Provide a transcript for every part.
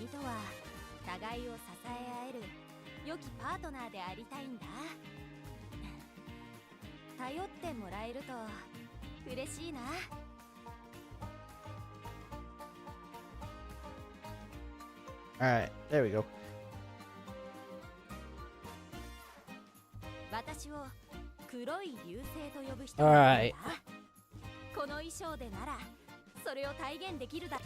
君とは互いを支え合える良きパートナーでありたいんだ。頼ってもらえると嬉しいな。Alright, there we go. 私を黒い流星と呼ぶ人がいるんだ。この衣装でならそれを体現できるだ。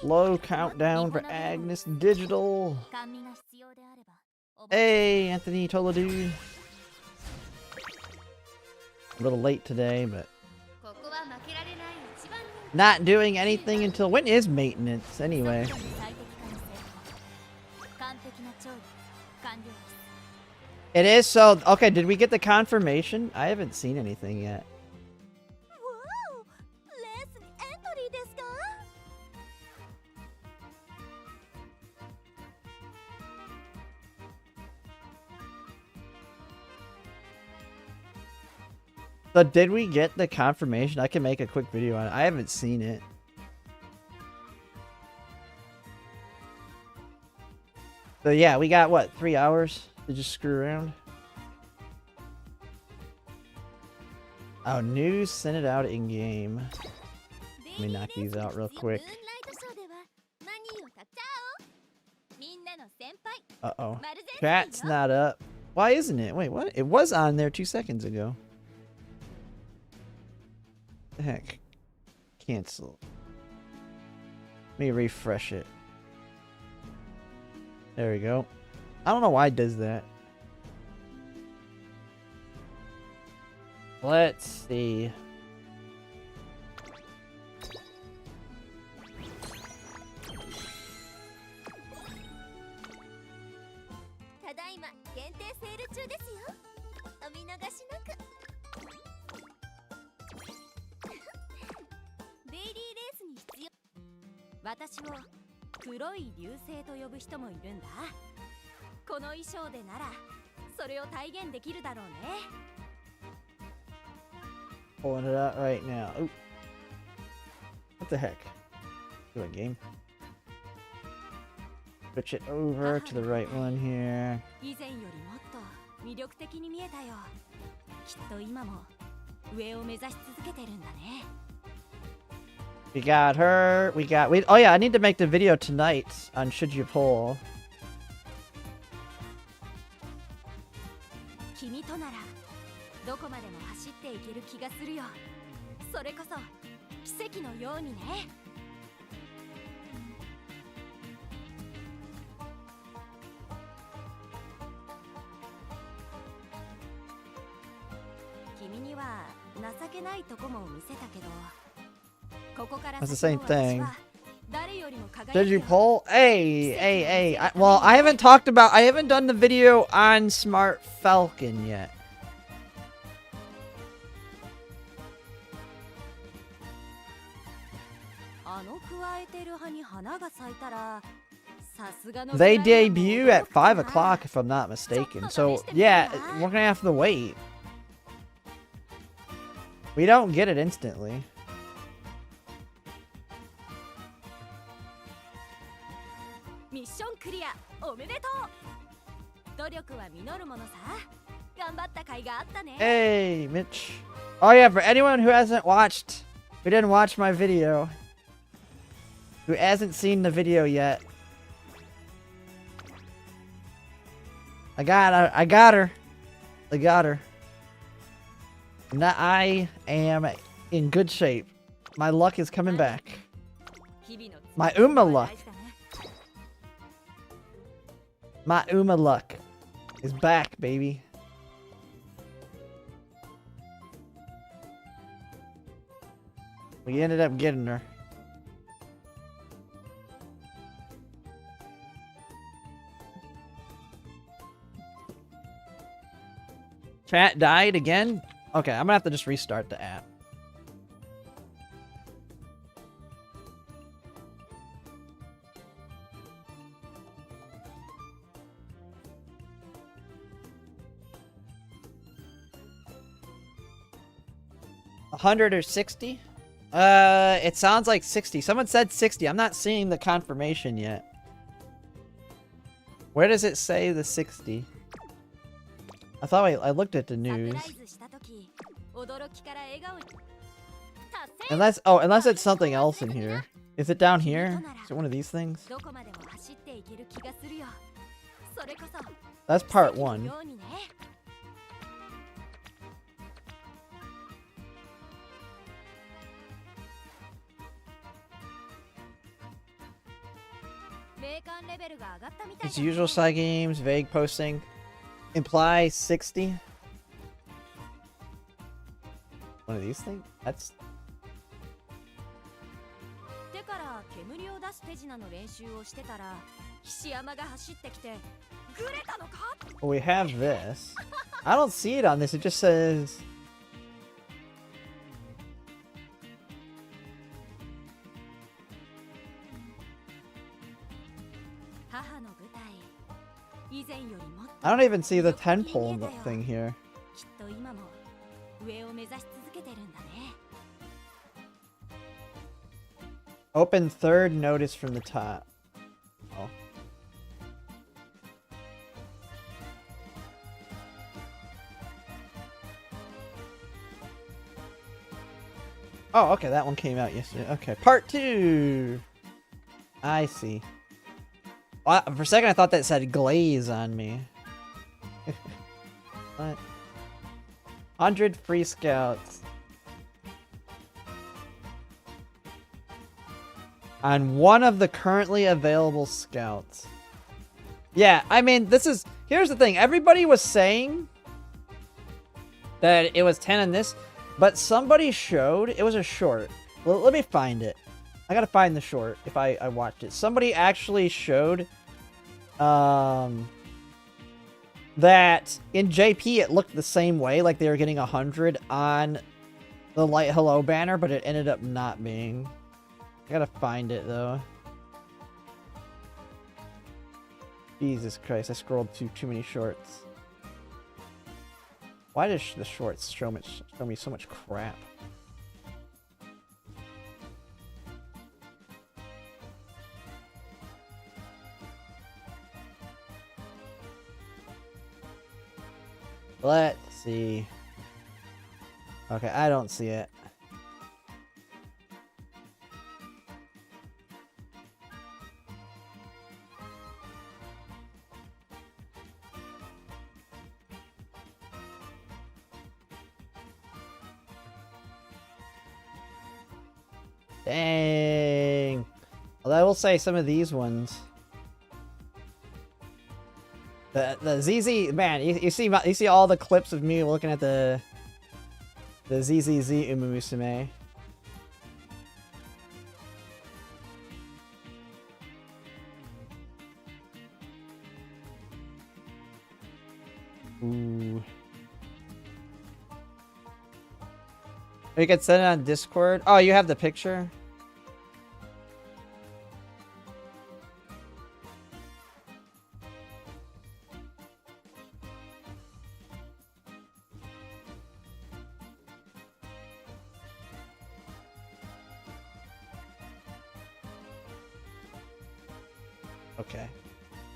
Low countdown for Agnes Digital. Hey, Anthony Toladu. A little late today, but not doing anything until when is maintenance anyway? It is, so okay, did we get the confirmation? I haven't seen anything yet. So did we get the confirmation? I can make a quick video on it. I haven't seen it. So yeah, we got what, 3 hours to just screw around? Oh, news, send it out in game. Let me knock these out real quick. Uh-oh. Chat's not up. Why isn't it? Wait, what? It was on there 2 seconds ago. The heck? Cancel. Let me refresh it. There we go. I don't know why it does that. Let's see. Pulling it out right now. Ooh. What the heck? Do a game. Switch it over to the right one here. We got her. Oh yeah, I need to make the video tonight on Should You Pull. That's the same thing. Did you pull? Hey. Well, I haven't done the video on Smart Falcon yet. They debut at 5 o'clock if I'm not mistaken. So, yeah, we're gonna have to wait. We don't get it instantly. Hey, Mitch. Oh yeah, for anyone who didn't watch my video, who hasn't seen the video yet, I got her. And that I am in good shape. My luck is coming back. My Uma luck. My Uma luck is back, baby. We ended up getting her. Chat died again? Okay, I'm gonna have to just restart the app. 100 or 60? It sounds like 60. Someone said 60. I'm not seeing the confirmation yet. Where does it say the 60? I thought I looked at the news. Unless it's something else in here. Is it down here? Is it one of these things? That's part 1. It's usual side games, vague posting. Imply 60. One of these things? That's... Well, we have this. I don't see it on this. It just says... I don't even see the 10 pole thing here. Open third notice from the top. Oh. Oh, okay, that one came out yesterday. Okay, part 2. I see. Well, for a second, I thought that said glaze on me. What? 100 free scouts. On one of the currently available scouts. Yeah, I mean, here's the thing. Everybody was saying that it was 10 on this, but somebody showed, it was a short. Well, let me find it. I gotta find the short if I watched it. Somebody actually showed that in JP it looked the same way, like they were getting 100 on the Light Hello banner, but it ended up not being. I gotta find it though. Jesus Christ, I scrolled too many shorts. Why does the shorts show me so much crap? Let's see. Okay, I don't see it. Dang. Well, I will say some of these ones. The ZZ, man, you see all the clips of me looking at the ZZZ Umamusume. Ooh. You can send it on Discord. Oh, you have the picture? Okay.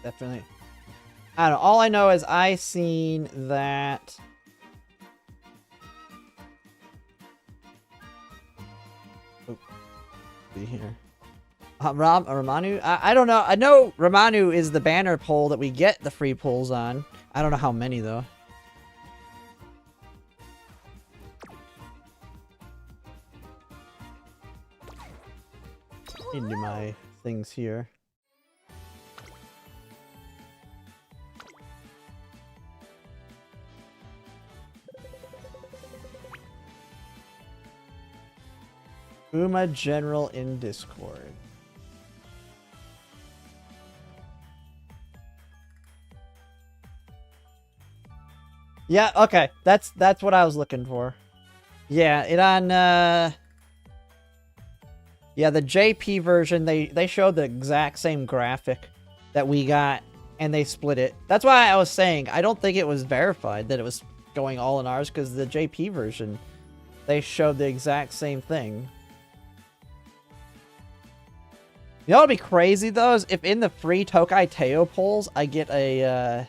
Definitely. I don't know. All I know is I seen that... Oh. See here. Ramanu? I don't know. I know Ramanu is the banner poll that we get the free polls on. I don't know how many, though. Into my things here. Uma General in Discord. Yeah, okay. That's what I was looking for. Yeah, it on yeah, the JP version, they showed the exact same graphic that we got and they split it. That's why I was saying I don't think it was verified that it was going all in ours, because the JP version they showed the exact same thing. You know what would be crazy though is if in the free Tokai Teo polls I get a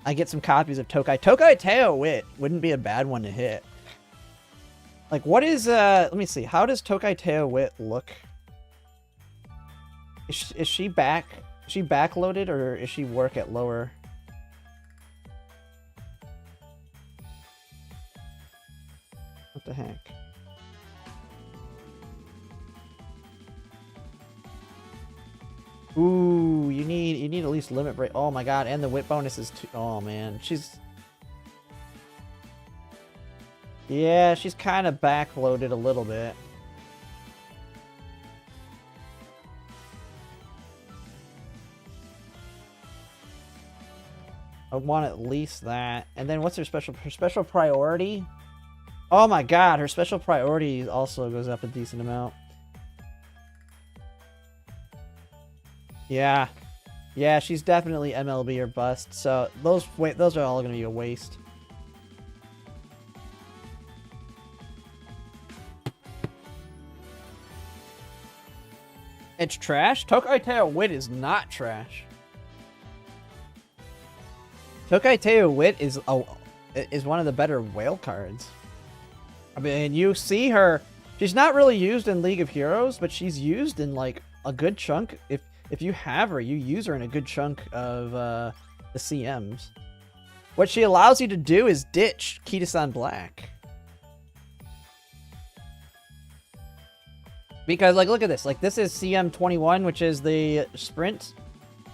I get some copies of Tokai Teo Wit wouldn't be a bad one to hit. Like what is let me see, how does Tokai Teo Wit look? Is she backloaded or is she work at lower? What the heck? Ooh, you need at least limit break. Oh my god, and the whip bonus is too. Oh man, yeah, she's kind of backloaded a little bit. I want at least that. And then what's her special priority? Oh my god, her special priority also goes up a decent amount. Yeah. Yeah, she's definitely MLB or bust. So those are all going to be a waste. It's trash? Tokai Teo Wit is not trash. Tokai Teo Wit is one of the better whale cards. I mean, you see her. She's not really used in League of Heroes, but she's used in like a good chunk. If you have her, you use her in a good chunk of the CMs. What she allows you to do is ditch Kita-san Black. Because, like, look at this. Like, this is CM21, which is the sprint.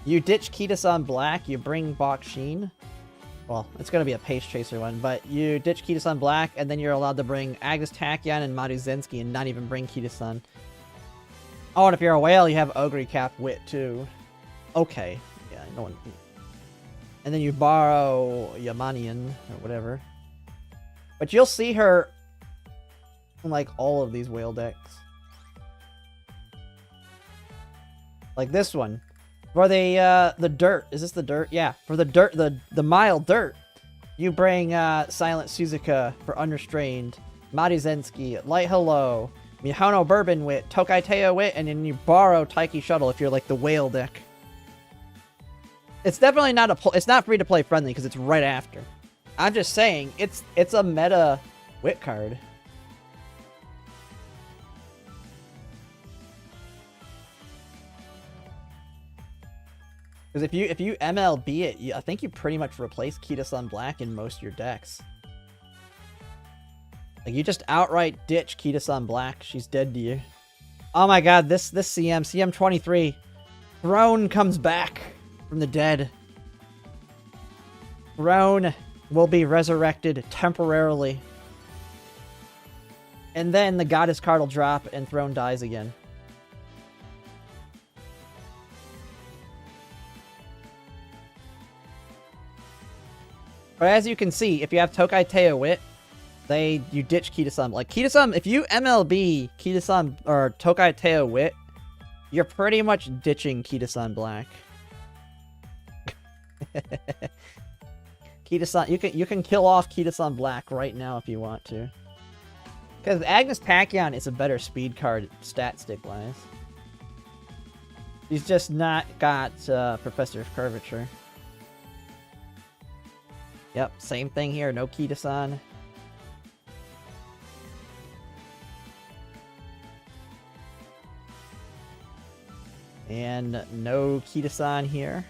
You ditch Kita-san Black, you bring Bok Sheen. Well, it's going to be a pace chaser one, but you ditch Kita-san Black, and then you're allowed to bring Agnes Tachyon and Maru Zensky and not even bring Kita-san. Oh, and if you're a whale, you have Ogre Cap Wit, too. Okay. Yeah, no one... And then you borrow Yamanian, or whatever. But you'll see her in, like, all of these whale decks. Like this one. For the dirt. Is this the dirt? Yeah. For the dirt, the mild dirt. You bring Silent Suzuka for Unrestrained, Maru Zensky, Light Hello, Mihono Bourbon Wit, Tokai Teo Wit, and then you borrow Taiki Shuttle if you're like the whale deck. It's definitely not it's not free to play friendly because it's right after. I'm just saying it's a meta wit card. Because if you MLB it, I think you pretty much replace Kita-san Black in most of your decks. Like, you just outright ditch Kita-san Black. She's dead to you. Oh my god, this CM23. Throne comes back from the dead. Throne will be resurrected temporarily. And then the Goddess card will drop and Throne dies again. But as you can see, if you have Tokai Teo Wit, you ditch Kita-san. Like, Kita-san, if you MLB Kita-san or Tokai Teo Wit, you're pretty much ditching Kita-san Black. Kita-san, you can kill off Kita-san Black right now if you want to. Because Agnes Tachyon is a better speed card stat stick-wise. He's just not got Professor of Curvature. Yep, same thing here. No Kita-san. And no Kita-san here.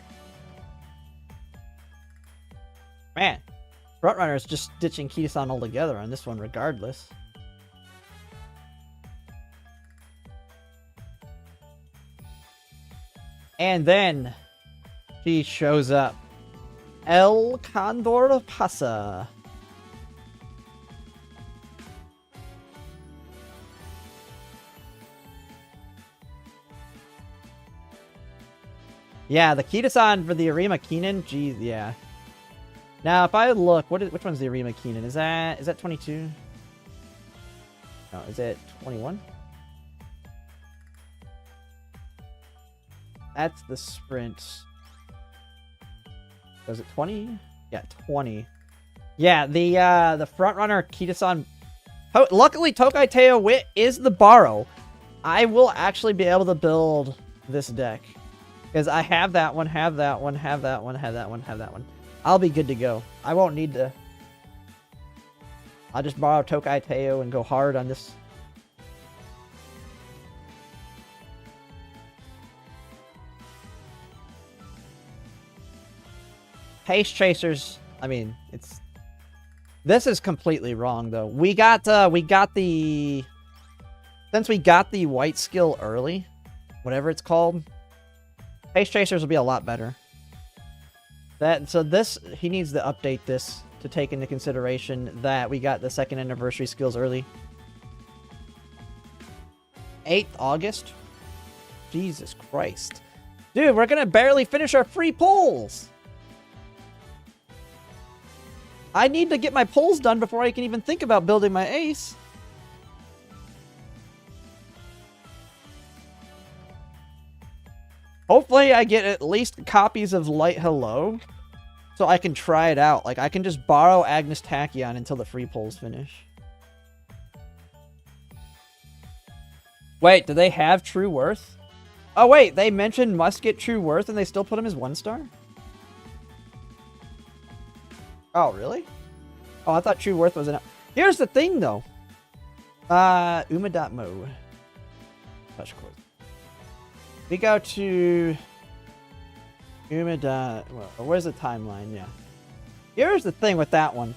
Man, Frontrunner is just ditching Kita-san altogether on this one regardless. And then she shows up. El Condor Pasa. Yeah, the Kita-san for the Arima Keenan. Geez, yeah. Now, if I look, which one's the Arima Keenan? Is that 22? No, is it 21? That's the sprint. Was it 20? Yeah, 20. Yeah, the front runner Kita-san Luckily, Tokai Teo Wit is the borrow. I will actually be able to build this deck. Because I have that one, have that one, have that one, have that one, have that one. I'll be good to go. I won't need to... I'll just borrow Tokai Teo and go hard on this. Pace Chasers, I mean, it's... This is completely wrong, though. We got the... Since we got the white skill early, whatever it's called, Pace Chasers will be a lot better. So this, he needs to update this to take into consideration that we got the 2nd anniversary skills early. 8th August? Jesus Christ. Dude, we're gonna barely finish our free pulls! I need to get my pulls done before I can even think about building my ace. Hopefully I get at least copies of Light Hello, so I can try it out. Like, I can just borrow Agnes Tachyon until the free pulls finish. Wait, do they have True Worth? Oh wait, they mentioned must get True Worth and they still put him as 1-star? Oh, really? Oh, I thought True Worth was an... Here's the thing, though. Uma.mo. Touch course. We go to... Well, where's the timeline? Yeah. Here's the thing with that one.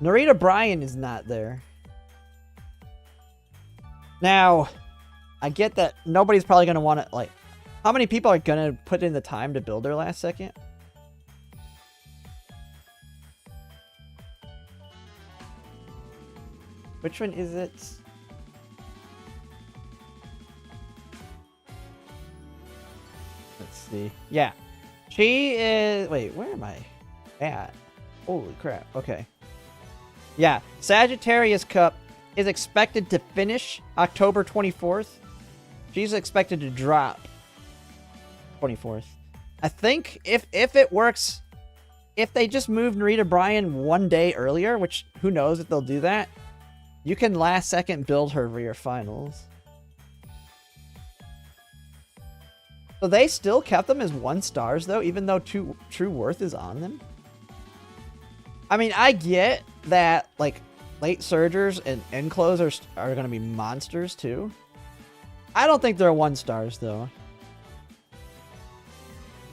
Narita Bryan is not there. Now, I get that nobody's probably going to want to, like... How many people are going to put in the time to build their last second? Which one is it? Let's see. Yeah. She is... Wait, where am I at? Holy crap. Okay. Yeah. Sagittarius Cup is expected to finish October 24th. She's expected to drop 24th. I think if it works... If they just move Narita Bryan one day earlier, which who knows if they'll do that, you can last second build her for your finals. So they still kept them as 1-stars, though, even though True Worth is on them? I mean, I get that, like, late surgers and end closers are going to be monsters, too. I don't think they're 1-stars, though.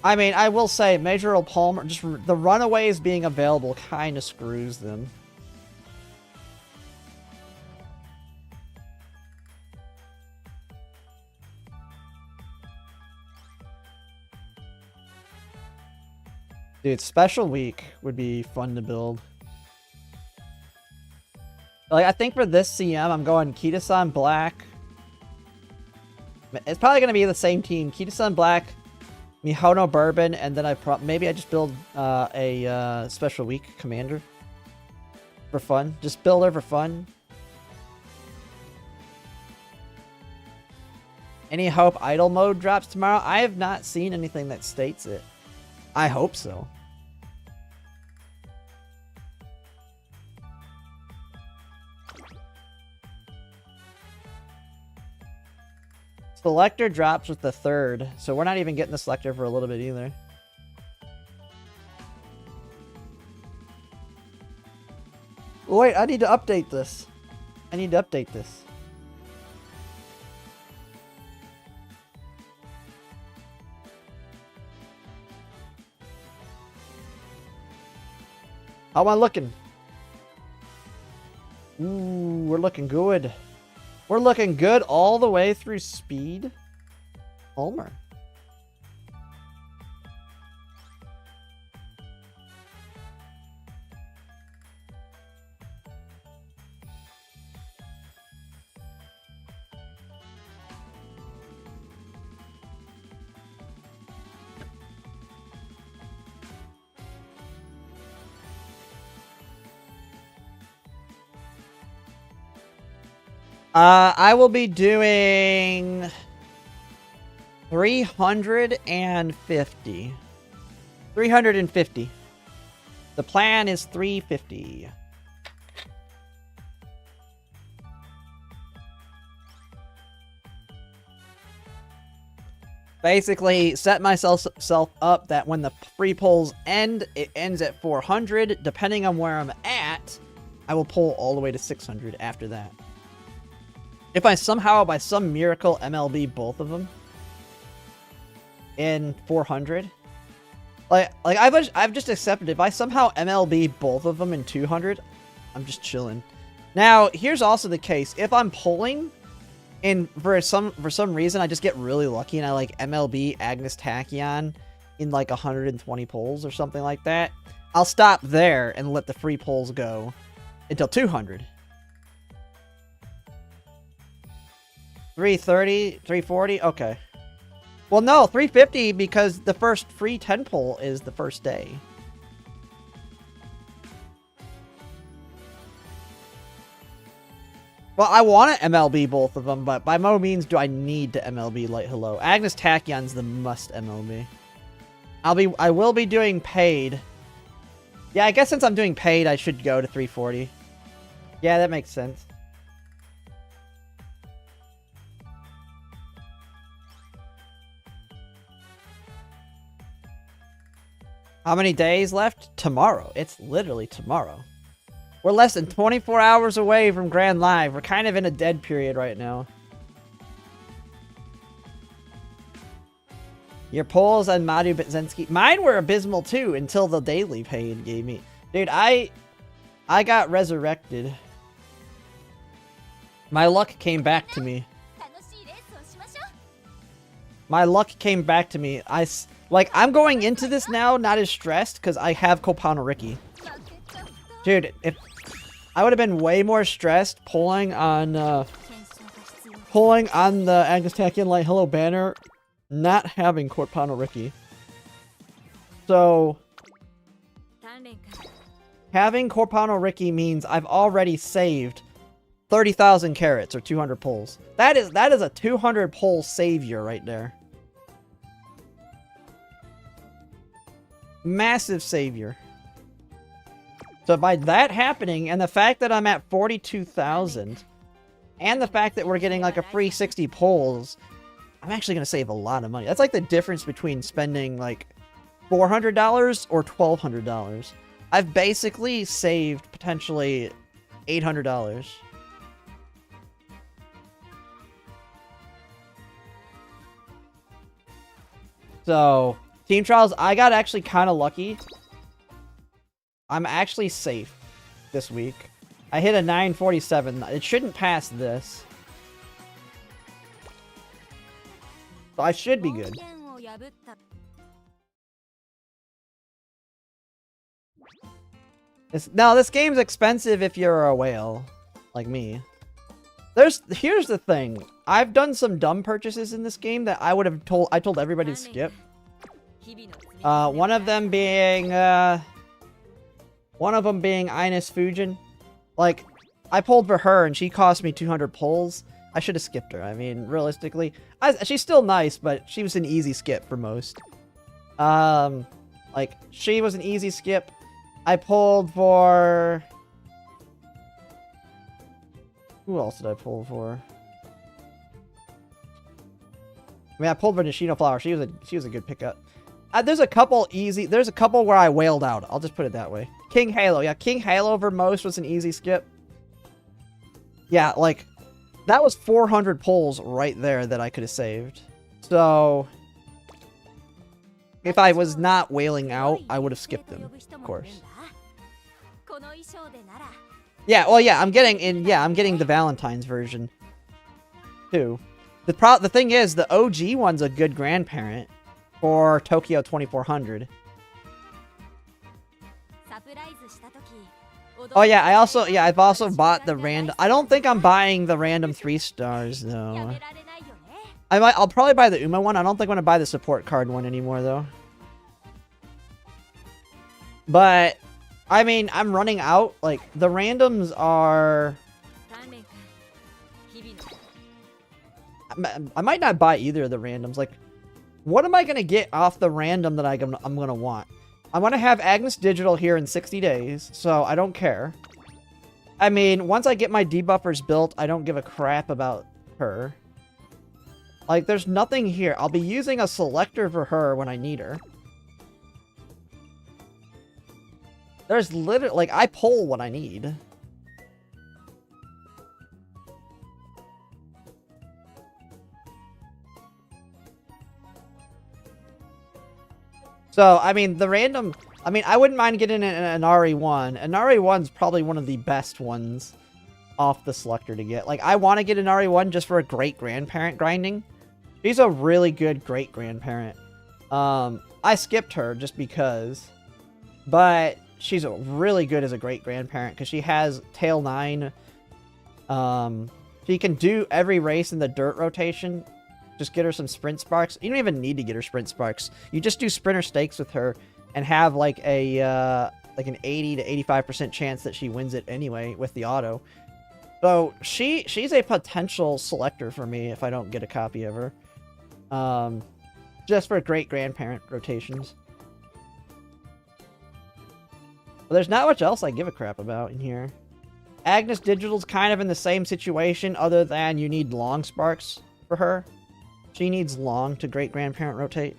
I mean, I will say, Major Earl Palmer, just the runaways being available kind of screws them. Dude, Special Week would be fun to build. Like, I think for this CM, I'm going Kita-san Black. It's probably going to be the same team. Kita-san Black, Mihono Bourbon, and then maybe I just build a Special Week commander. For fun. Just build her for fun. Any hope Idle Mode drops tomorrow? I have not seen anything that states it. I hope so. Selector drops with the 3rd, so we're not even getting the Selector for a little bit either. Wait, I need to update this. I need to update this. How am I looking? Ooh, we're looking good. We're looking good all the way through speed. Homer. I will be doing 350. 350. The plan is 350. basically set myself up that when the free pulls end, it ends at 400. Depending on where I'm at, I will pull all the way to 600 after that. If I somehow, by some miracle, MLB both of them in 400, like I've just accepted if I somehow MLB both of them in 200, I'm just chilling. Now, here's also the case. If I'm pulling, and for some reason I just get really lucky and I like MLB Agnes Tachyon in like 120 pulls or something like that, I'll stop there and let the free pulls go until 200. 330, 340, okay. Well, no, 350 because the first free 10 pull is the first day. Well, I want to MLB both of them, but by no means do I need to MLB Light Hello. Agnes Tachyon's the must MLB. I will be doing paid. Yeah, I guess since I'm doing paid, I should go to 340. Yeah, that makes sense. How many days left? Tomorrow. It's literally tomorrow. We're less than 24 hours away from Grand Live. We're kind of in a dead period right now. Your polls on Mario Benzensky. Mine were abysmal too until the daily paid gave me. Dude, I got resurrected. My luck came back to me. My luck came back to me. I'm going into this now not as stressed because I have Kopano Ricky. Dude, if I would have been way more stressed pulling on the Agnes Tachyon Light Hello banner, not having Kopano Ricky. So having Kopano Ricky means I've already saved 30,000 carats or 200 pulls. That is a 200 pull savior right there. Massive savior. So by that happening, and the fact that I'm at 42,000, and the fact that we're getting like a free 60 pulls, I'm actually going to save a lot of money. That's like the difference between spending like $400 or $1,200. I've basically saved potentially $800. So, Team Trials, I got actually kind of lucky. I'm actually safe this week. I hit a 947. It shouldn't pass this. So I should be good. Now, this game's expensive if you're a whale, like me. Here's the thing. I've done some dumb purchases in this game that I told everybody to skip. One of them being Ines Fujin. Like, I pulled for her and she cost me 200 pulls. I should have skipped her. I mean, realistically, she's still nice, but she was an easy skip for most. Like, she was an easy skip. I pulled for... Who else did I pull for? I mean, I pulled for Nishino Flower. She was a good pickup. There's a couple where I wailed out. I'll just put it that way. King Halo. Yeah, King Halo for most was an easy skip. Yeah, like, that was 400 pulls right there that I could have saved. So, if I was not wailing out, I would have skipped them, of course. Yeah, well, yeah, I'm getting the Valentine's version, too. The thing is, the OG one's a good grandparent for Tokyo 2400. Oh yeah, I've also bought the random. I don't think I'm buying the random 3 stars though. I'll probably buy the Uma one. I don't think I'm gonna buy the support card one anymore though. But I mean, I'm running out. Like, the randoms are... I might not buy either of the randoms. Like, what am I going to get off the random that I'm going to want? I want to have Agnes Digital here in 60 days, so I don't care. I mean, once I get my debuffers built, I don't give a crap about her. Like, there's nothing here. I'll be using a selector for her when I need her. There's literally, like, I pull what I need. So, I mean, I wouldn't mind getting an RE1. An RE1's probably one of the best ones off the selector to get. Like, I want to get an RE1 just for a great-grandparent grinding. She's a really good great-grandparent. I skipped her just because. But she's really good as a great-grandparent because she has Tail 9. She can do every race in the dirt rotation. Just get her some sprint sparks. You don't even need to get her sprint sparks. You just do sprinter stakes with her and have like a like an 80 to 85% chance that she wins it anyway with the auto. So she's a potential selector for me if I don't get a copy of her. Just for great grandparent rotations. But there's not much else I give a crap about in here. Agnes Digital's kind of in the same situation other than you need long sparks for her. She needs long to great grandparent rotate.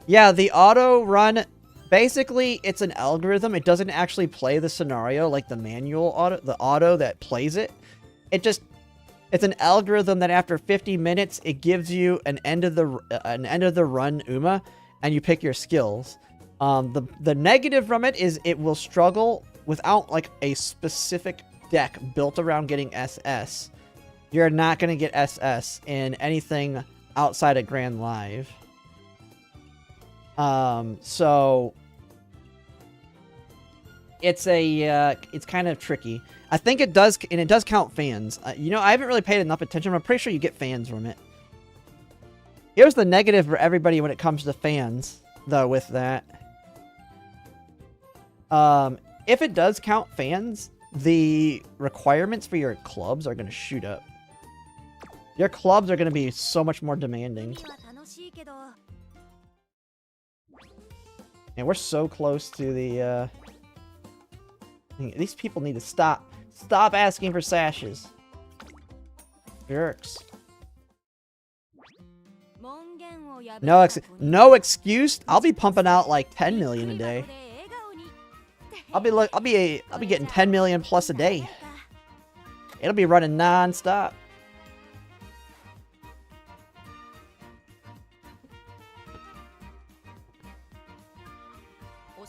Yeah, the auto run, basically it's an algorithm. It doesn't actually play the scenario like the manual auto, the auto that plays it. It's an algorithm that after 50 minutes it gives you an end of the run Uma, and you pick your skills. The negative from it is it will struggle without like a specific deck built around getting SS. You're not going to get SS in anything outside of Grand Live. So it's kind of tricky. I think it does, and it does count fans. You know, I haven't really paid enough attention. I'm pretty sure you get fans from it. Here's the negative for everybody when it comes to fans, though, with that. If it does count fans, the requirements for your clubs are going to shoot up. Your clubs are going to be so much more demanding. And we're so close to the, these people need to stop. Stop asking for sashes. Jerks. No excuse. I'll be pumping out like 10 million a day. I'll be getting 10 million plus a day. It'll be running non-stop.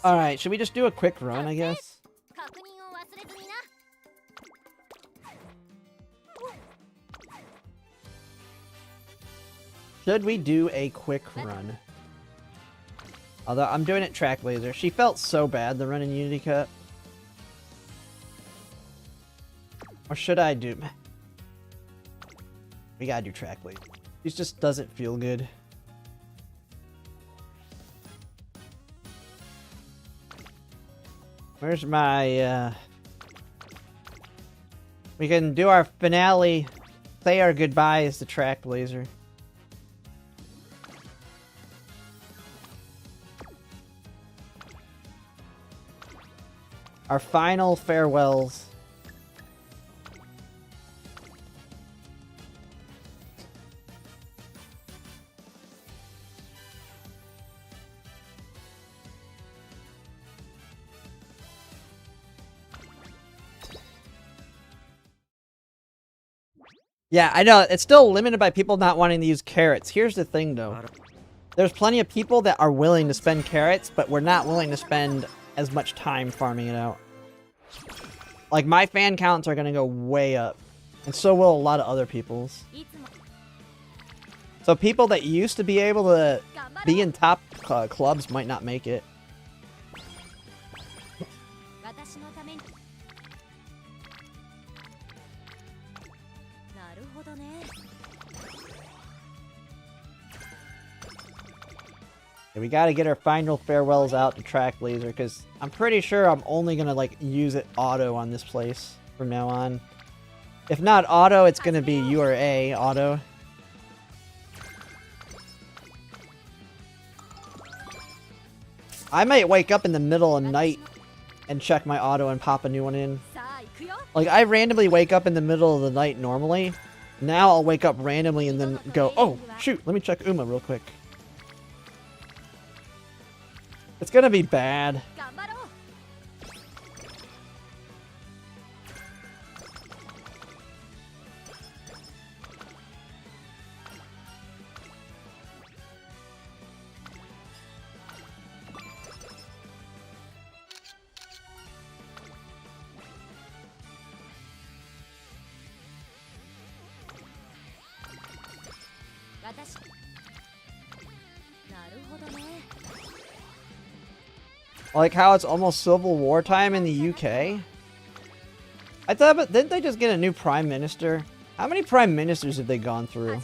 Alright, should we just do a quick run, I guess? Should we do a quick run? Although, I'm doing it track laser. She felt so bad, the run in Unity Cup. Or should I do... We gotta do track laser. She just doesn't feel good. Where's my, We can do our finale, say our goodbyes to track laser. Our final farewells. Yeah, I know. It's still limited by people not wanting to use carrots. Here's the thing, though. There's plenty of people that are willing to spend carrots, but we're not willing to spend as much time farming it out. Like, my fan counts are going to go way up. And so will a lot of other people's. So people that used to be able to be in top clubs might not make it. Yeah, we gotta get our final farewells out to track laser, because I'm pretty sure I'm only gonna like use it auto on this place from now on. If not auto, it's gonna be U or A auto. I might wake up in the middle of the night and check my auto and pop a new one in. Like, I randomly wake up in the middle of the night normally. Now I'll wake up randomly and then go, oh, shoot, let me check Uma real quick. It's gonna be bad. Like how it's almost Civil War time in the UK. I thought, but didn't they just get a new prime minister? How many prime ministers have they gone through?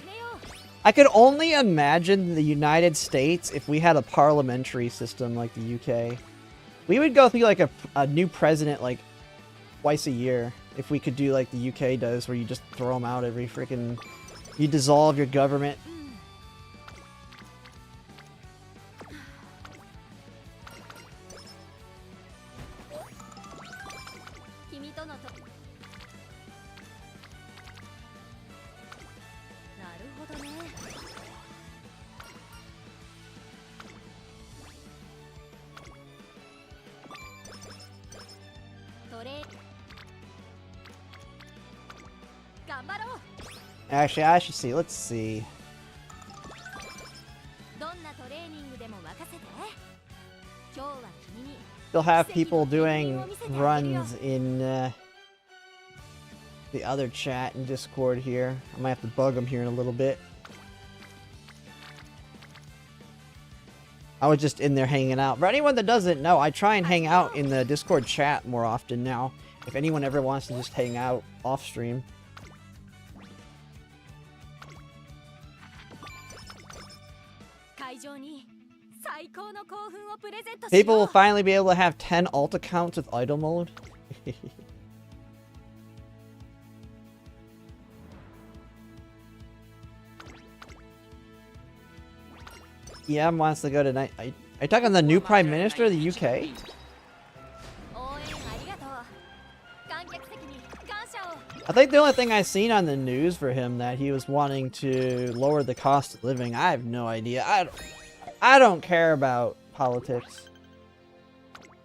I could only imagine the United States if we had a parliamentary system like the UK. We would go through like a new president like twice a year if we could do like the UK does, where you just throw them out every freaking... You dissolve your government. Actually, I should see. Let's see. Still have people doing runs in the other chat and Discord here. I might have to bug them here in a little bit. I was just in there hanging out. For anyone that doesn't know, I try and hang out in the Discord chat more often now. If anyone ever wants to just hang out off stream. People will finally be able to have 10 alt accounts with idle mode. EM wants to go tonight. Are you talking the new Prime Minister of the UK? I think the only thing I've seen on the news for him that he was wanting to lower the cost of living. I have no idea. I don't care about politics.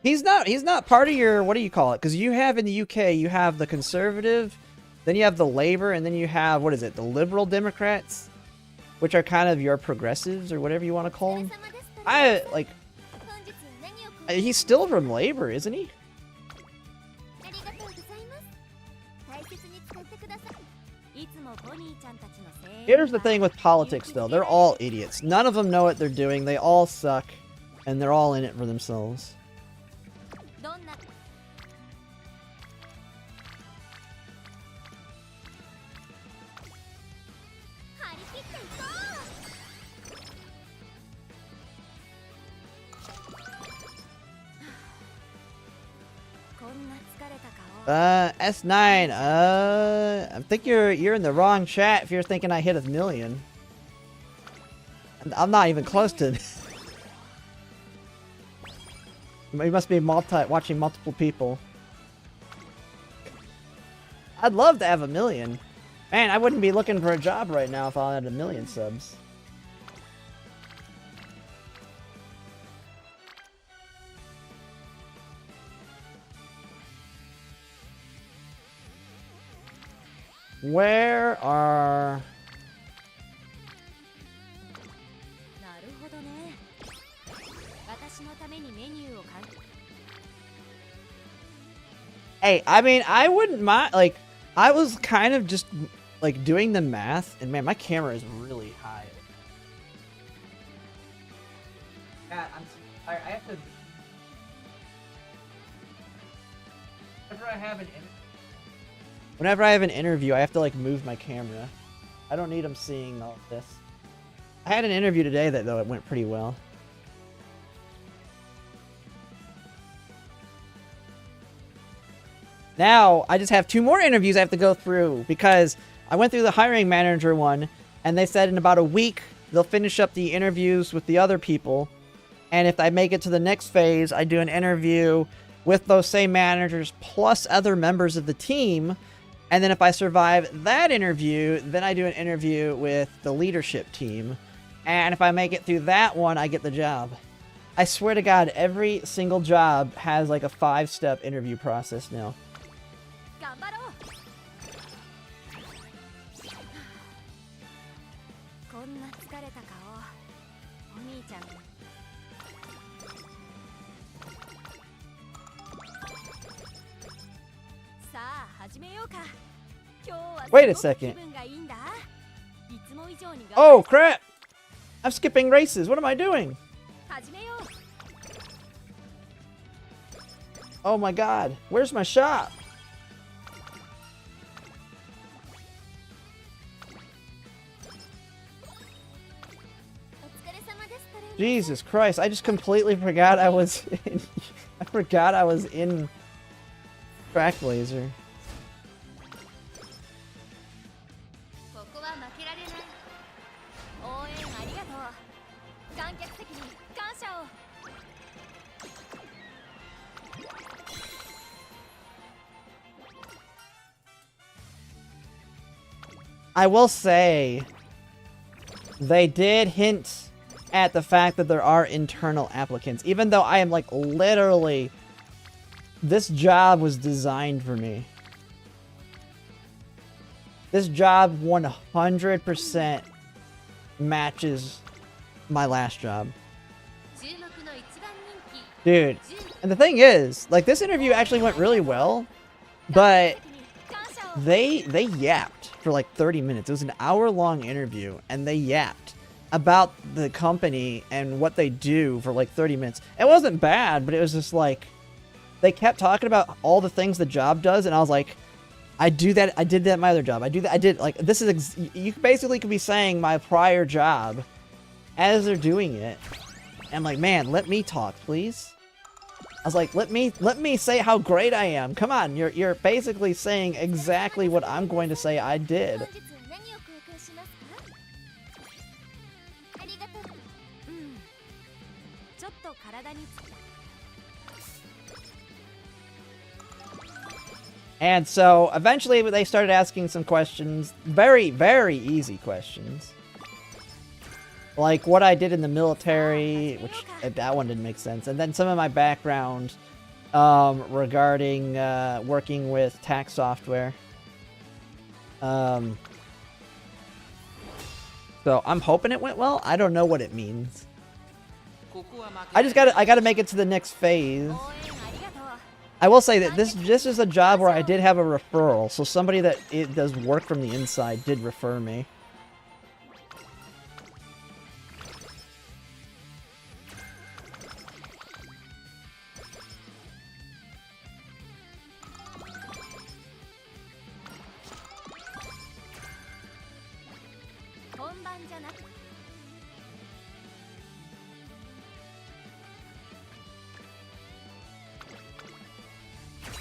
He's not part of your, what do you call it? Because you have in the UK, you have the Conservative, then you have the Labour, and then you have, what is it, the Liberal Democrats? Which are kind of your progressives, or whatever you want to call them. He's still from Labour, isn't he? Here's the thing with politics, though. They're all idiots. None of them know what they're doing. They all suck. And they're all in it for themselves. S9, I think you're in the wrong chat if you're thinking I hit 1 million. I'm not even close to it. You must be watching multiple people. I'd love to have 1 million. Man, I wouldn't be looking for a job right now if I had 1 million subs. Where are... Hey, I mean, I wouldn't mind, like, I was kind of just, like, doing the math, and man, my camera is really high. God, I have to... Whenever I have an interview, I have to, like, move my camera. I don't need them seeing all of this. I had an interview today that, though, it went pretty well. Now, I just have 2 more interviews I have to go through, because I went through the hiring manager one, and they said in about a week, they'll finish up the interviews with the other people, and if I make it to the next phase, I do an interview with those same managers plus other members of the team. And then if I survive that interview, then I do an interview with the leadership team. And if I make it through that one, I get the job. I swear to God, every single job has like a 5-step interview process now. 頑張ろう。こんな疲れた顔、お兄ちゃん。さあ始めようか。今日は Wait a second. 気分がいいんだ。いつも以上に頑張 Oh, crap! I'm skipping races. What am I doing? 始めよう。 Oh my God. Where's my shop? Jesus Christ, I just completely forgot I was in... I forgot I was in Track Blazer. ここは負けられない。応援ありがとう。観客席に感謝を。 I will say, they did hint at the fact that there are internal applicants, even though I am like literally, this job was designed for me. This job 100% matches my last job. Dude, and the thing is, like, this interview actually went really well, but they yapped for like 30 minutes. It was an hour-long interview, and they yapped about the company and what they do for like 30 minutes. It wasn't bad, but it was just like, they kept talking about all the things the job does, and I was like, I do that, I did that in my other job. I do that, I did, like, this is, you basically could be saying my prior job as they're doing it. And I'm like, man, let me talk, please. I was like, let me say how great I am. Come on, you're basically saying exactly what I'm going to say I did. And so, eventually, they started asking some questions. Very, very easy questions. Like, what I did in the military, which, that one didn't make sense. And then some of my background, regarding, working with tax software. So, I'm hoping it went well. I don't know what it means. I gotta make it to the next phase. I will say that this is a job where I did have a referral, so somebody that does work from the inside did refer me.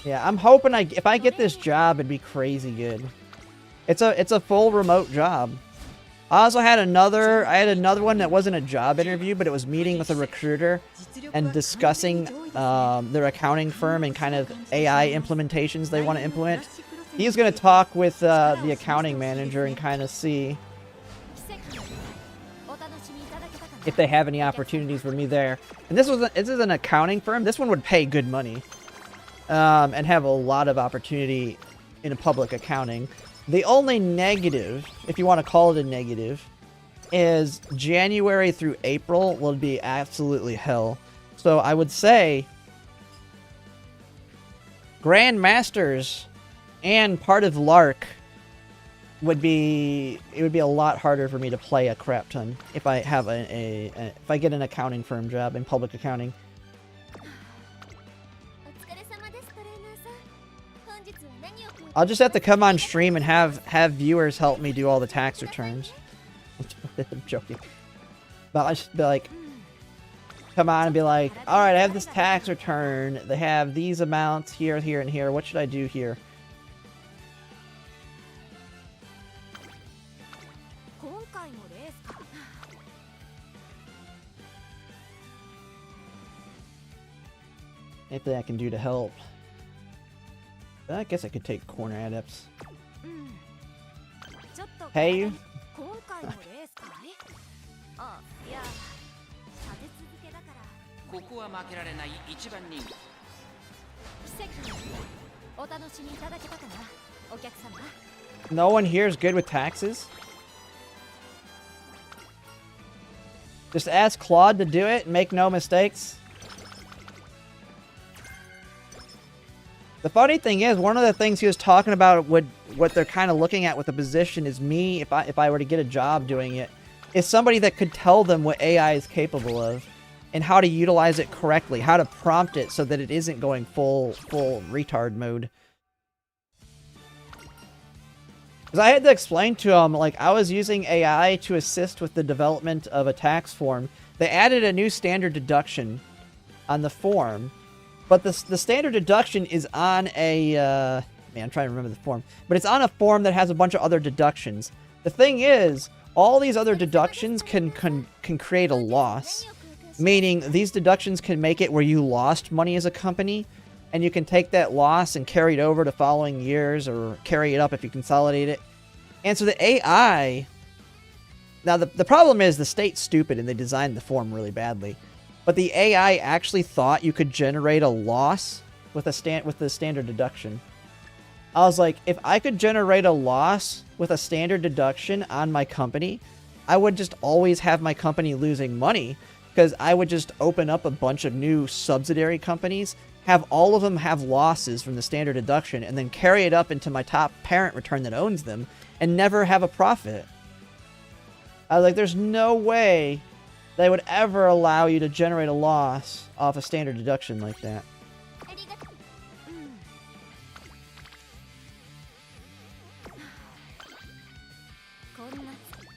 Yeah, I'm hoping if I get this job, it'd be crazy good. It's a full remote job. I also had another one that wasn't a job interview, but it was meeting with a recruiter and discussing their accounting firm and kind of AI implementations they want to implement. He's going to talk with the accounting manager and kind of see if they have any opportunities for me there. And this is an accounting firm. This one would pay good money. And have a lot of opportunity in a public accounting. The only negative, if you want to call it a negative, is January through April will be absolutely hell. So I would say Grandmasters and part of Lark would be a lot harder for me to play a crap ton if I have if I get an accounting firm job in public accounting. I'll just have to come on stream and have viewers help me do all the tax returns. I'm joking. But I should be like, come on and be like, alright, I have this tax return. They have these amounts here, here, and here. What should I do here? Anything I can do to help? I guess I could take corner adepts. Hey, you. 今回のレースかい？あ、いや、立て続けだから。ここは負けられない一番人気。奇跡のお楽しみいただけたかな、お客様。No one here is good with taxes. Just ask Claude to do it and make no mistakes. The funny thing is, one of the things he was talking about, what they're kind of looking at with the position is me, if I were to get a job doing it, is somebody that could tell them what AI is capable of and how to utilize it correctly, how to prompt it so that it isn't going full retard mode. Because I had to explain to him, like, I was using AI to assist with the development of a tax form. They added a new standard deduction on the form. But the standard deduction is on a, man, I'm trying to remember the form. But it's on a form that has a bunch of other deductions. The thing is, all these other deductions can create a loss. Meaning, these deductions can make it where you lost money as a company. And you can take that loss and carry it over to following years, or carry it up if you consolidate it. And so the AI... Now, the problem is the state's stupid and they designed the form really badly. But the AI actually thought you could generate a loss with the standard deduction. I was like, if I could generate a loss with a standard deduction on my company, I would just always have my company losing money, because I would just open up a bunch of new subsidiary companies, have all of them have losses from the standard deduction, and then carry it up into my top parent return that owns them, and never have a profit. I was like, there's no way they would ever allow you to generate a loss off a standard deduction like that.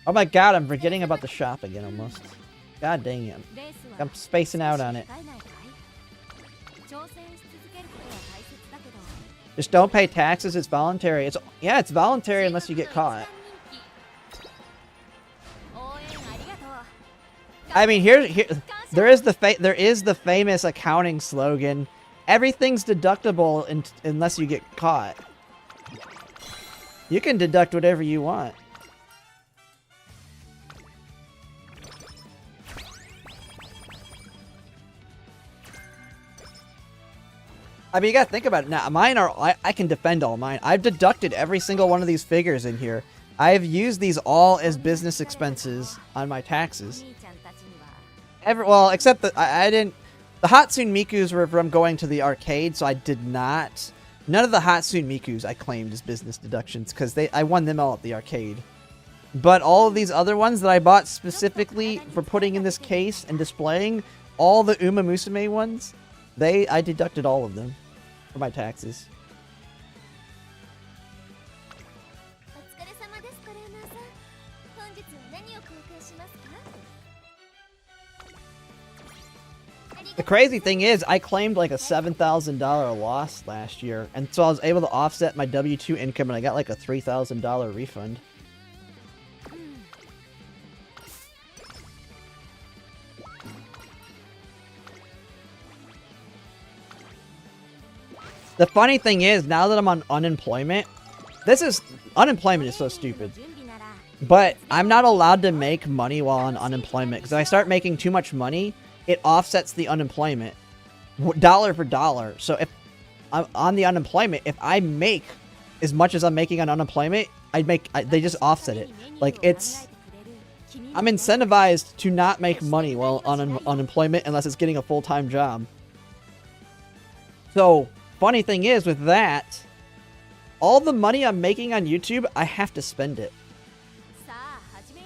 Oh my god, I'm forgetting about the shop again almost. God dang it. I'm spacing out on it. Just don't pay taxes, it's voluntary. Yeah, it's voluntary unless you get caught. I mean, there is the famous accounting slogan: everything's deductible unless you get caught. You can deduct whatever you want. I mean, you gotta think about it. Now, mine are... I can defend all mine. I've deducted every single one of these figures in here. I've used these all as business expenses on my taxes. Well, except that I didn't... The Hatsune Mikus were from going to the arcade, so I did not... None of the Hatsune Mikus I claimed as business deductions, because I won them all at the arcade. But all of these other ones that I bought specifically for putting in this case and displaying, all the Umamusume ones, I deducted all of them for my taxes. The crazy thing is, I claimed like a $7,000 loss last year, and so I was able to offset my W-2 income, and I got like a $3,000 refund. The funny thing is, now that I'm on unemployment, unemployment is so stupid. But I'm not allowed to make money while on unemployment, because if I start making too much money, it offsets the unemployment dollar for dollar. So if I'm on the unemployment, if I make as much as I'm making on unemployment, they just offset it. Like, I'm incentivized to not make money while on unemployment unless it's getting a full-time job. So funny thing is, with that, all the money I'm making on YouTube, I have to spend it.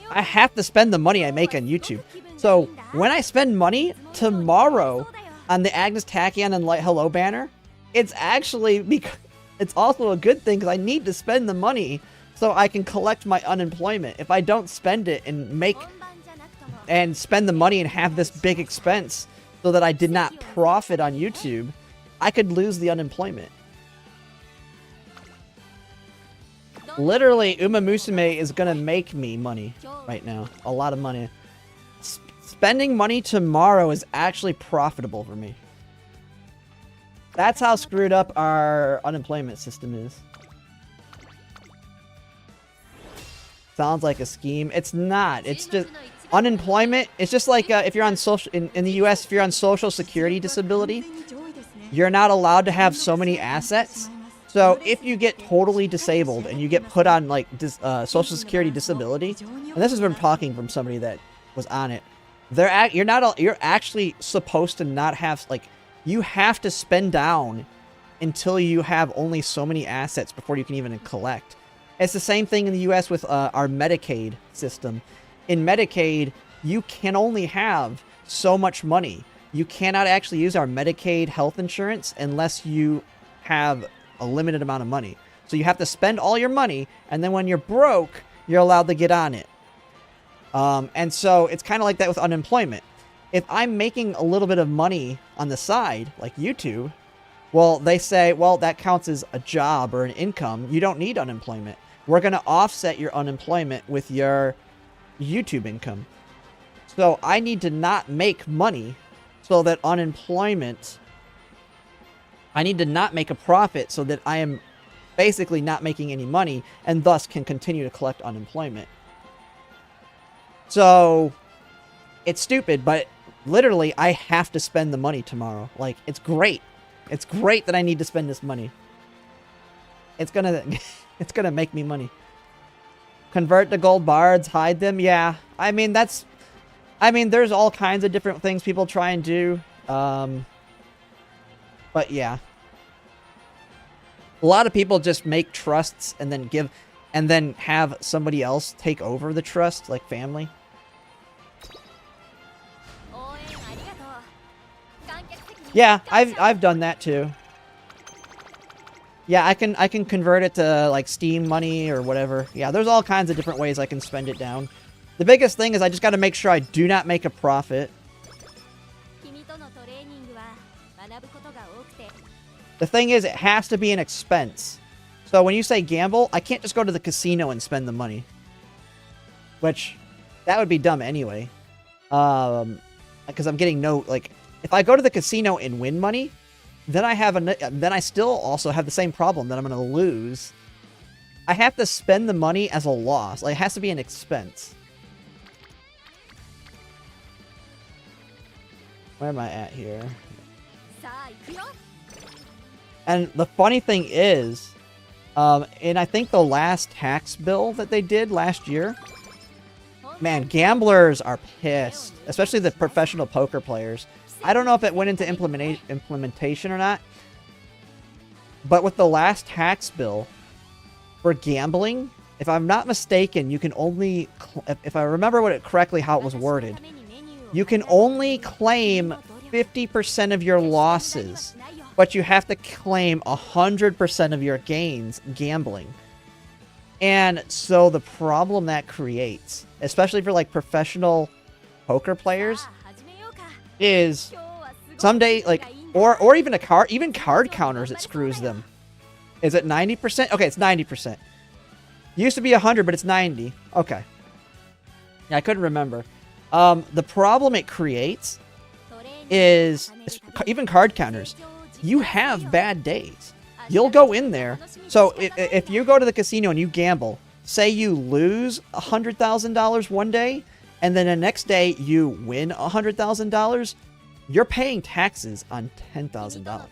I have to spend the money I make on YouTube. So when I spend money tomorrow on the Agnes Tachyon and Light Hello banner, it's also a good thing, because I need to spend the money so I can collect my unemployment. If I don't spend it and spend the money and have this big expense so that I did not profit on YouTube, I could lose the unemployment. Literally, Umamusume is gonna make me money right now. A lot of money. Spending money tomorrow is actually profitable for me. That's how screwed up our unemployment system is. Sounds like a scheme. It's not. It's just unemployment. It's just like if you're on social in the U.S. If you're on Social Security disability, you're not allowed to have so many assets. So if you get totally disabled and you get put on like Social Security disability, and this is from talking from somebody that was on it, you're actually supposed to not have, like, you have to spend down until you have only so many assets before you can even collect. It's the same thing in the U.S. with our Medicaid system. In Medicaid, you can only have so much money. You cannot actually use our Medicaid health insurance unless you have a limited amount of money. So you have to spend all your money, and then when you're broke, you're allowed to get on it. And so it's kind of like that with unemployment. If I'm making a little bit of money on the side, like YouTube, well, they say, well, that counts as a job or an income. You don't need unemployment. We're going to offset your unemployment with your YouTube income. So I need to not make money so that unemployment... I need to not make a profit so that I am basically not making any money and thus can continue to collect unemployment. So it's stupid, but literally I have to spend the money tomorrow. Like, it's great. It's great that I need to spend this money. It's gonna make me money. Convert to gold bards, hide them. Yeah. I mean, there's all kinds of different things people try and do. But yeah. A lot of people just make trusts and then have somebody else take over the trust, like family. Yeah, I've done that too. Yeah, I can convert it to like Steam money or whatever. Yeah, there's all kinds of different ways I can spend it down. The biggest thing is I just got to make sure I do not make a profit. The thing is, it has to be an expense. So when you say gamble, I can't just go to the casino and spend the money. Which, that would be dumb anyway. Because I'm getting no, like, if I go to the casino and win money, then I still also have the same problem that I'm going to lose. I have to spend the money as a loss. Like, it has to be an expense. Where am I at here? And the funny thing is, and I think the last tax bill that they did last year, man, gamblers are pissed, especially the professional poker players. I don't know if it went into implementation or not, but with the last tax bill for gambling, if I'm not mistaken, you can only, if I remember what it correctly, how it was worded, you can only claim 50% of your losses, but you have to claim 100% of your gains gambling. And so the problem that creates, especially for like professional poker players, is someday, like, or even card counters, it screws them. Is it 90%? Okay, it's 90%. Used to be 100, but it's 90. Okay. Yeah, I couldn't remember. The problem it creates is even card counters. You have bad days. You'll go in there. So if you go to the casino and you gamble, say you lose $100,000 one day, and then the next day you win $100,000, you're paying taxes on $10,000.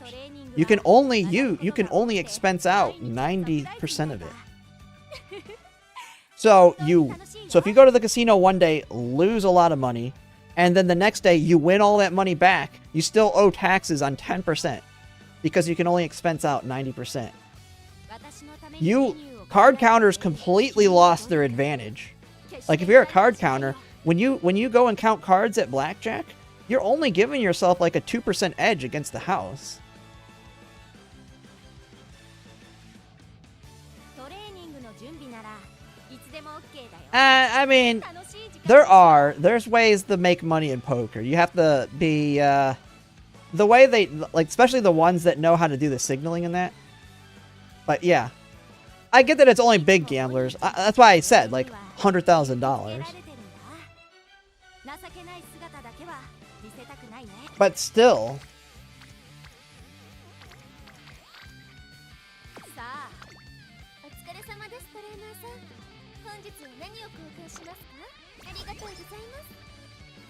You can only expense out 90% of it. So if you go to the casino one day, lose a lot of money, and then the next day you win all that money back, you still owe taxes on 10% because you can only expense out 90%. Card counters completely lost their advantage. Like, if you're a card counter, when you go and count cards at blackjack, you're only giving yourself like a 2% edge against the house. I mean, there's ways to make money in poker. You have to be, the way they, like, especially the ones that know how to do the signaling in that. But yeah, I get that it's only big gamblers. That's why I said, like, $100,000. But still,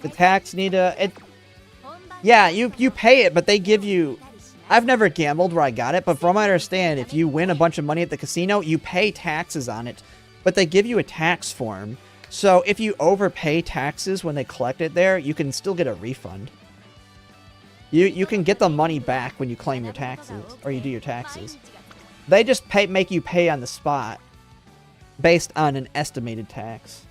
The tax need to... Yeah, you pay it, but they give you... I've never gambled where I got it, but from what I understand, if you win a bunch of money at the casino, you pay taxes on it, but they give you a tax form. So if you overpay taxes when they collect it there, you can still get a refund. You can get the money back when you claim your taxes, or you do your taxes. They just make you pay on the spot, based on an estimated tax.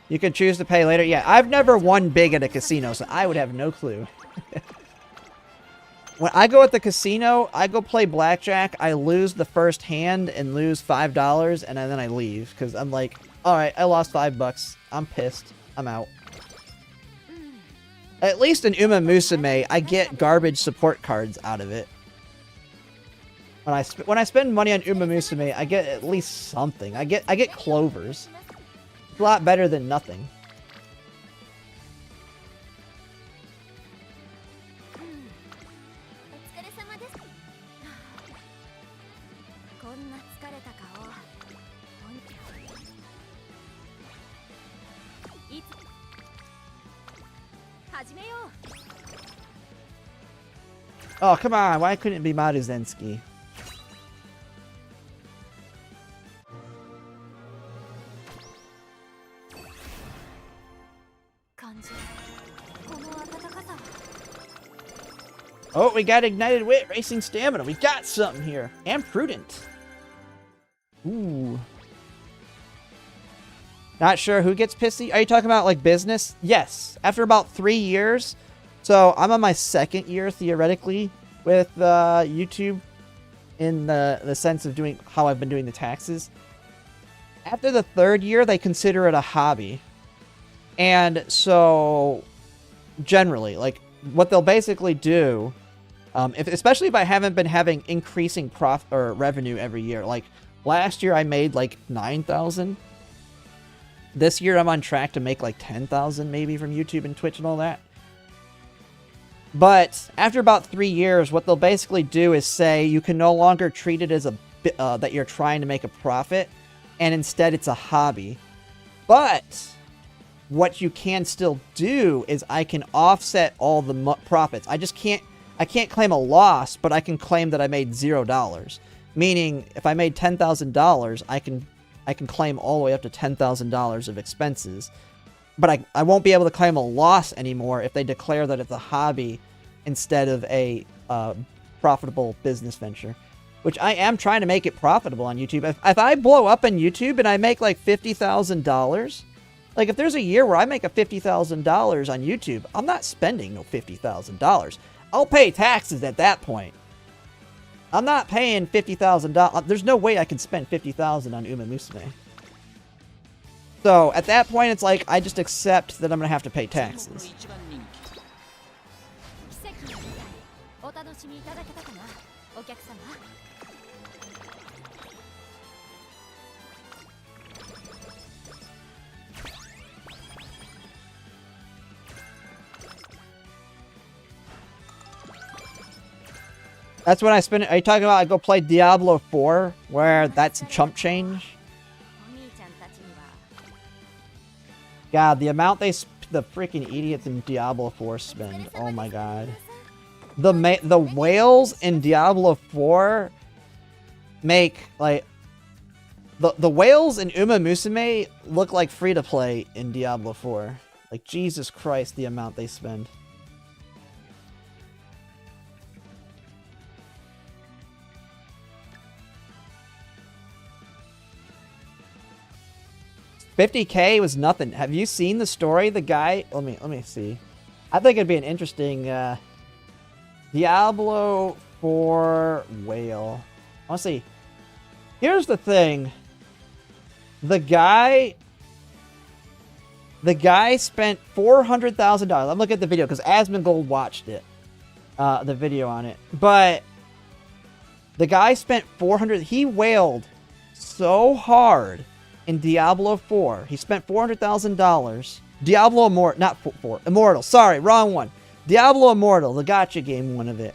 You can choose to pay later. Yeah, I've never won big at a casino, so I would have no clue. When I go at the casino, I go play blackjack, I lose the first hand and lose $5, and then I leave. Because I'm like, alright, I lost $5. I'm pissed. I'm out. At least in Umamusume, I get garbage support cards out of it. When I spend money on Umamusume, I get at least something. I get clovers. It's a lot better than nothing. Oh, come on. Why couldn't it be Maruzensky? Oh, we got Ignited Wit, Racing Stamina. We got something here. And Prudent. Ooh. Not sure who gets pissy. Are you talking about, like, business? Yes. After about 3 years. So, I'm on my 2nd year, theoretically, with YouTube. In the sense of doing how I've been doing the taxes. After the 3rd year, they consider it a hobby. And so, generally, like, what they'll basically do... especially if I haven't been having increasing profit or revenue every year. Like, last year I made, like, 9,000. This year I'm on track to make, like, 10,000 maybe from YouTube and Twitch and all that. But after about 3 years, what they'll basically do is say you can no longer treat it as that you're trying to make a profit, and instead it's a hobby. But what you can still do is I can offset all the profits. I can't claim a loss, but I can claim that I made $0. Meaning, if I made $10,000, I can claim all the way up to $10,000 of expenses. But I won't be able to claim a loss anymore if they declare that it's a hobby instead of a profitable business venture. Which I am trying to make it profitable on YouTube. If I blow up on YouTube and I make like $50,000, like if there's a year where I make a $50,000 on YouTube, I'm not spending no $50,000. I'll pay taxes at that point. I'm not paying $50,000. There's no way I can spend $50,000 on Umamusume. So, at that point, it's like, I just accept that I'm going to have to pay taxes. That's when I spend it. Are you talking about I go play Diablo 4, where that's a chump change? God, the amount the freaking idiots in Diablo 4 spend. Oh my god. The whales in Diablo 4 make, like... The whales in Umamusume look like free-to-play in Diablo 4. Like, Jesus Christ, the amount they spend. $50K was nothing. Have you seen the story? The guy... Let me see. I think it'd be an interesting... Diablo 4 whale. I want to see. Here's the thing. The guy spent $400,000. I'm looking at the video because Asmongold watched it. The video on it. But The guy spent 400. He wailed so hard in Diablo 4. He spent $400,000. Diablo Immortal, not 4. Immortal. Sorry, wrong one. Diablo Immortal, the gacha game one of it.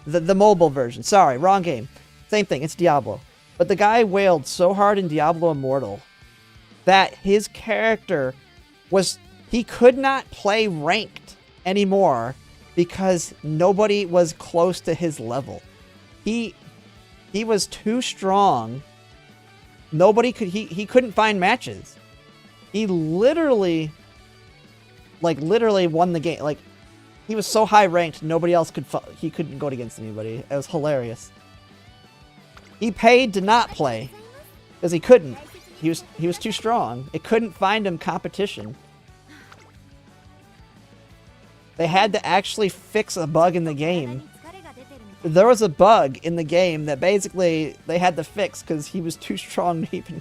The mobile version. Sorry, wrong game. Same thing, it's Diablo. But the guy wailed so hard in Diablo Immortal that his character was... He could not play ranked anymore because nobody was close to his level. He was too strong. Nobody could... He couldn't find matches. He literally won the game. Like, he was so high ranked, nobody else could... He couldn't go against anybody. It was hilarious. He paid to not play because he couldn't. He was too strong. It couldn't find him competition. They had to actually fix a bug in the game. There was a bug in the game that basically they had to fix because he was too strong to even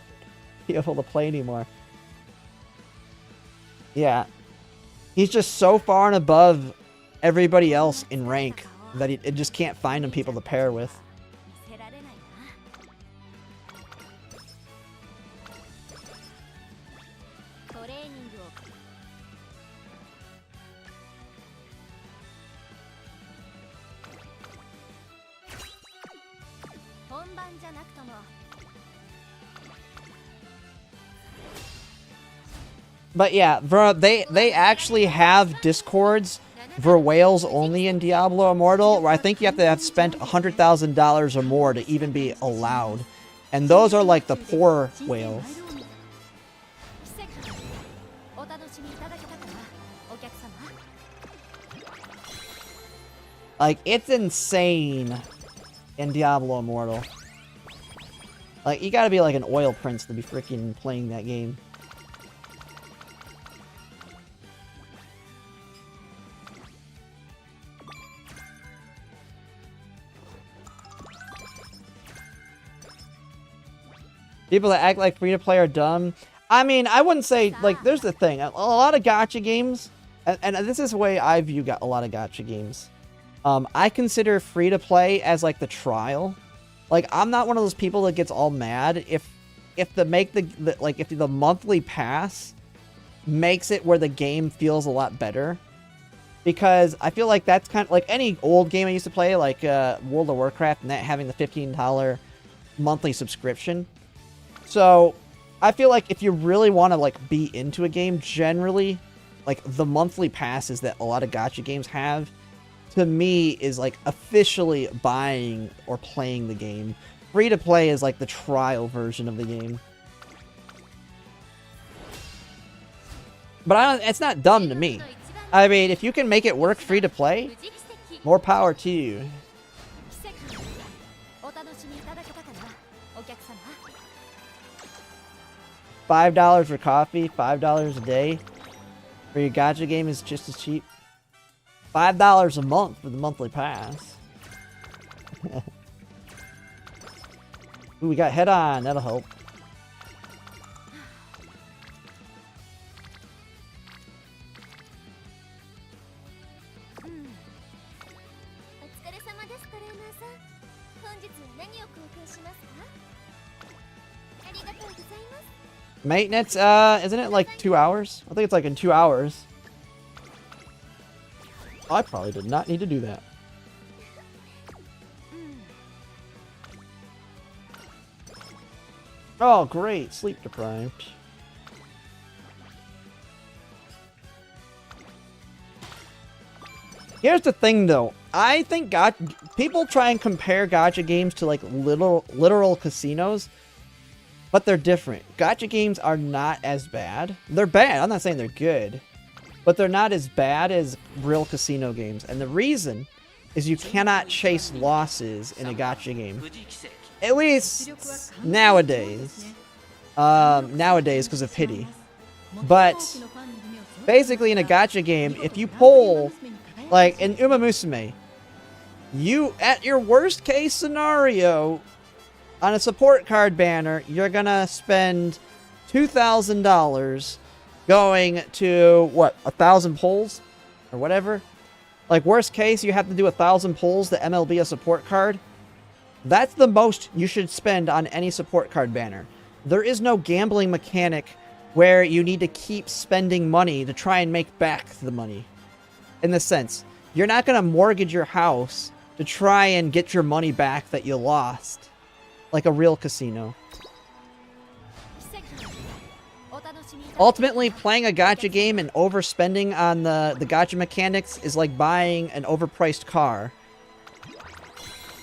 be able to play anymore. Yeah. He's just so far and above everybody else in rank that it just can't find him people to pair with. But yeah, they actually have Discords for whales only in Diablo Immortal, where I think you have to have spent $100,000 or more to even be allowed. And those are like the poor whales. Like, it's insane in Diablo Immortal. Like, you gotta be like an oil prince to be freaking playing that game. People that act like free-to-play are dumb. I mean, I wouldn't say, like, there's the thing. A lot of gacha games, and this is the way I view a lot of gacha games. I consider free-to-play as, like, the trial. Like, I'm not one of those people that gets all mad if the monthly pass makes it where the game feels a lot better. Because I feel like that's kind of, like, any old game I used to play, like World of Warcraft, and that having the $15 monthly subscription. So, I feel like if you really want to, like, be into a game, generally, like, the monthly passes that a lot of gacha games have, to me, is, like, officially buying or playing the game. Free-to-play is, like, the trial version of the game. But it's not dumb to me. I mean, if you can make it work free-to-play, more power to you. $5 for coffee, $5 a day for your gacha game is just as cheap. $5 a month for the monthly pass. Ooh, we got head on. That'll help. Maintenance, isn't it like 2 hours? I think it's like in 2 hours. I probably did not need to do that. Oh, great. Sleep deprived. Here's the thing, though. I think people try and compare gacha games to, like, literal casinos. But they're different. Gacha games are not as bad. They're bad. I'm not saying they're good. But they're not as bad as real casino games. And the reason is you cannot chase losses in a gacha game. At least nowadays. Nowadays because of pity. But basically in a gacha game, if you pull, like in Umamusume, at your worst case scenario, on a support card banner, you're gonna spend $2,000 going to, what, 1,000 pulls? Or whatever? Like, worst case, you have to do 1,000 pulls to MLB a support card. That's the most you should spend on any support card banner. There is no gambling mechanic where you need to keep spending money to try and make back the money. In the sense, you're not going to mortgage your house to try and get your money back that you lost. Like a real casino. Ultimately, playing a gacha game and overspending on the gacha mechanics is like buying an overpriced car.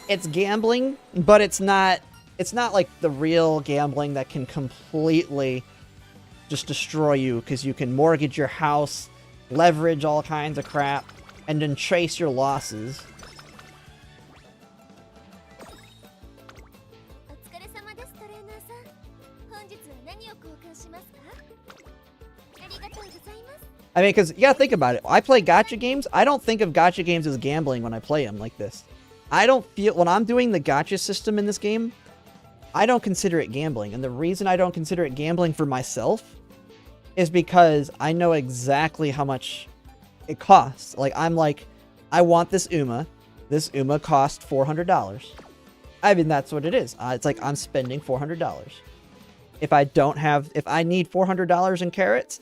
It's gambling, but it's not like the real gambling that can completely just destroy you because you can mortgage your house, leverage all kinds of crap, and then chase your losses. I mean, because you gotta think about it. I play gacha games. I don't think of gacha games as gambling when I play them like this. I don't feel... When I'm doing the gacha system in this game, I don't consider it gambling. And the reason I don't consider it gambling for myself is because I know exactly how much it costs. Like, I'm like, I want this Uma. This Uma cost $400. I mean, that's what it is. It's like I'm spending $400. If I need $400 in carrots,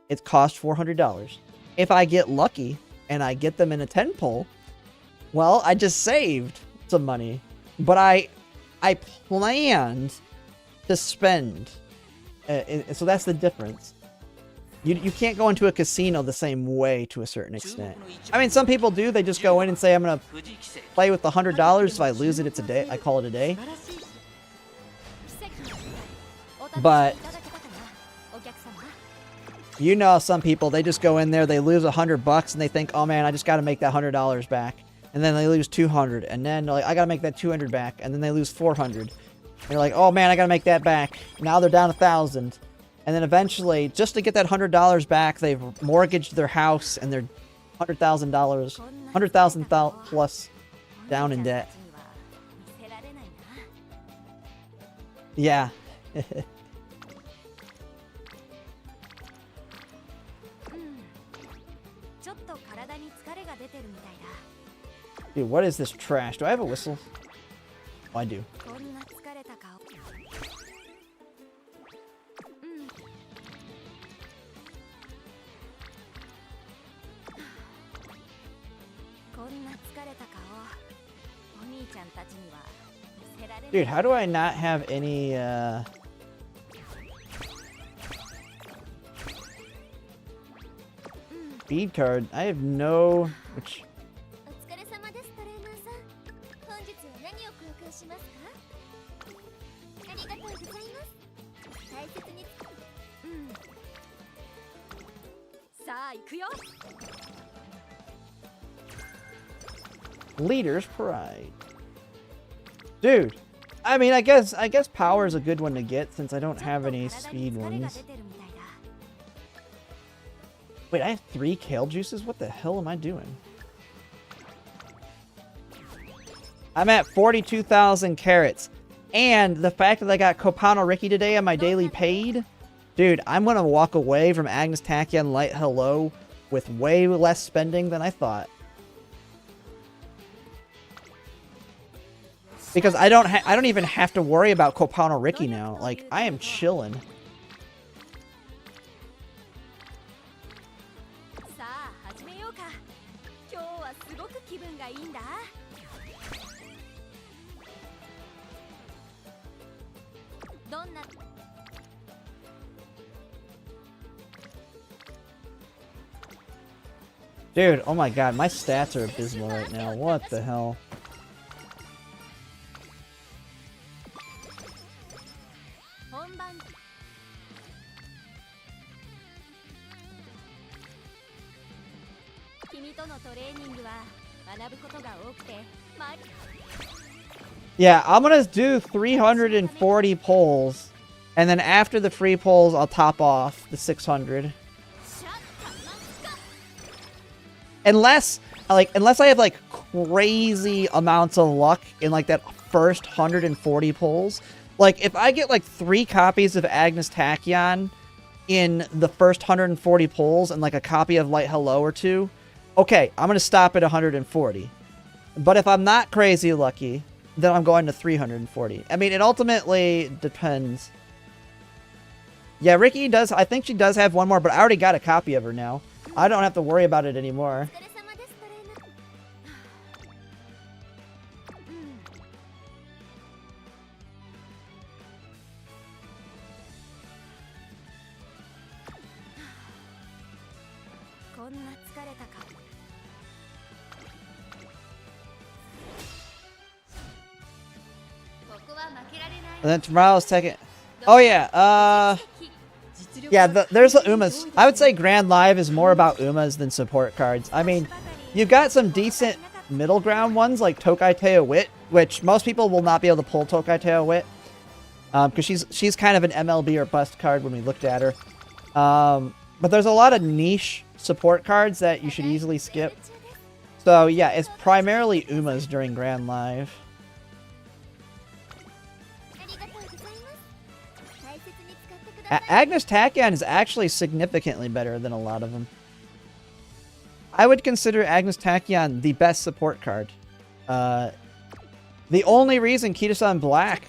it costs $400. If I get lucky and I get them in a 10 pull, well, I just saved some money. But I planned to spend. So that's the difference. You can't go into a casino the same way to a certain extent. I mean, some people do. They just go in and say, I'm going to play with the $100. If I lose it, it's a day. I call it a day. But you know, some people, they just go in there, they lose $100 and they think, oh man, I just got to make that $100 back. And then they lose 200, and then they're like, I got to make that 200 back. And then they lose 400. They're like, oh man, I got to make that back. Now they're down 1,000. And then eventually, just to get that $100 back, they've mortgaged their house and they're $100,000 plus down in debt. Yeah. Dude, what is this trash? Do I have a whistle? Oh, I do. Dude, how do I not have any, speed card? I have no... Which... Leader's Pride. Dude, I mean, I guess power is a good one to get since I don't have any speed ones. Wait, I have 3 kale juices? What the hell am I doing? I'm at 42,000 carrots. And the fact that I got Kopano Ricky today on my daily paid, dude, I'm going to walk away from Agnes Tachyon Light Hello with way less spending than I thought. Because I don't even have to worry about Kopano Ricky now. Like, I am chilling. Dude, oh my god, my stats are abysmal right now. What the hell? Yeah, I'm gonna do 340 pulls, and then after the free pulls, I'll top off the 600. Unless I have like crazy amounts of luck in like that first 140 pulls. Like if I get like 3 copies of Agnes Tachyon in the first 140 pulls and like a copy of Light Hello or 2, okay, I'm gonna stop at 140. But if I'm not crazy lucky, then I'm going to 340. I mean, it ultimately depends. Yeah, Ricky does. I think she does have one more, but I already got a copy of her now. I don't have to worry about it anymore. And then tomorrow's second. Oh yeah, yeah, there's the Umas. I would say Grand Live is more about Umas than support cards. I mean, you've got some decent middle ground ones like Tokai Teo Wit, which most people will not be able to pull Tokai Teo Wit. Because she's kind of an MLB or bust card when we looked at her. But there's a lot of niche support cards that you should easily skip. So yeah, it's primarily Umas during Grand Live. Agnes Tachyon is actually significantly better than a lot of them. I would consider Agnes Tachyon the best support card. The only reason Kitasan Black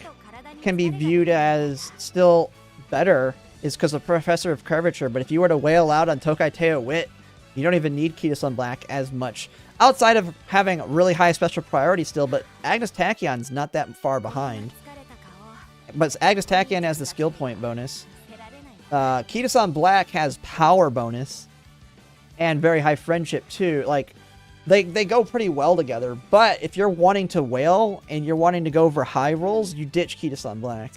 can be viewed as still better is because of Professor of Curvature, but if you were to wail out on Tokai Teo Wit, you don't even need Kitasan Black as much. Outside of having really high special priority still, but Agnes Tachyon's not that far behind. But Agnes Tachyon has the skill point bonus. Kitasan Black has power bonus and very high friendship too. Like they go pretty well together. But if you're wanting to wail and you're wanting to go for high rolls, you ditch Kitasan Black.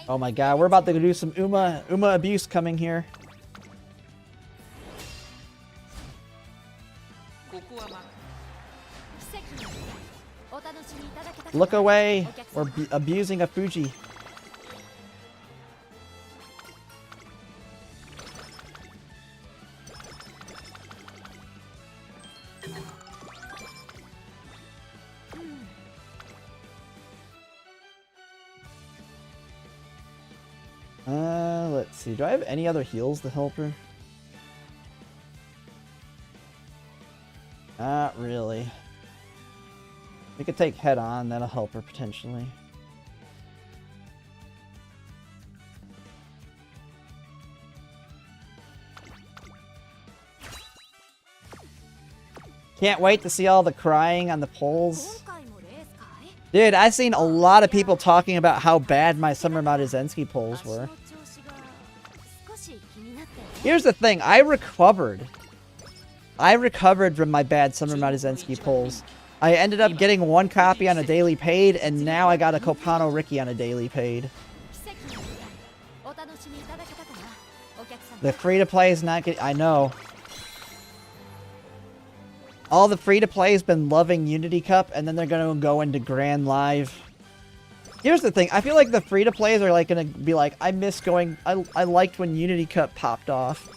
Oh my god, we're about to do some Uma abuse coming here. Look away! We're abusing a Fuji. Let's see. Do I have any other heals to help her? Not really. We could take head on, that'll help her potentially. Can't wait to see all the crying on the polls. Dude, I've seen a lot of people talking about how bad my Summer Madezensky polls were. Here's the thing, I recovered from my bad Summer Madezensky polls. I ended up getting one copy on a daily paid, and now I got a Copano Ricky on a daily paid. The free-to-play is not good. I know. All the free-to-play has been loving Unity Cup, and then they're going to go into Grand Live. Here's the thing. I feel like the free-to-plays are like going to be like, I miss going... I liked when Unity Cup popped off.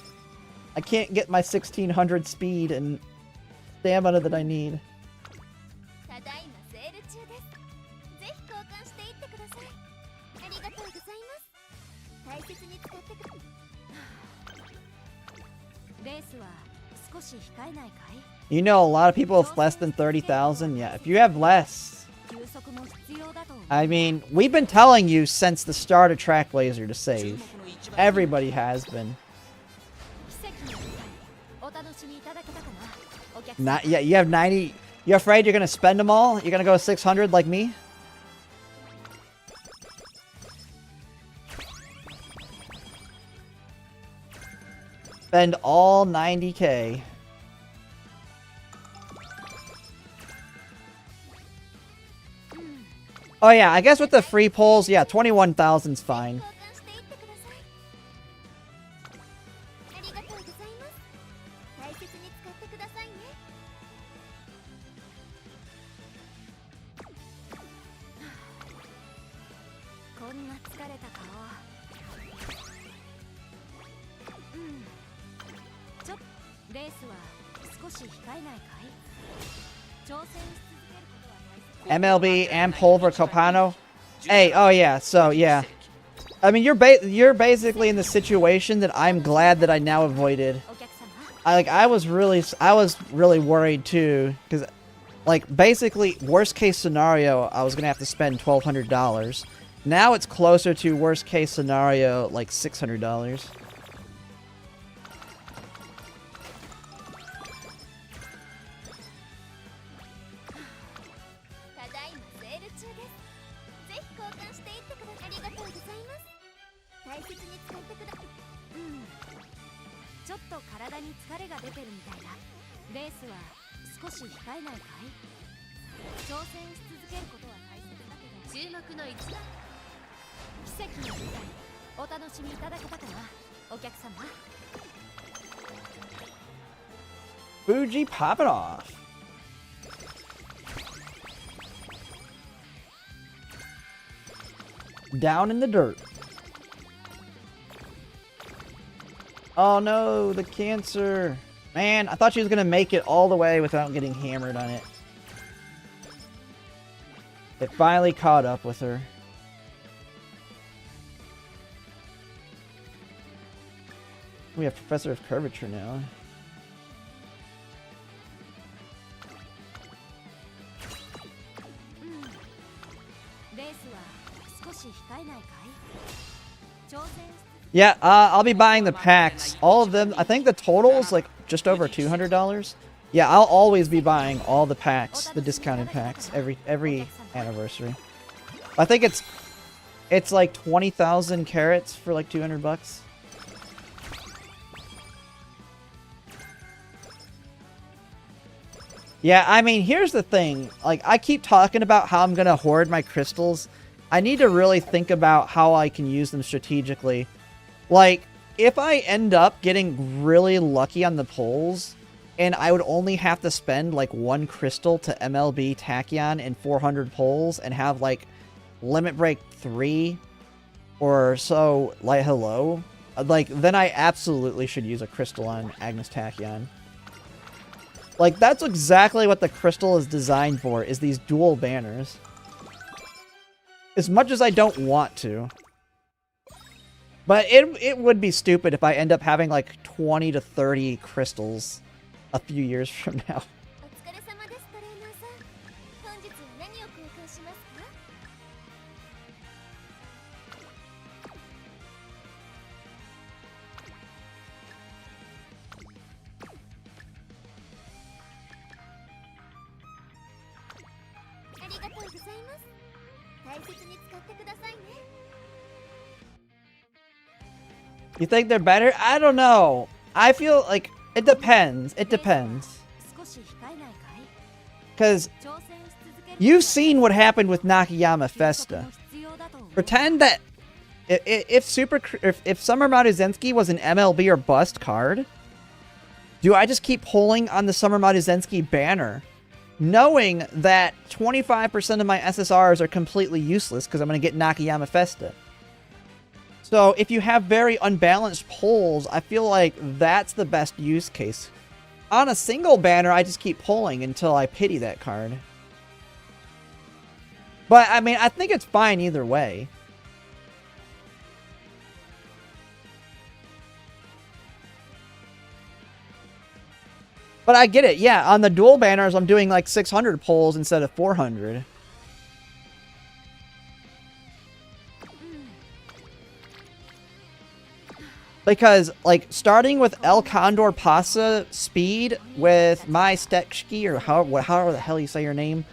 I can't get my 1600 speed and stamina that I need. You know, a lot of people with less than 30,000. Yeah, if you have less... I mean, we've been telling you since the start of Track Laser to save. Everybody has been. Not yet. You have 90. You're afraid you're going to spend them all? You're going to go 600 like me? Spend all 90k. Oh yeah, I guess with the free polls, yeah, 21,000's fine. MLB and Pulver Copano. Hey, oh yeah, so yeah. I mean, you're basically in the situation that I'm glad that I now avoided. I was really worried too, because like basically worst case scenario I was gonna have to spend $1,200. Now it's closer to worst case scenario like $600. Fuji popping off. Down in the dirt. Oh no, the cancer. Man, I thought she was gonna make it all the way without getting hammered on it. It finally caught up with her. We have Professor of Curvature now. Yeah, I'll be buying the packs. All of them. I think the total is like just over $200. Yeah, I'll always be buying all the packs, the discounted packs, every anniversary. I think it's like 20,000 carats for like $200. Yeah, I mean, here's the thing. Like, I keep talking about how I'm gonna hoard my crystals. I need to really think about how I can use them strategically. Like, if I end up getting really lucky on the pulls, and I would only have to spend, like, 1 crystal to MLB Tachyon and 400 pulls, and have, like, Limit Break 3, or so, like, hello? Like, then I absolutely should use a crystal on Agnes Tachyon. Like, that's exactly what the crystal is designed for, is these dual banners. As much as I don't want to. But it would be stupid if I end up having like 20 to 30 crystals a few years from now. You think they're better? I don't know. I feel like it depends. It depends. Because you've seen what happened with Nakayama Festa. Pretend that if Summer Maduzensky was an MLB or bust card, do I just keep pulling on the Summer Maduzensky banner, knowing that 25% of my SSRs are completely useless because I'm going to get Nakayama Festa? So if you have very unbalanced pulls, I feel like that's the best use case. On a single banner, I just keep pulling until I pity that card. But, I mean, I think it's fine either way. But I get it, yeah. On the dual banners, I'm doing like 600 pulls instead of 400. Because, like, starting with El Condor Pasa speed with my Stekshki, or however the hell you say your name,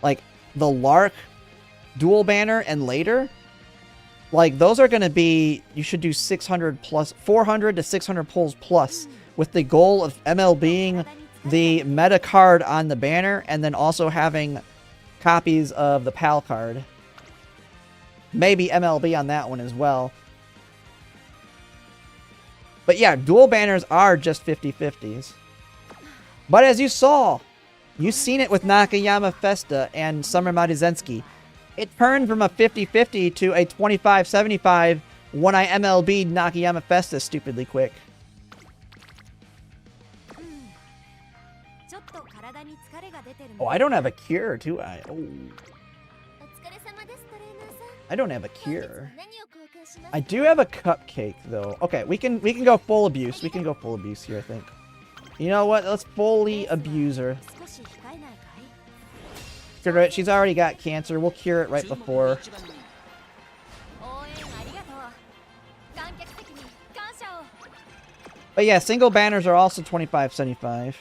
like, the Lark dual banner and later, like, those are going to be, you should do 600 plus, 400 to 600 pulls plus, with the goal of MLBing the meta card on the banner, and then also having copies of the PAL card. Maybe MLB on that one as well. But yeah, dual banners are just 50-50s. But as you saw, you've seen it with Nakayama Festa and Summer Maduzensky. It turned from a 50-50 to a 25-75 when I MLB'd Nakayama Festa stupidly quick. Oh, I don't have a cure, do I? Oh. I don't have a cure. I do have a cupcake, though. Okay, we can go full abuse. We can go full abuse here, I think. You know what? Let's fully abuse her. Screw it, she's already got cancer. We'll cure it right before. But yeah, single banners are also 25.75.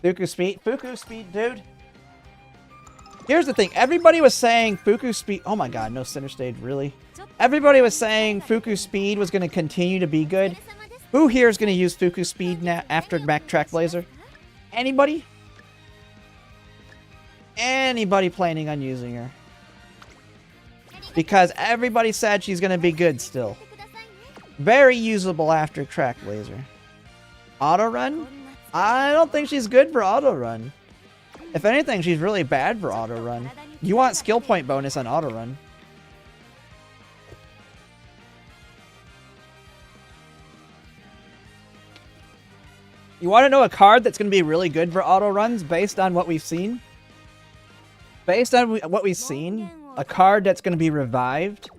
Fuku speed, dude. Here's the thing. Everybody was saying Fuku speed. Oh my god, no center stage, really? Everybody was saying Fuku speed was going to continue to be good. Who here is going to use Fuku speed now after Backtrack Blazer? Anybody? Anybody planning on using her? Because everybody said she's going to be good still. Very usable after Track Blazer. Auto run? I don't think she's good for auto run. If anything, she's really bad for auto run. You want skill point bonus on auto run. You want to know a card that's going to be really good for auto runs based on what we've seen? Based on what we've seen, a card that's going to be revived.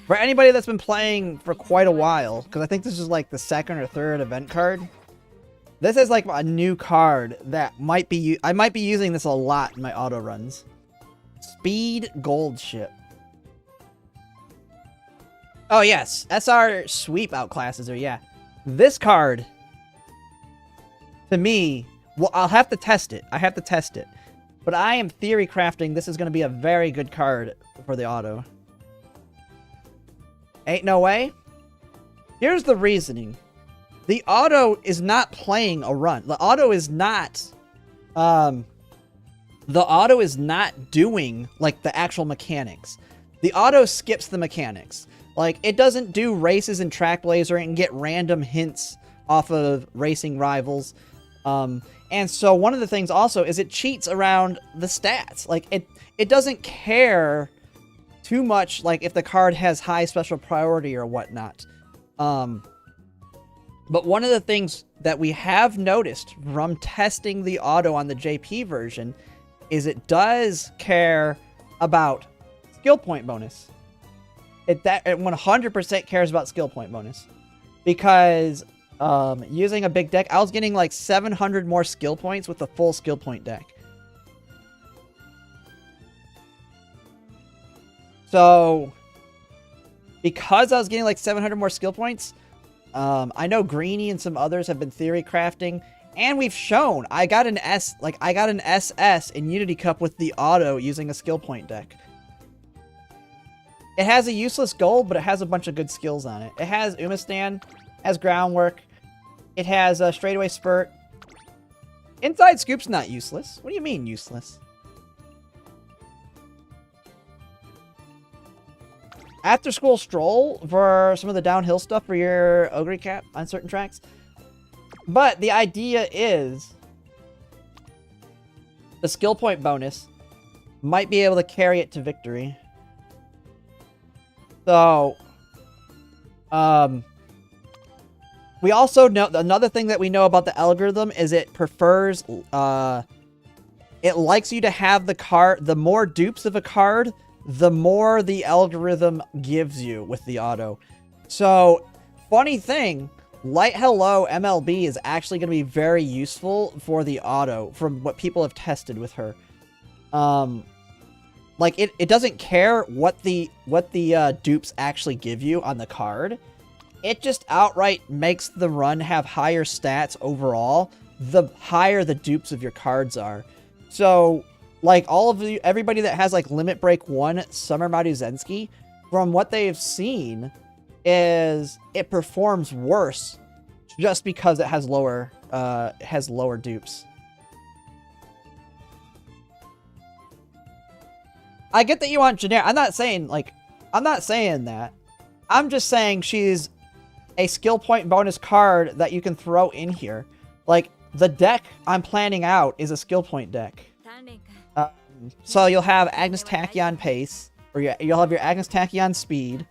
For anybody that's been playing for quite a while, because I think this is like the second or third event card. This is like a new card that I might be using this a lot in my auto runs. Speed Gold Ship. Oh yes, SR sweep outclasses her, yeah. This card, to me, well, I'll have to test it. I have to test it. But I am theory crafting this is going to be a very good card for the auto. Ain't no way. Here's the reasoning. The auto is not playing a run. The auto is not doing like the actual mechanics. The auto skips the mechanics. Like it doesn't do races in Track Blazer and get random hints off of racing rivals. And so one of the things also is it cheats around the stats. Like it doesn't care too much like if the card has high special priority or whatnot. But one of the things that we have noticed from testing the auto on the JP version is it does care about skill point bonus. It 100% cares about skill point bonus. Because using a big deck, I was getting like 700 more skill points with a full skill point deck. So, because I was getting like 700 more skill points, I know Greeny and some others have been theory crafting, and we've shown I got an SS in Unity Cup with the auto using a skill point deck. It has a useless gold, but it has a bunch of good skills on it. It has Umamusume, has groundwork, it has a straightaway spurt. Inside scoop's not useless. What do you mean useless? After school stroll for some of the downhill stuff for your Ogre cap on certain tracks. But the idea is the skill point bonus might be able to carry it to victory. So, we also know another thing that we know about the algorithm is it prefers, it likes you to have the card, the more dupes of a card, the more the algorithm gives you with the auto. So, funny thing, Light Hello MLB is actually going to be very useful for the auto from what people have tested with her. Like, it doesn't care what the dupes actually give you on the card. It just outright makes the run have higher stats overall, the higher the dupes of your cards are. So, like, everybody that has, like, Limit Break 1 Summer Maduzensky, from what they've seen, is it performs worse just because it has lower dupes. I get that you want generic. I'm not saying that. I'm just saying she's a skill point bonus card that you can throw in here. Like, the deck I'm planning out is a skill point deck. So you'll have Agnes Tachyon pace, or you'll have your Agnes Tachyon speed.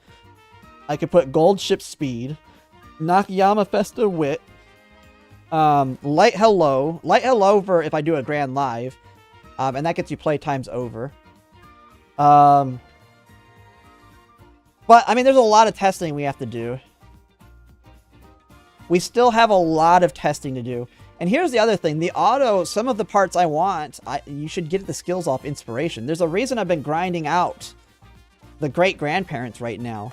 I could put Gold Ship speed, Nakayama Festa wit, Light Hello for if I do a Grand Live, and that gets you play times over. But, I mean, there's a lot of testing we have to do. We still have a lot of testing to do. And here's the other thing. The auto, some of the parts I want, you should get the skills off inspiration. There's a reason I've been grinding out the great-grandparents right now.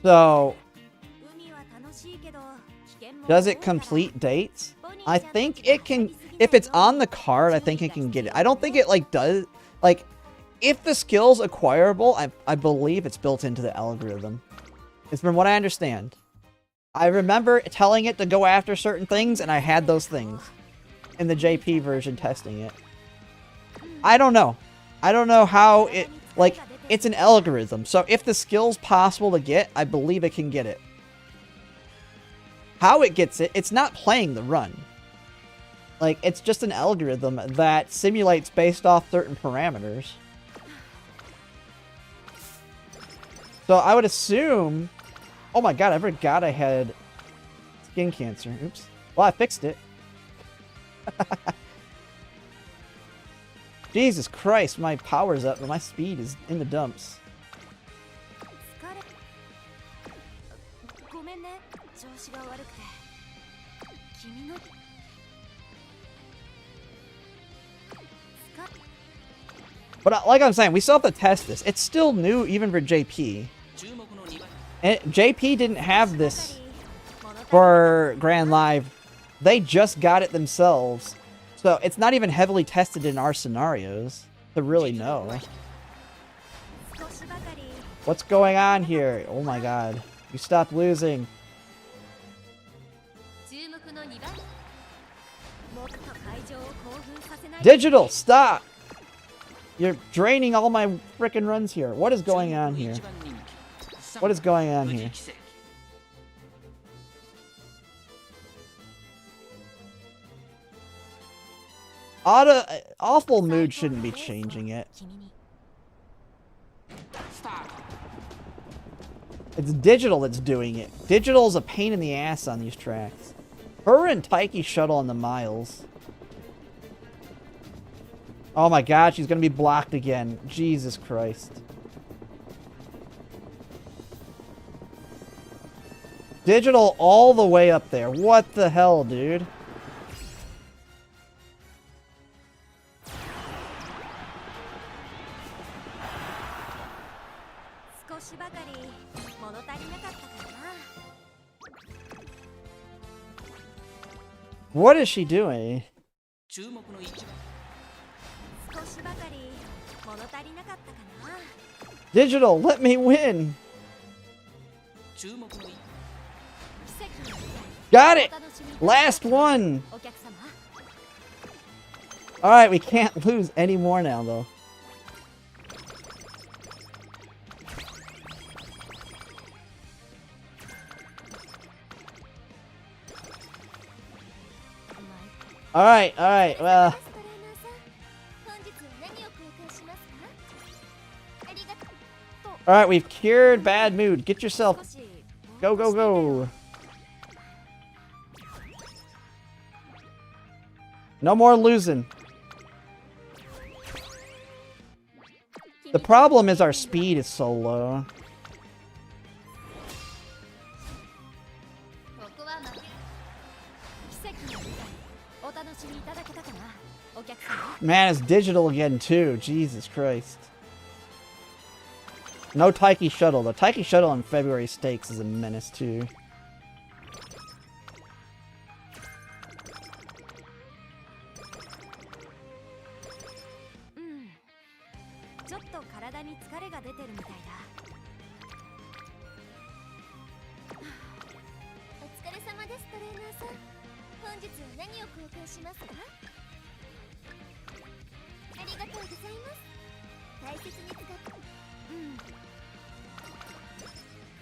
So, does it complete dates? I think it can, if it's on the card, I think it can get it. I don't think it, like, does, like, if the skill's acquirable, I believe it's built into the algorithm. It's from what I understand. I remember telling it to go after certain things, and I had those things in the JP version testing it. I don't know. I don't know how it, like, it's an algorithm. So if the skill's possible to get, I believe it can get it. How it gets it, it's not playing the run. Like, it's just an algorithm that simulates based off certain parameters. So I would assume... Oh my god, I forgot I had skin cancer. Oops. Well, I fixed it. Jesus Christ, my power's up, but my speed is in the dumps. But like I'm saying, we still have to test this. It's still new even for JP. And JP didn't have this for Grand Live. They just got it themselves. So it's not even heavily tested in our scenarios to really know. What's going on here? Oh my god. You stopped losing. Digital, stop! You're draining all my frickin' runs here. What is going on here? What is going on here? Awful mood shouldn't be changing it. It's digital that's doing it. Digital's a pain in the ass on these tracks. Her and Taiki shuttle on the miles. Oh my god, she's gonna be blocked again. Jesus Christ. Digital all the way up there. What the hell, dude? What is she doing? Digital, let me win! Got it! Last one! Alright, we can't lose any more now, though. Alright, well... Alright, we've cured bad mood. Get yourself... Go, go, go! No more losing. The problem is our speed is so low. Man, it's digital again too. Jesus Christ. No Taiki shuttle. The Taiki shuttle on February Stakes is a menace too.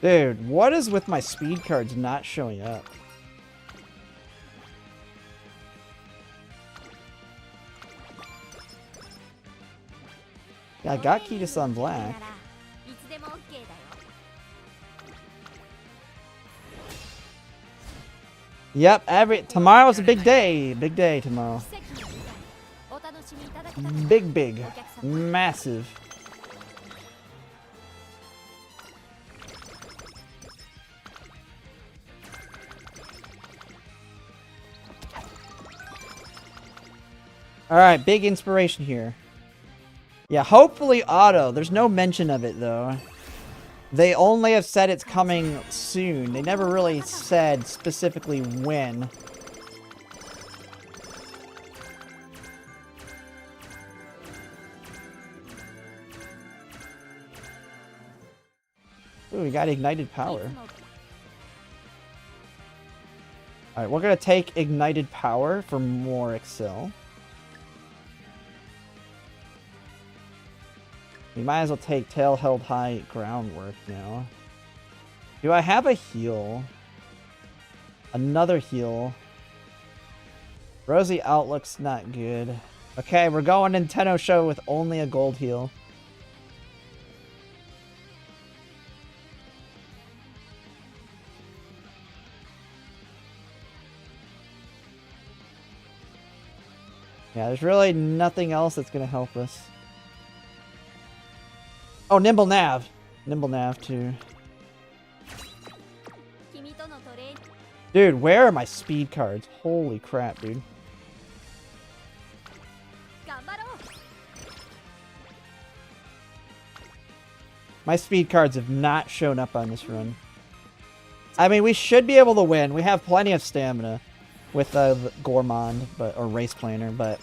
Dude, what is with my speed cards not showing up? Yeah, I got Kitas on black. Yep, tomorrow's a big day. Big day tomorrow. Big. Massive. Alright, big inspiration here. Yeah, hopefully auto. There's no mention of it, though. They only have said it's coming soon. They never really said specifically when. Ooh, we got ignited power. Alright, we're gonna take ignited power for more Excel. We might as well take tail held high groundwork now. Do I have a heal? Another heal. Rosy outlook's not good. Okay, we're going Nintendo Show with only a gold heal. Yeah, there's really nothing else that's gonna help us. Oh, Nimble Nav. Nimble Nav, too. Dude, where are my speed cards? Holy crap, dude. My speed cards have not shown up on this run. I mean, we should be able to win. We have plenty of stamina with Gourmand, or Race Planner, but...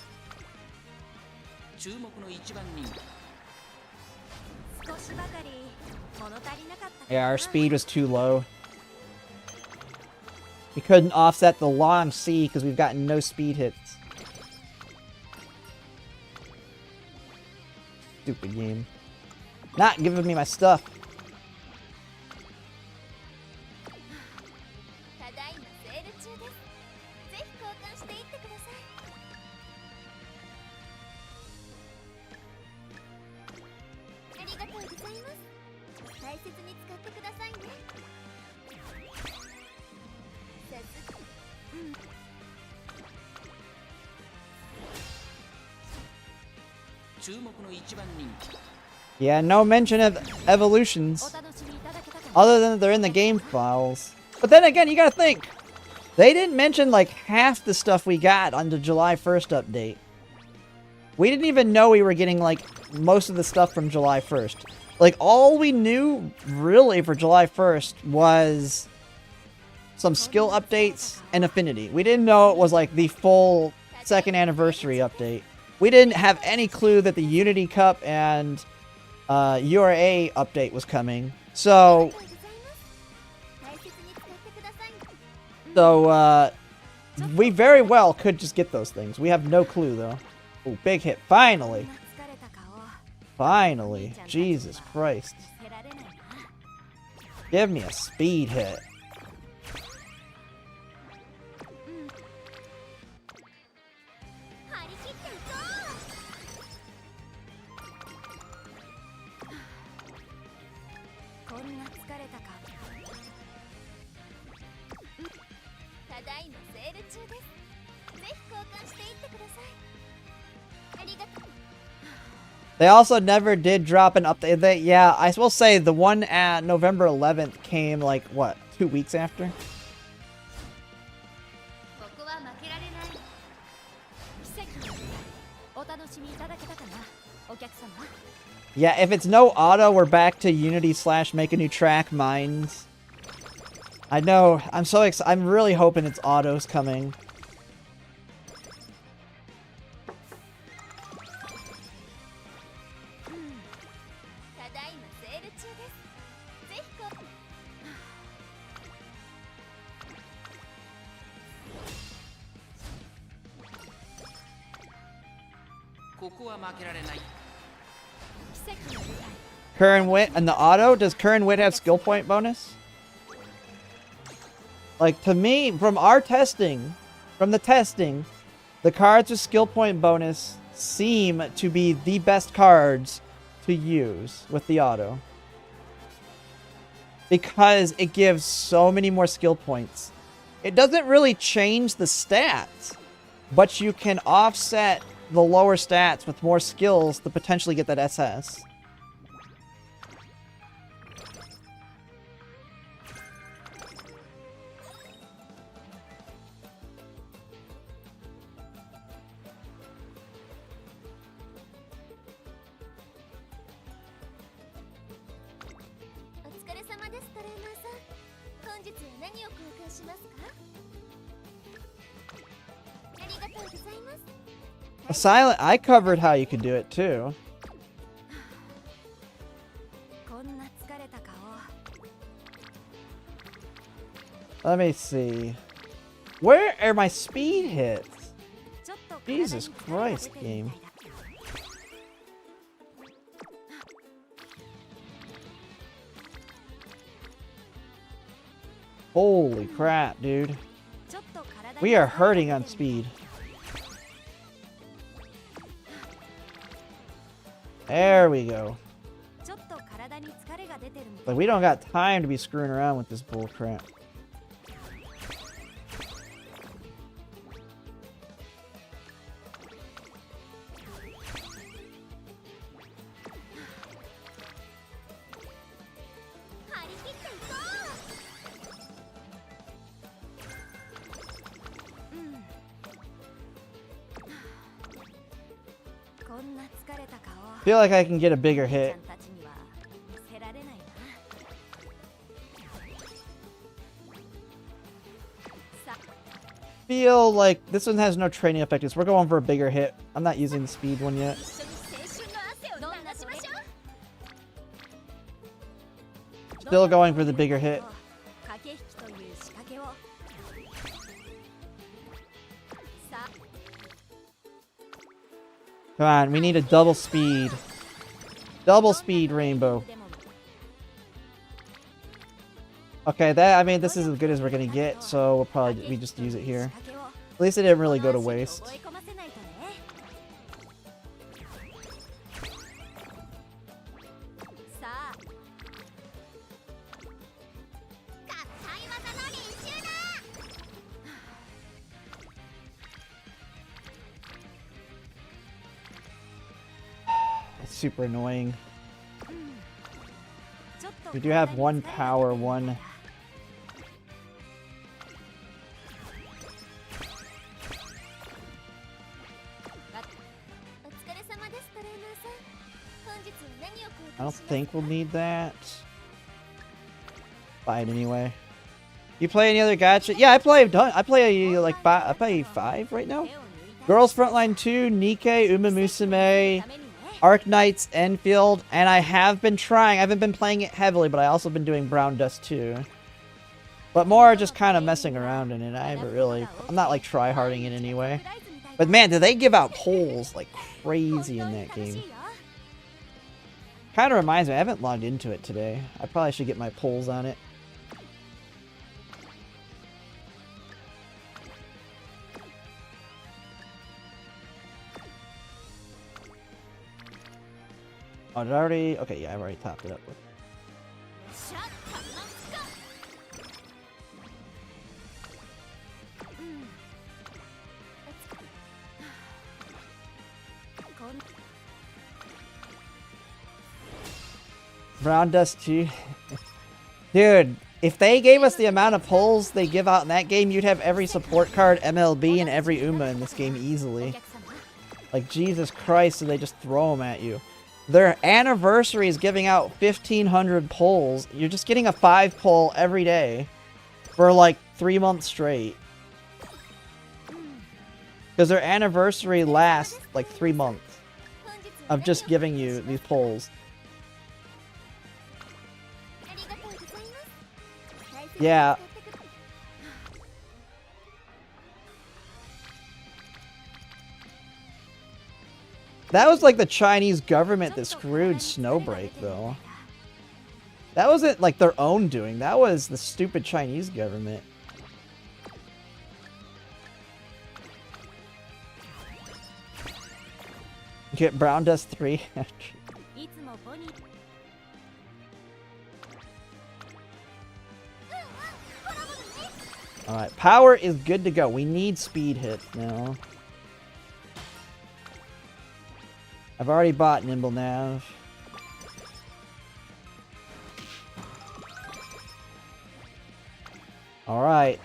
Yeah, our speed was too low. We couldn't offset the long C because we've gotten no speed hits. Stupid game. Not giving me my stuff. Yeah, no mention of evolutions. Other than they're in the game files. But then again, you gotta think. They didn't mention like half the stuff we got on the July 1st update. We didn't even know we were getting like most of the stuff from July 1st. Like all we knew really for July 1st was some skill updates and Affinity. We didn't know it was like the full 2nd anniversary update. We didn't have any clue that the Unity Cup and URA update was coming. So we very well could just get those things. We have no clue, though. Oh, big hit. Finally. Finally. Jesus Christ. Give me a speed hit. They also never did drop an update. Yeah, I will say the one at November 11th came like, what, 2 weeks after? Yeah, if it's no auto, we're back to Unity / make a new track mines. I know, I'm so excited. I'm really hoping it's autos coming. Current Wit and the auto? Does Current Wit have skill point bonus? Like, to me, from our testing, the cards with skill point bonus seem to be the best cards to use with the auto. Because it gives so many more skill points. It doesn't really change the stats, but you can offset the lower stats with more skills to potentially get that SS. Silent, I covered how you could do it too. Let me see. Where are my speed hits? Jesus Christ, game. Holy crap, dude. We are hurting on speed. There we go. Like, we don't got time to be screwing around with this bull crap. Feel like I can get a bigger hit. Feel like this one has no training effectiveness. We're going for a bigger hit. I'm not using the speed one yet. Still going for the bigger hit. Come on, we need a double speed. Double speed rainbow. Okay, that, I mean, this is as good as we're gonna get, so we'll probably, we just use it here. At least it didn't really go to waste. Super annoying. We do have one power, one. I don't think we'll need that. Fine anyway. You play any other gacha? Yeah, I play like five. I play 5 right now. Girls Frontline 2, Nikkei, Umamusume, Arc Knights, Enfield, and I have been trying. I haven't been playing it heavily, but I also been doing Brown Dust too. But more just kind of messing around in it. I'm not like try-harding it anyway. But man, do they give out polls like crazy in that game. Kind of reminds me, I haven't logged into it today. I probably should get my polls on it. Oh, did I already? Okay, yeah, I've already topped it up with. Brown Dust 2. Dude, if they gave us the amount of pulls they give out in that game, you'd have every support card, MLB, and every Uma in this game easily. Like, Jesus Christ, do they just throw them at you. Their anniversary is giving out 1,500 pulls. You're just getting a 5 pull every day for like 3 months straight. Because their anniversary lasts like 3 months of just giving you these pulls. Yeah. That was like the Chinese government that screwed Snowbreak, though. That wasn't like their own doing. That was the stupid Chinese government. Get Brown Dust 3. Alright, power is good to go. We need speed hits now. I've already bought Nimble Nav. Alright.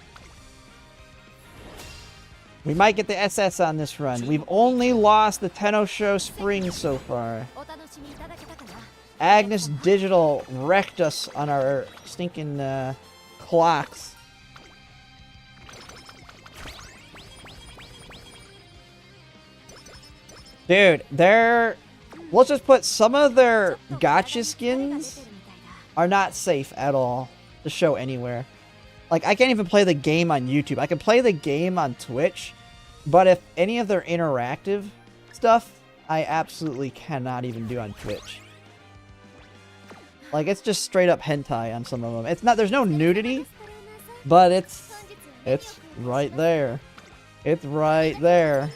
We might get the SS on this run. We've only lost the Tenno Spring so far. Agnes Digital wrecked us on our stinking clocks. Dude, let's just put some of their gacha skins are not safe at all to show anywhere. Like, I can't even play the game on YouTube. I can play the game on Twitch, but if any of their interactive stuff, I absolutely cannot even do on Twitch. Like, it's just straight up hentai on some of them. It's not, there's no nudity, but it's right there. It's right there.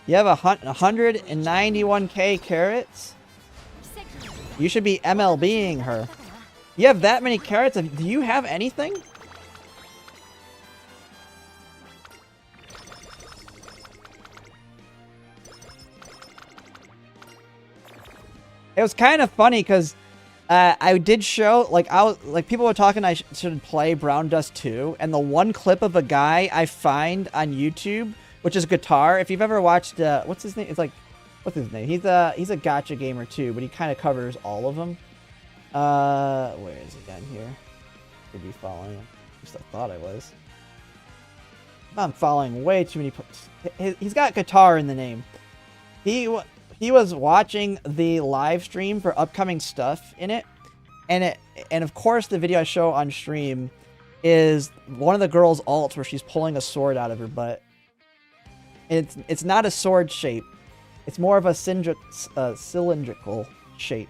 You have 191k carats? You should be MLBing her. You have that many carats? Do you have anything? It was kind of funny because I did show, like, people were talking I should play Brown Dust 2, and the one clip of a guy I find on YouTube, which is Guitar. If you've ever watched, what's his name? It's like, what's his name? He's a gacha gamer too, but he kind of covers all of them. Where is he down here? Could be following him. At least I thought I was. I'm following way too many. He's got Guitar in the name. He was watching the live stream for upcoming stuff in it, and of course the video I show on stream is one of the girls' alts where she's pulling a sword out of her butt. It's not a sword shape. It's more of a cylindrical shape.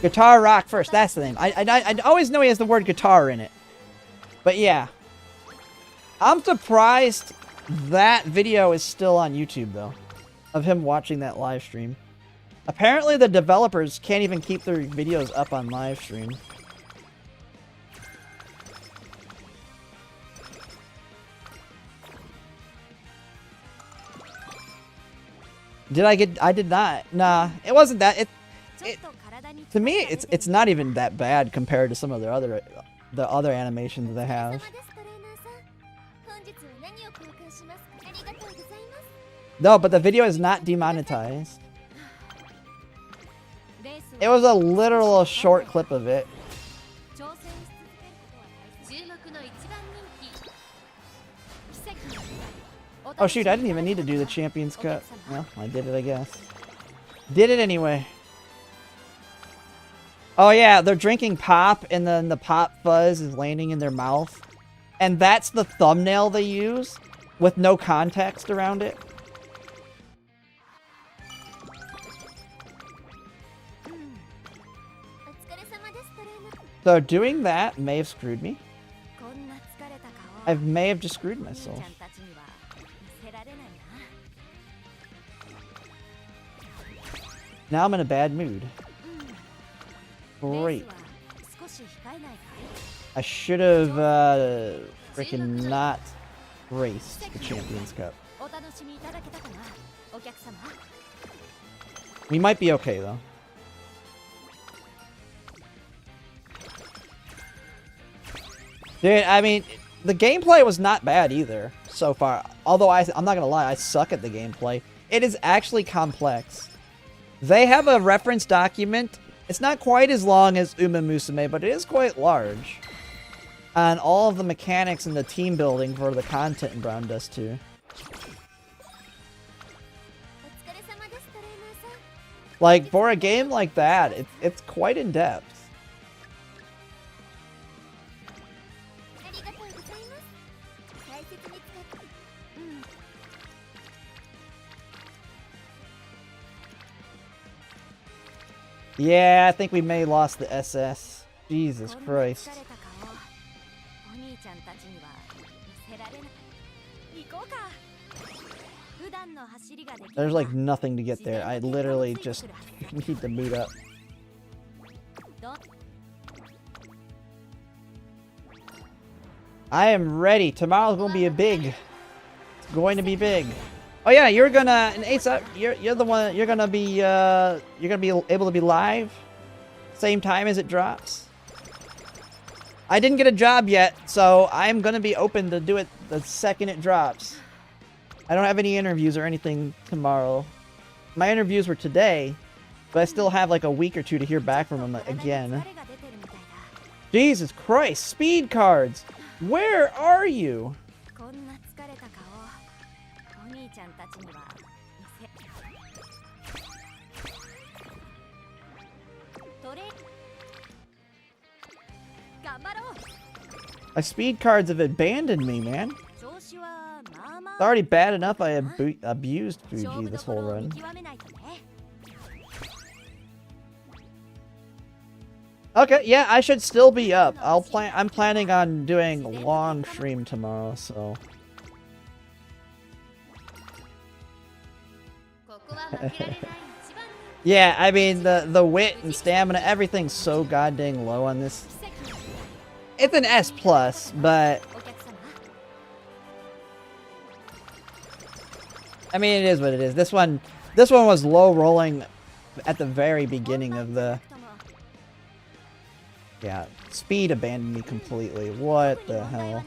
Guitar Rock first. That's the name. I always know he has the word guitar in it. But yeah. I'm surprised that video is still on YouTube, though. Of him watching that live stream. Apparently the developers can't even keep their videos up on live stream. I did not. Nah, it wasn't that. To me, it's not even that bad compared to some of the other animations they have. No, but the video is not demonetized. It was a literal short clip of it. Oh shoot, I didn't even need to do the Champions Cup. Well, I did it, I guess. Did it anyway. Oh yeah, they're drinking pop, and then the pop fuzz is landing in their mouth. And that's the thumbnail they use, with no context around it. So doing that may have screwed me. I may have just screwed myself. Now I'm in a bad mood. Great. I should have freaking not raced the Champions Cup. We might be okay though. Dude, I mean, the gameplay was not bad either so far. Although I'm not gonna lie, I suck at the gameplay. It is actually complex. They have a reference document. It's not quite as long as Umamusume, but it is quite large. On all of the mechanics and the team building for the content in Brown Dust 2. Like, for a game like that, it's quite in-depth. Yeah, I think we may have lost the SS. Jesus Christ. There's like nothing to get there. I literally just need to boot up. I am ready. Tomorrow's gonna be big. It's going to be big. Oh yeah, you're gonna in Ace up. You're the one. You're gonna be able to be live, same time as it drops. I didn't get a job yet, so I'm gonna be open to do it the second it drops. I don't have any interviews or anything tomorrow. My interviews were today, but I still have like a week or two to hear back from them again. Jesus Christ, speed cards! Where are you? My speed cards have abandoned me, man. It's already bad enough I abused Fuji this whole run. Okay, yeah, I should still be up. I'm planning on doing a long stream tomorrow, so. Yeah, I mean the wit and stamina, everything's so goddamn low on this. It's an S+, but I mean it is what it is. This one was low rolling at the very beginning of the. Yeah, speed abandoned me completely. What the hell?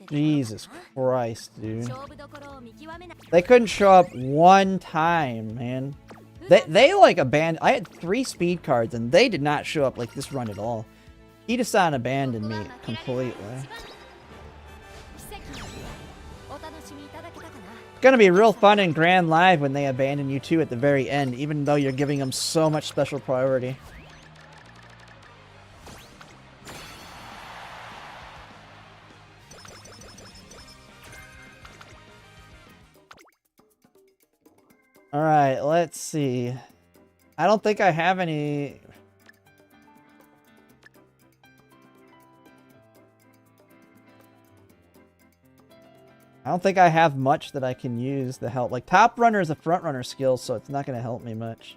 Jesus Christ, dude. They couldn't show up one time, man. They like abandoned. I had 3 speed cards and they did not show up like this run at all. Ida-san abandoned me completely. It's gonna be real fun and grand live when they abandon you too at the very end, even though you're giving them so much special priority. Alright, let's see. I don't think I have any. I don't think I have much that I can use to help. Like, Top Runner is a front runner skill, so it's not going to help me much.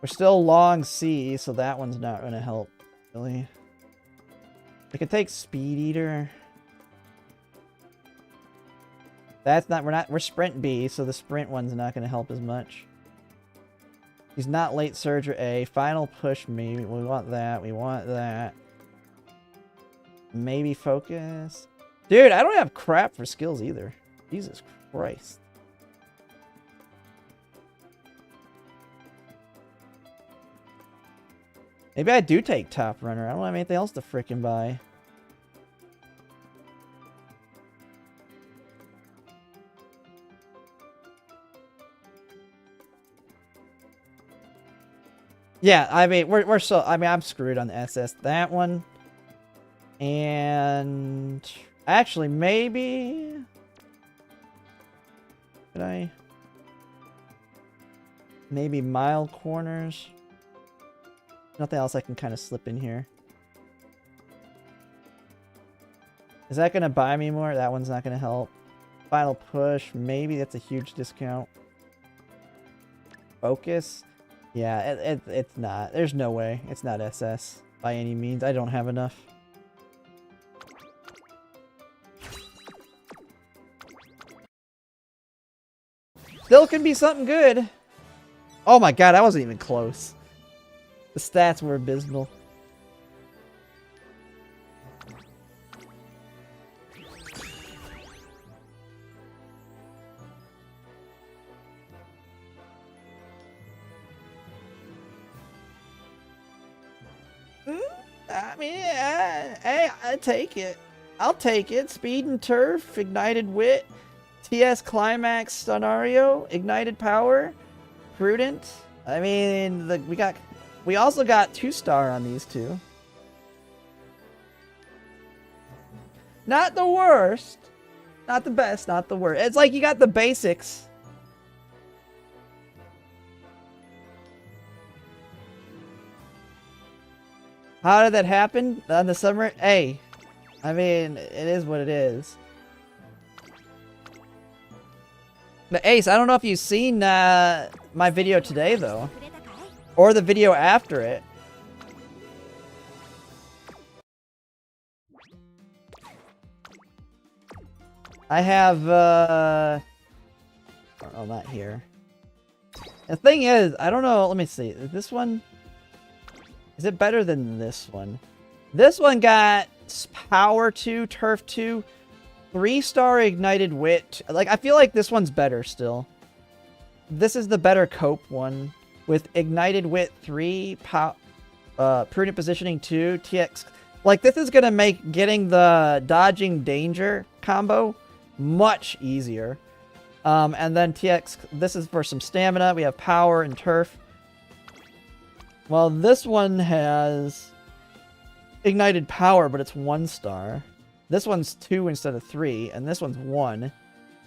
We're still long C, so that one's not going to help, really. I could take Speed Eater. That's not, we're Sprint B, so the Sprint one's not going to help as much. He's not Late Surge or A. Final Push, maybe. We want that. We want that. Maybe Focus. Dude, I don't have crap for skills either. Jesus Christ. Maybe I do take Top Runner. I don't have anything else to frickin' buy. Yeah, I mean, we're so, I mean, I'm screwed on the SS. That one. And actually, maybe. Could I? Maybe Mild Corners. Nothing else I can kind of slip in here. Is that going to buy me more? That one's not going to help. Final Push. Maybe that's a huge discount. Focus. Yeah, it's not. There's no way. It's not SS by any means. I don't have enough. Still can be something good. Oh my god, I wasn't even close. The stats were abysmal. I mean, hey, I take it. I'll take it. Speed and Turf, Ignited Wit, TS Climax Scenario, Ignited Power, Prudent. I mean, we also got 2-star on these two. Not the worst. Not the best, not the worst. It's like you got the basics. How did that happen on the summer? Hey, I mean, it is what it is. But Ace, I don't know if you've seen my video today, though. Or the video after it. I have, oh, not here. The thing is, I don't know, let me see. This one, is it better than this one? This one got Power 2, Turf 2, 3-star Ignited Wit. Like, I feel like this one's better still. This is the better Cope one. With Ignited Wit 3, Prudent Positioning 2, TX. Like, this is gonna make getting the Dodging Danger combo much easier. And then TX, this is for some stamina. We have Power and Turf. Well, this one has Ignited Power, but it's 1-star. This one's 2 instead of 3, and this one's 1.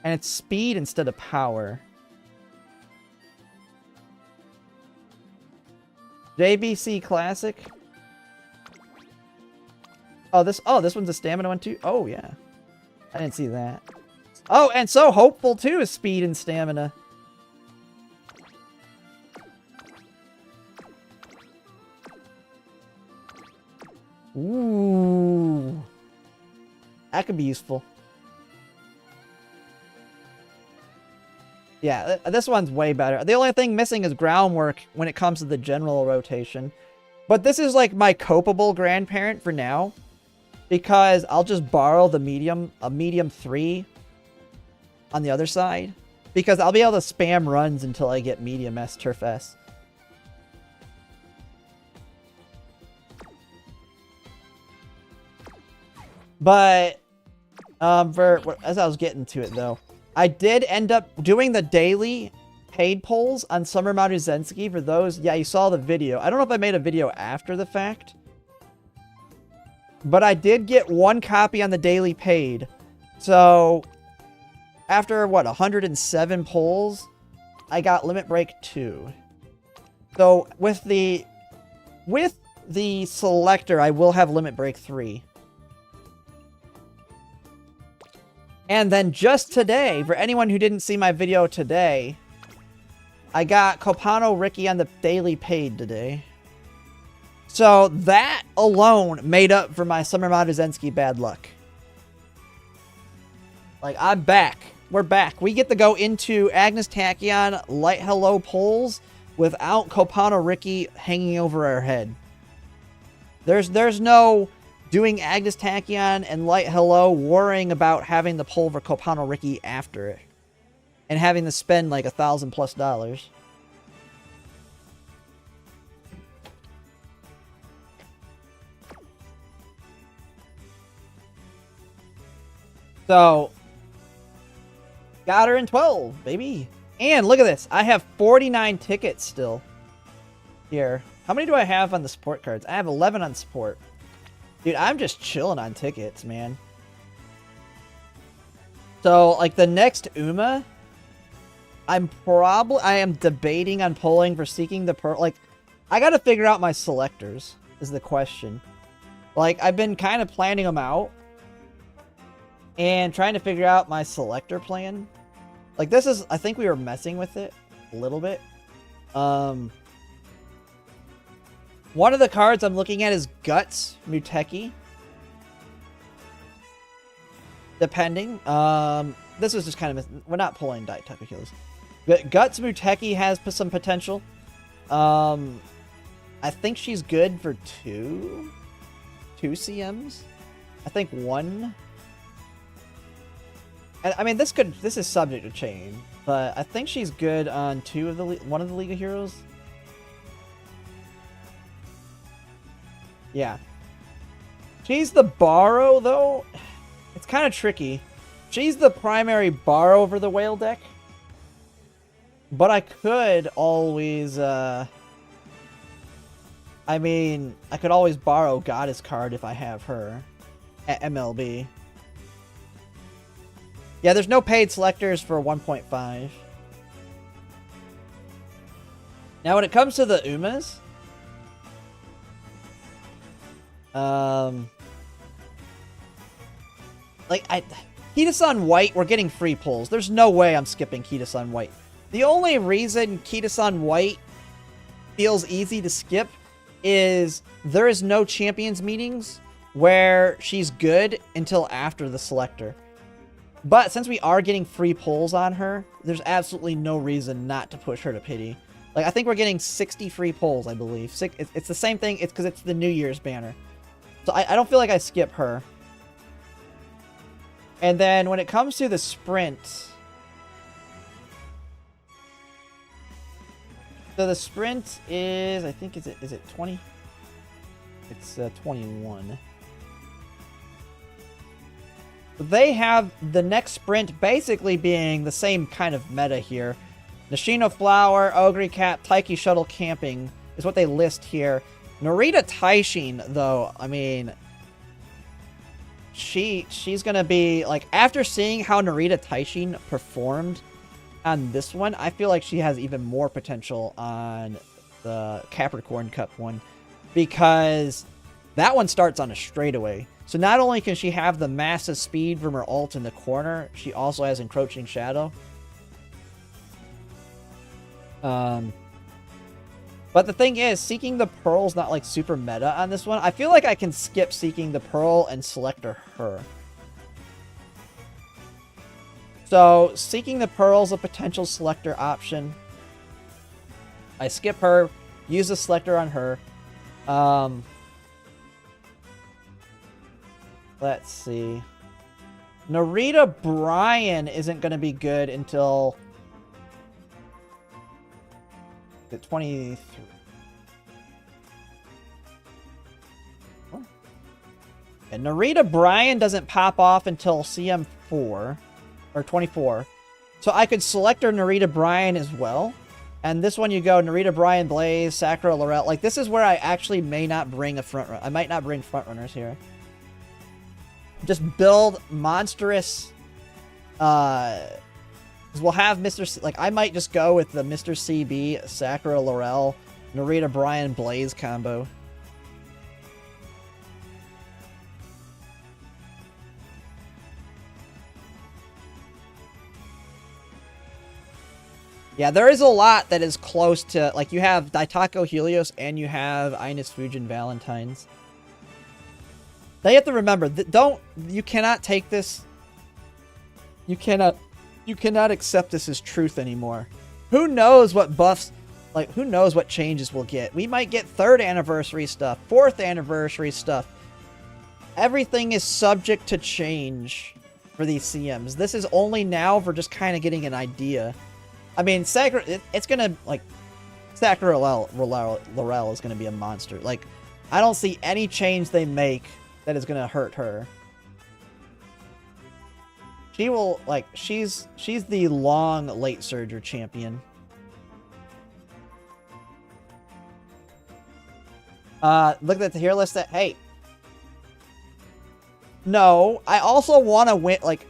And it's Speed instead of Power. JBC Classic. Oh, this one's a stamina one too? Oh, yeah. I didn't see that. Oh, and so Hopeful too is speed and stamina. Ooh. That could be useful. Yeah, this one's way better. The only thing missing is groundwork when it comes to the general rotation. But this is like my copeable grandparent for now. Because I'll just borrow a medium 3 on the other side. Because I'll be able to spam runs until I get medium S, Turf S. But, as I was getting to it though, I did end up doing the daily paid polls on Summer Maruzensky for those. Yeah, you saw the video. I don't know if I made a video after the fact. But I did get 1 copy on the daily paid. So, after, what, 107 polls, I got Limit Break 2. So, with the selector, I will have Limit Break 3. And then just today, for anyone who didn't see my video today, I got Copano Ricky on the daily paid today. So that alone made up for my Summer Maruzensky bad luck. Like, I'm back. We're back. We get to go into Agnes Tachyon Light Hello polls without Copano Ricky hanging over our head. There's no doing Agnes Tachyon and Light Hello worrying about having the pull for Copano Ricky after it. And having to spend like $1,000+. So, got her in 12, baby. And look at this. I have 49 tickets still. Here. How many do I have on the support cards? I have 11 on support. Dude, I'm just chilling on tickets, man. So, like, the next Uma, I am debating on pulling for Seeking the Pearl. Like, I gotta figure out my selectors, is the question. Like, I've been kind of planning them out. And trying to figure out my selector plan. Like, this is, I think we were messing with it a little bit. One of the cards I'm looking at is Guts Muteki. Depending. This was just kind of... We're not pulling Diet Type Achilles. But Guts Muteki has some potential. I think she's good for 2 CMs. I think 1. And, I mean, this is subject to change. But I think she's good on 1 of the League of Heroes. Yeah. She's the borrow, though. It's kind of tricky. She's the primary borrow for the whale deck. But I could always, I mean, I could always borrow Goddess card if I have her at MLB. Yeah, there's no paid selectors for 1.5. Now, when it comes to the Umas, Kita-san White, we're getting free pulls. There's no way I'm skipping Kita-san White. The only reason Kita-san White feels easy to skip is there is no champions meetings where she's good until after the selector. But since we are getting free pulls on her, there's absolutely no reason not to push her to pity. Like, I think we're getting 60 free pulls, I believe. It's the same thing. It's because it's the New Year's banner. So I don't feel like I skip her. And then when it comes to the sprint... So the sprint is, I think, is it 20? It's 21. They have the next sprint basically being the same kind of meta here. Nishino Flower, Ogre Cap, Taiki Shuttle Camping is what they list here. Narita Taishin, though, I mean, she's gonna be, like, after seeing how Narita Taishin performed on this one, I feel like she has even more potential on the Capricorn Cup one, because that one starts on a straightaway. So not only can she have the massive speed from her ult in the corner, she also has Encroaching Shadow. But the thing is, Seeking the Pearl's not like super meta on this one. I feel like I can skip Seeking the Pearl and select her. So, Seeking the Pearl's a potential selector option. I skip her, use the selector on her. Let's see. Narita Bryan isn't going to be good until the 23. Oh. And Narita Bryan doesn't pop off until CM4 or 24. So I could select her Narita Bryan as well. And this one you go Narita Bryan, Blaze, Sakura, Laurel. Like, this is where I actually may not bring a front run. I might not bring front runners here. Just build monstrous, because we'll have Mr. C, like, I might just go with the Mr. CB, Sakura, Laurel, Narita Bryan, Blaze combo. Yeah, there is a lot that is close to, like, you have Daitako Helios and you have Ines Fujin Valentine's. Now you have to remember, you cannot take this, you cannot accept this as truth anymore. Who knows what buffs, like, who knows what changes we'll get. We might get 3rd anniversary stuff, 4th anniversary stuff. Everything is subject to change for these CMs. This is only now for just kind of getting an idea. I mean, it's gonna, like, Sakura Laurel is gonna be a monster. Like, I don't see any change they make that is gonna hurt her. She will, like, she's the long late surger champion. Look at the tier list that, hey. No, I also want to win, like,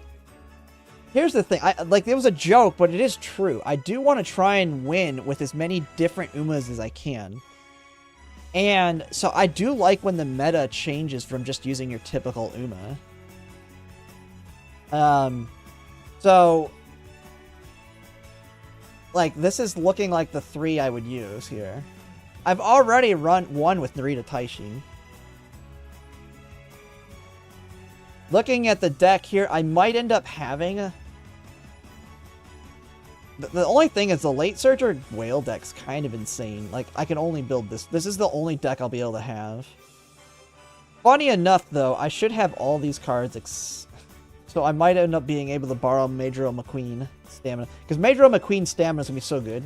here's the thing. Like, it was a joke, but it is true. I do want to try and win with as many different Umas as I can. And so I do like when the meta changes from just using your typical Uma. So, like, this is looking like the 3 I would use here. I've already run one with Narita Taishin. Looking at the deck here, I might end up having... The only thing is the late surger whale deck's kind of insane. Like, I can only build this. This is the only deck I'll be able to have. Funny enough, though, I should have all these cards, so I might end up being able to borrow Majoro McQueen stamina. Because Majoro McQueen's stamina is going to be so good.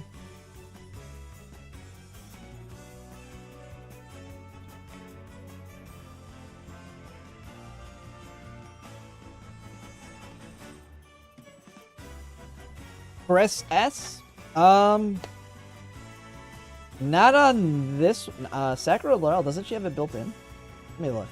Press S? Not on this. Sakura Laurel, doesn't she have it built in? Let me look.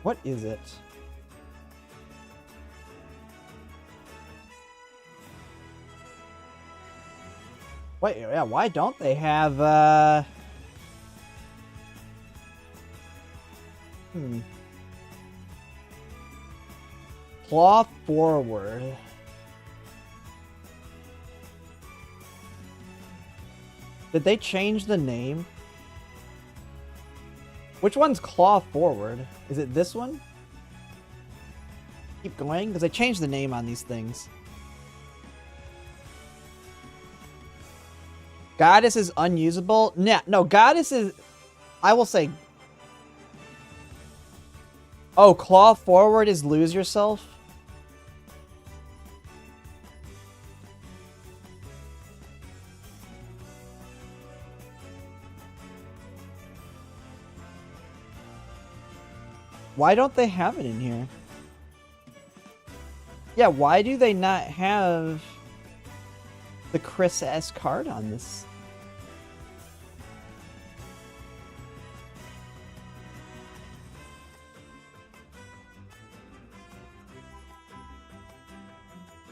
What is it? Wait, yeah, why don't they have, Claw forward. Did they change the name? Which one's claw forward? Is it this one? Keep going? Because they changed the name on these things. Goddess is unusable? Nah, no, Goddess is... I will say... Oh, claw forward is lose yourself? Why don't they have it in here? Yeah, why do they not have the Chris S card on this?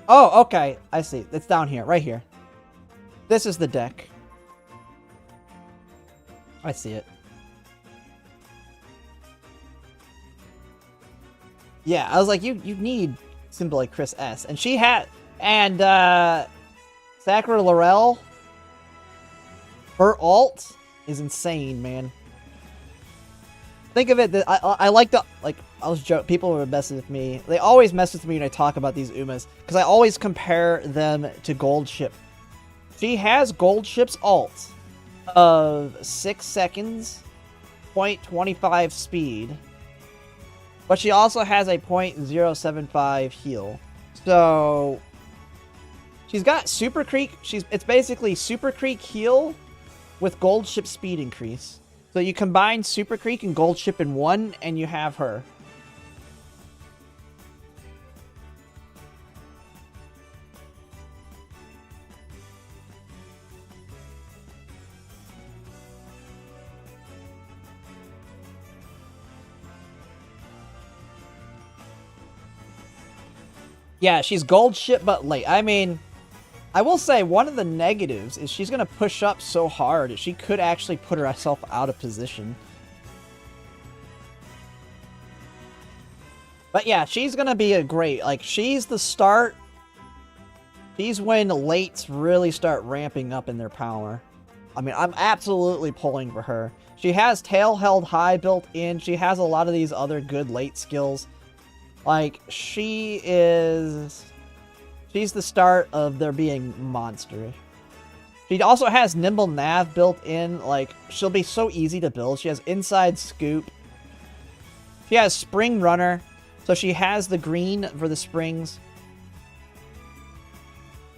Oh, okay. I see. It's down here. Right here. This is the deck. I see it. Yeah, I was like, you need symbol like Chris S. And she had... And, Sakura Laurel... Her alt is insane, man. Think of it that I like the... Like, I was joking. People were messing with me. They always mess with me when I talk about these Umas. Because I always compare them to Gold Ship. She has Gold Ship's alt of 6 seconds, 0.25 speed. But she also has a 0.075 heal. So she's got Super Creek. It's basically Super Creek heal with Gold Ship speed increase. So you combine Super Creek and Gold Ship in one, and you have her. Yeah, she's Gold Ship, but late. I mean, I will say one of the negatives is she's going to push up so hard, she could actually put herself out of position. But yeah, she's going to be a great, like, she's the start. She's when lates really start ramping up in their power. I mean, I'm absolutely pulling for her. She has Tail Held High built in. She has a lot of these other good late skills. Like, she's the start of there being monster. She also has Nimble Nav built in. Like, she'll be so easy to build. She has Inside Scoop. She has Spring Runner. So she has the green for the springs.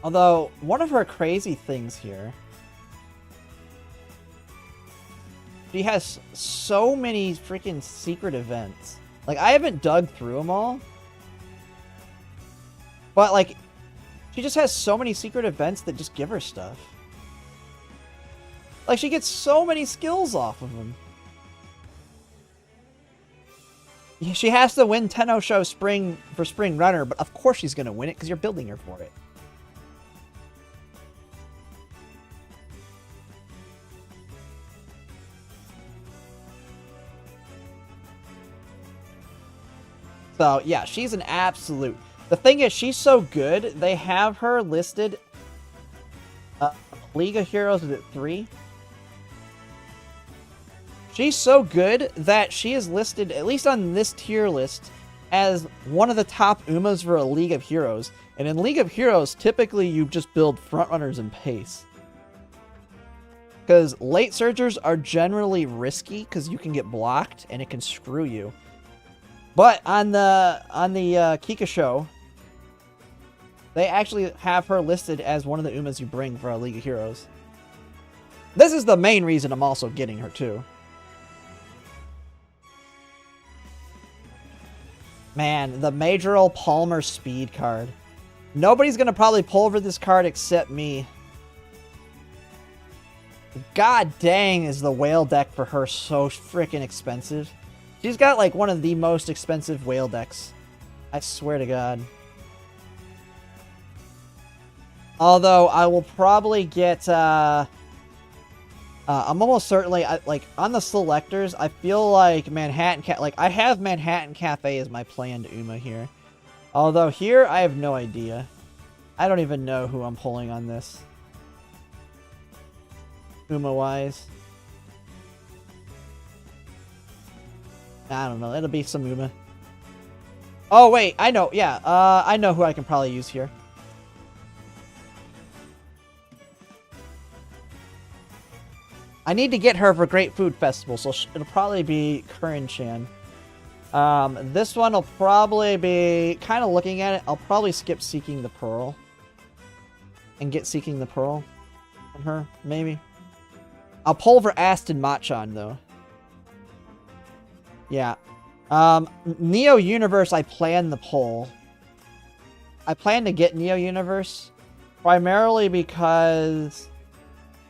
Although, one of her crazy things here. She has so many freaking secret events. Like, I haven't dug through them all. But, like, she just has so many secret events that just give her stuff. Like, she gets so many skills off of them. Yeah, she has to win Tenno Show Spring for Spring Runner, but of course she's going to win it because you're building her for it. So, yeah, she's an absolute... The thing is, she's so good, they have her listed... League of Heroes, is it 3? She's so good that she is listed, at least on this tier list, as one of the top Umas for a League of Heroes. And in League of Heroes, typically you just build frontrunners and pace. Because late surgers are generally risky, because you can get blocked, and it can screw you. But on the Kika show, they actually have her listed as one of the Umas you bring for a League of Heroes. This is the main reason I'm also getting her too. Man, the Majorel Palmer speed card. Nobody's gonna probably pull for this card except me. God dang, is the whale deck for her so freaking expensive. She's got like one of the most expensive whale decks. I swear to God. Although I will probably get I'm almost certainly like on the selectors, I feel like I have Manhattan Cafe as my planned Uma here. Although here I have no idea. I don't even know who I'm pulling on this. Uma wise. I don't know. It'll be some Uma. Oh wait, I know. Yeah, I know who I can probably use here. I need to get her for Great Food Festival, so it'll probably be Curran-chan. This one will probably be... Kind of looking at it, I'll probably skip Seeking the Pearl. And get Seeking the Pearl on her, maybe. I'll pull for Aston Machan, though. Yeah. Neo Universe, I plan the pull. I plan to get Neo Universe primarily because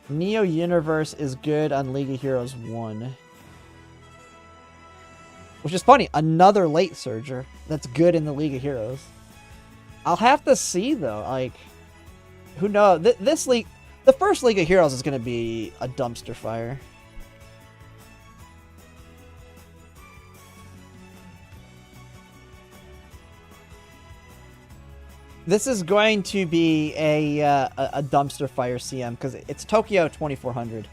Neo Universe is good on League of Heroes 1. Which is funny, another late surger that's good in the League of Heroes. I'll have to see, though. Like, who knows? This league, the first League of Heroes is going to be a dumpster fire. This is going to be a dumpster fire CM because it's Tokyo 2400.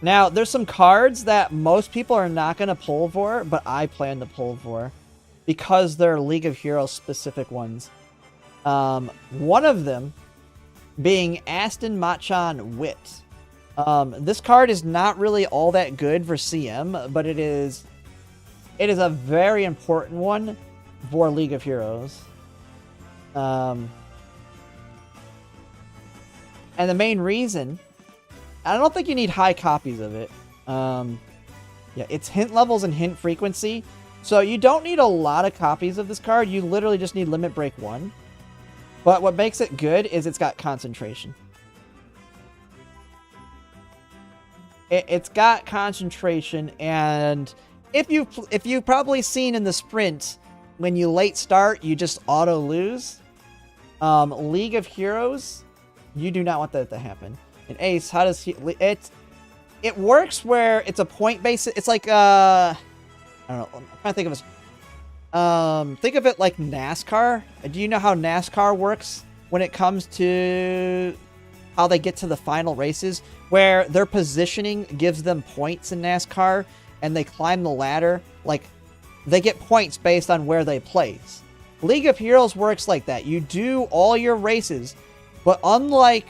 Now, there's some cards that most people are not going to pull for, but I plan to pull for because they're League of Heroes specific ones. One of them being Aston Machan Wit. This card is not really all that good for CM, but it is a very important one for League of Heroes. And the main reason, I don't think you need high copies of it. Yeah, it's hint levels and hint frequency. So you don't need a lot of copies of this card. You literally just need Limit Break 1. But what makes it good is it's got concentration. It's got concentration, and if you've probably seen in the sprint, when you late start, you just auto lose. League of Heroes, you do not want that to happen. And Ace, how does he... It works where it's a point based... It's like, I don't know. I'm trying to think of a... think of it like NASCAR. Do you know how NASCAR works when it comes to how they get to the final races? Where their positioning gives them points in NASCAR, and they climb the ladder. Like, they get points based on where they place. League of Heroes works like that. You do all your races, but unlike...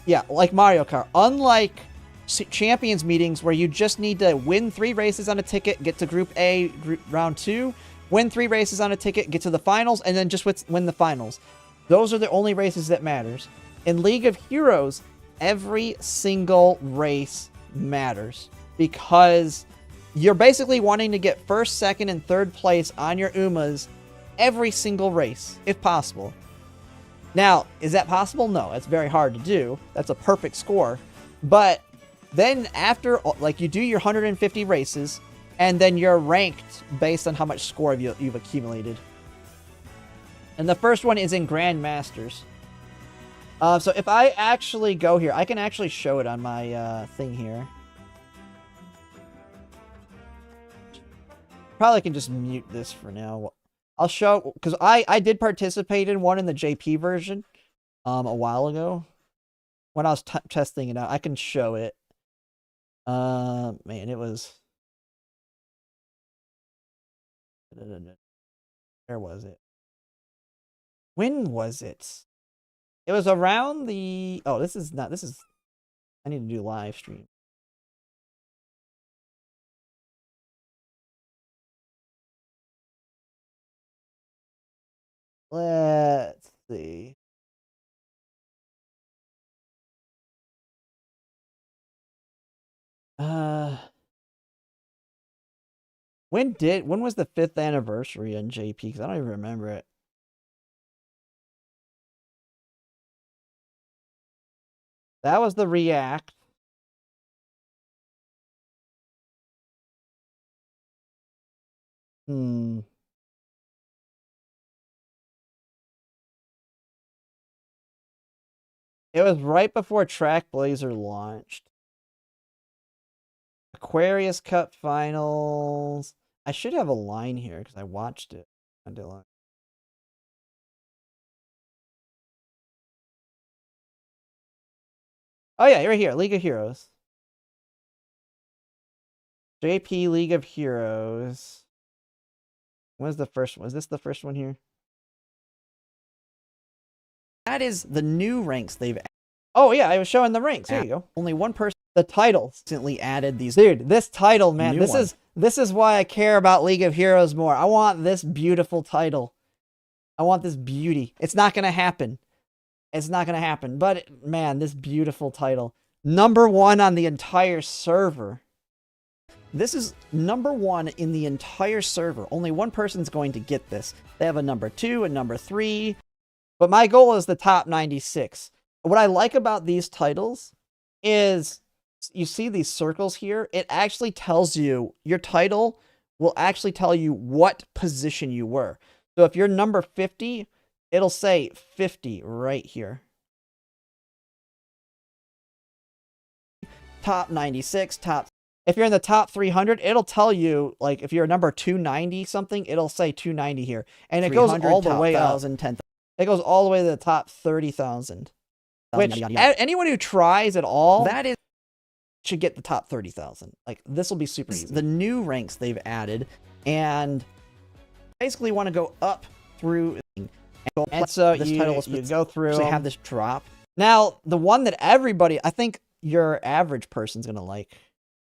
Yeah, like Mario Kart. Unlike Champions meetings where you just need to win 3 races on a ticket, get to Group A, Round 2, win 3 races on a ticket, get to the finals, and then just win the finals. Those are the only races that matters. In League of Heroes, every single race matters because you're basically wanting to get 1st, 2nd, and 3rd place on your Umas every single race, if possible. Now, is that possible? No, it's very hard to do. That's a perfect score. But then after, like, you do your 150 races, and then you're ranked based on how much score you've accumulated. And the first one is in Grandmasters. So if I actually go here, I can actually show it on my thing here. Probably can just mute this for now. I'll show, because I did participate in one in the JP version a while ago when I was testing it out. I can show it. Man, it was... Where was it? When was it? It was around the... Oh, this is not... This is... I need to do live stream. Let's see. When was the 5th anniversary on JP? Because I don't even remember it. That was the React. Hmm. It was right before Track Blazer launched. Aquarius Cup Finals. I should have a line here because I watched it. Oh yeah, right here. League of Heroes. JP League of Heroes. When's the first one? Is this the first one here? That is the new ranks they've added. Oh yeah, I was showing the ranks. There you go. Only one person. The title recently added these. Dude, this title, man. This is why I care about League of Heroes more. I want this beautiful title. I want this beauty. It's not gonna happen. It's not gonna happen. But man, this beautiful title. #1 on the entire server. This is #1 in the entire server. Only one person's going to get this. They have a #2, a #3. But my goal is the top 96. What I like about these titles is you see these circles here. It actually tells you, your title will actually tell you what position you were. So if you're number 50, it'll say 50 right here. Top 96, top. If you're in the top 300, it'll tell you, like, if you're number 290 something, it'll say 290 here. And it goes all the way up. It goes all the way to the top 30,000. Which, anyone who tries at all, that is, should get the top 30,000. Like, this will be super easy. The new ranks they've added, and basically want to go up through, and so this title will go through, actually have this drop. Now, the one that everybody, I think your average person's gonna like,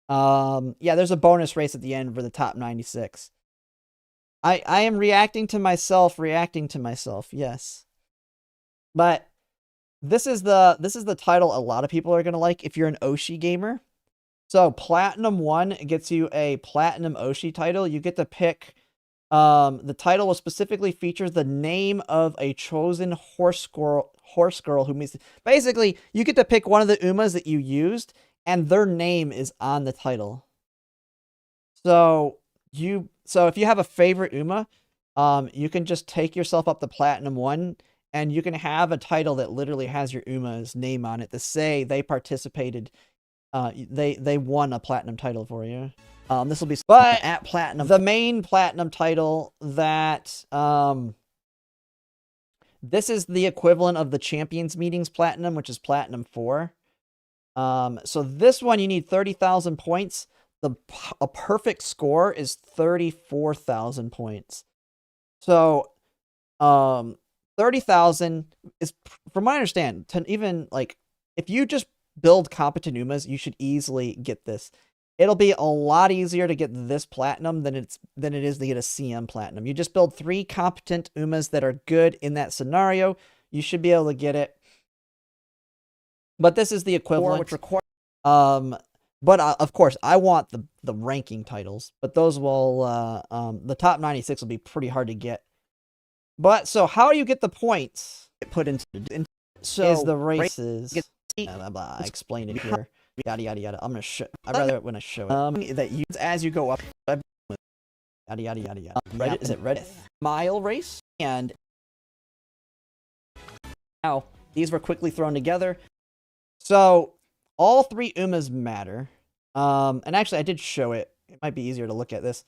yeah, there's a bonus race at the end for the top 96. I am reacting to myself, yes. But this is the title a lot of people are gonna like if you're an Oshi gamer. So Platinum 1 gets you a Platinum Oshi title. You get to pick, the title will specifically feature the name of a chosen horse girl who means, basically you get to pick one of the Umas that you used and their name is on the title. So if you have a favorite Uma, you can just take yourself up to Platinum 1 and you can have a title that literally has your Uma's name on it to say they participated, they won a Platinum title for you. This will be, but at Platinum, the main Platinum title that, this is the equivalent of the Champions Meetings Platinum, which is Platinum 4. So this one, you need 30,000 points. A perfect score is 34,000 points. So, 30,000 is, from what I understand, to even, like, if you just build competent Umas, you should easily get this. It'll be a lot easier to get this Platinum than it is to get a CM Platinum. You just build 3 competent Umas that are good in that scenario. You should be able to get it. But this is the equivalent, which requires, but of course, I want the ranking titles, but those will, the top 96 will be pretty hard to get. But, so how do you get the points put into, so is the races, I explain it here, yada, yada, yada. I'm going to show, I'd rather when I show it, that you, as you go up, yada, yada, yada, yada. Is it Reddit? Mile race, and now, these were quickly thrown together. So, all 3 Umas matter. And actually, I did show it. It might be easier to look at this.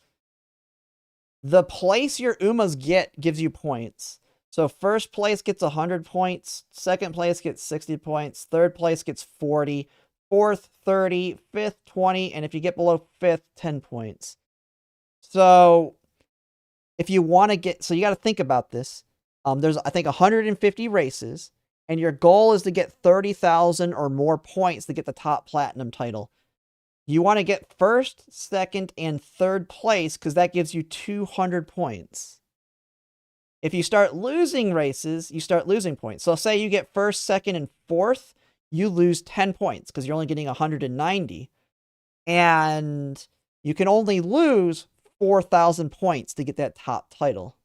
The place your Umas get gives you points. So, first place gets 100 points. Second place gets 60 points. Third place gets 40. Fourth, 30. Fifth, 20. And if you get below fifth, 10 points. So, if you want to get... So, you got to think about this. There's, I think, 150 races. And your goal is to get 30,000 or more points to get the top Platinum title. You want to get first, second, and third place because that gives you 200 points. If you start losing races, you start losing points. So say you get first, second, and fourth, you lose 10 points because you're only getting 190. And you can only lose 4,000 points to get that top title.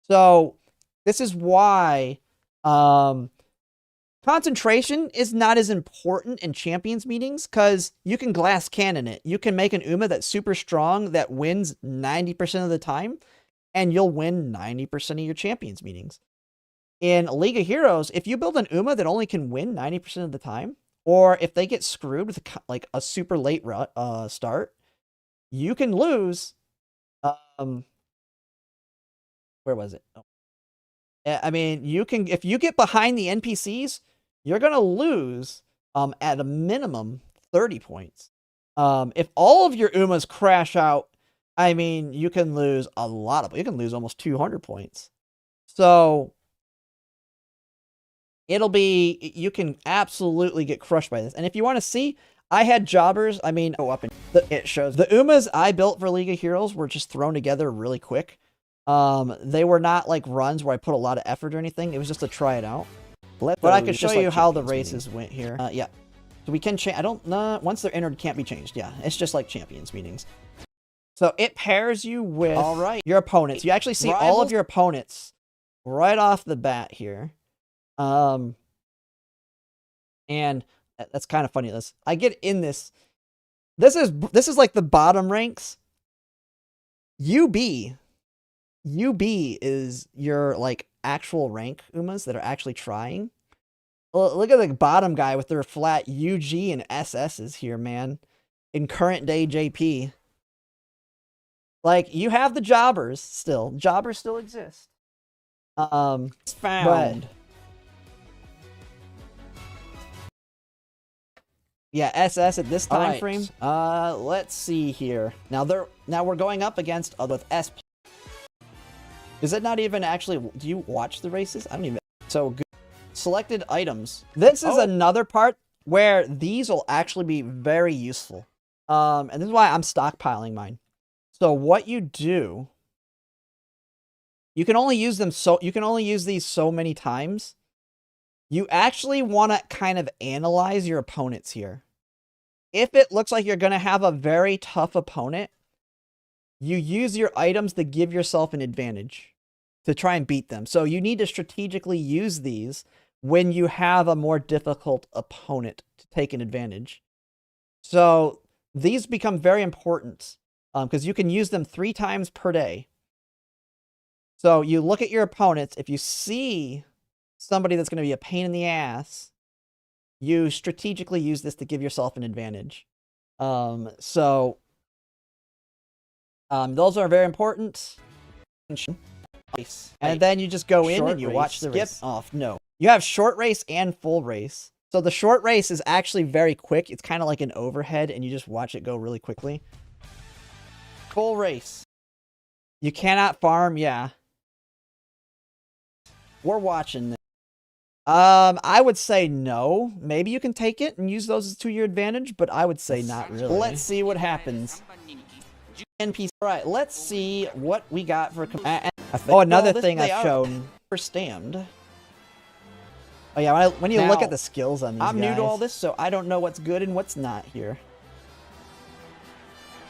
So this is why... Concentration is not as important in champions meetings because you can glass cannon it. You can make an Uma that's super strong that wins 90% of the time, and you'll win 90% of your champions meetings. In League of Heroes, if you build an Uma that only can win 90% of the time, or if they get screwed with like a super late start, you can lose. Where was it? Oh. I mean, you can, if you get behind the NPCs, you're going to lose at a minimum 30 points. If all of your Umas crash out, I mean, you can lose a lot of, you can lose almost 200 points. So it'll be, you can absolutely get crushed by this. And if you want to see, I had jobbers, I mean, up and it shows. The Umas I built for League of Heroes were just thrown together really quick. They were not like runs where I put a lot of effort or anything. It was just to try it out. But I could show you how the races went here. Yeah. So we can change. I don't know. Once they're entered, can't be changed. Yeah. It's just like champions meetings. So it pairs you with your opponents. You actually see all of your opponents right off the bat here. And that's kind of funny. I get in this. This is like the bottom ranks. UB is your like actual rank Umas that are actually trying. Look at the bottom guy with their flat UG and SS's here, man. In current day JP. Like, you have the jobbers still. Jobbers still exist. It's found. Yeah, SS at this time frame. Let's see here. Now we're going up against with S. Is it not even actually, do you watch the races? I don't even. So good. Selected items. This is another part where these will actually be very useful. And this is why I'm stockpiling mine. So what you do, you can only use them you can only use these so many times. You actually want to kind of analyze your opponents here. If it looks like you're going to have a very tough opponent, you use your items to give yourself an advantage to try and beat them. So you need to strategically use these when you have a more difficult opponent to take an advantage. So these become very important because you can use them 3 times per day. So you look at your opponents. If you see somebody that's going to be a pain in the ass, you strategically use this to give yourself an advantage. Those are very important. And then you just go in and you watch the race. No. You have short race and full race. So the short race is actually very quick. It's kind of like an overhead, and you just watch it go really quickly. Full race. You cannot farm, yeah. We're watching this. I would say no. Maybe you can take it and use those to your advantage, but I would say not really. Let's see what happens. NPC. All right, let's see what we got for. Another thing I've shown for Stammed. Oh yeah, when you look at the skills on these guys, new to all this, so I don't know what's good and what's not here.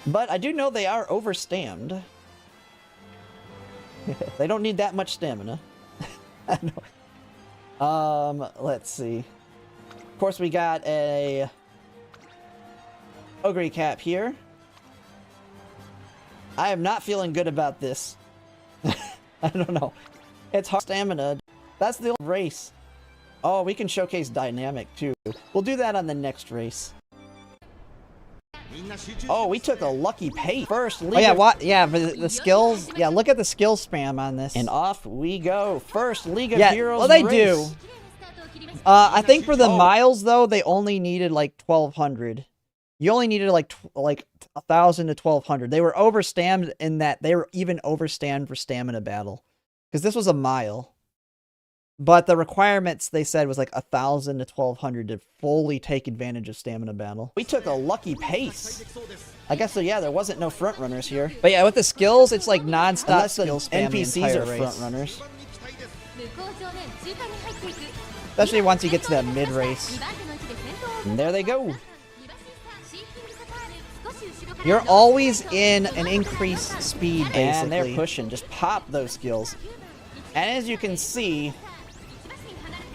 But I do know they are overstammed. They don't need that much stamina. Let's see. Of course, we got a Ogre cap here. I am not feeling good about this. I don't know. It's hard stamina. That's the old race. Oh, we can showcase dynamic too. We'll do that on the next race. Oh, we took a lucky pace. First, League yeah, for the skills. Yeah, look at the skill spam on this. And off we go. First League of Heroes well, they race. Do. I think for the miles, though, they only needed like 1,200. You only needed like 1,000 to 1,200. They were overstammed in that they were even overstammed for stamina battle. Because this was a mile. But the requirements, they said, was like 1,000 to 1,200 to fully take advantage of stamina battle. We took a lucky pace. I guess so, yeah, there wasn't no front runners here. But yeah, with the skills, it's like non-stop skill spam. NPCs are front runners. Especially once you get to that mid-race. And there they go. You're always in an increased speed, basically. And they're pushing. Just pop those skills. And as you can see,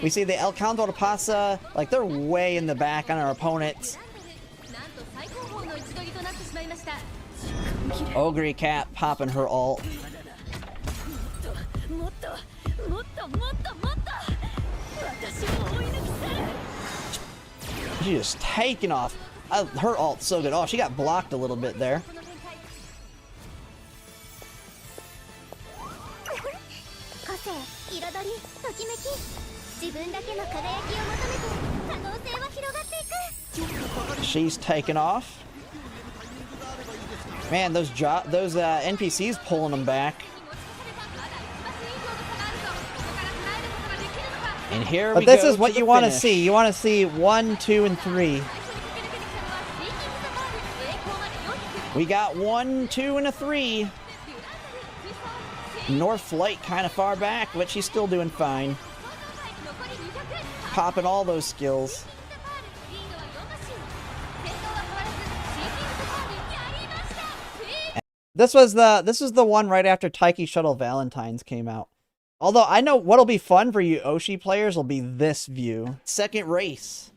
We see the El Canto de Pasa, like they're way in the back on our opponents. Ogre Cat popping her ult. She's just taking off. Her ult's so good. Oh, she got blocked a little bit there. She's taking off. Man, those NPCs pulling them back. And here we go. But this is what you want to see. You want to see 1, 2, and 3. We got 1, 2, and a 3. North Flight kind of far back, but she's still doing fine. Popping all those skills. This was the one right after Taiki Shuttle Valentine's came out. Although I know what'll be fun for you Oshi players will be this view. Second race.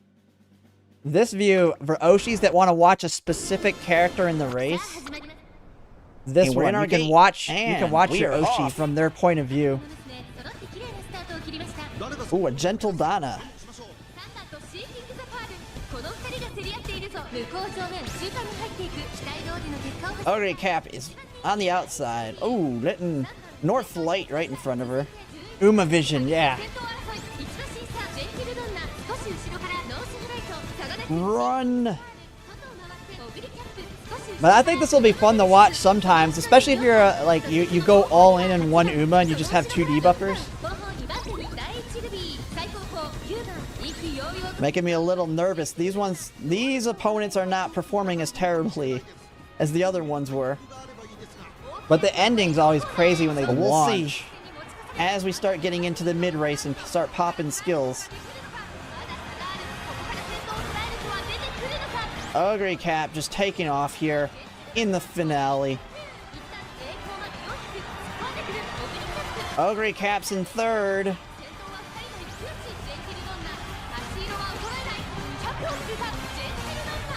This view for Oshis that want to watch a specific character in the race. This one you can watch your Oshi from their point of view. Ooh, a gentle Dana. Ogre Cap is on the outside. Ooh, letting North Light right in front of her. Uma Vision, yeah. Run. But I think this will be fun to watch sometimes, especially if you're like you go all in one Uma and you just have 2 debuffers. Making me a little nervous. These opponents are not performing as terribly as the other ones were. But the ending's always crazy when they launch. We'll see as we start getting into the mid race and start popping skills. Ogre Cap just taking off here in the finale. Ogre Cap's in third.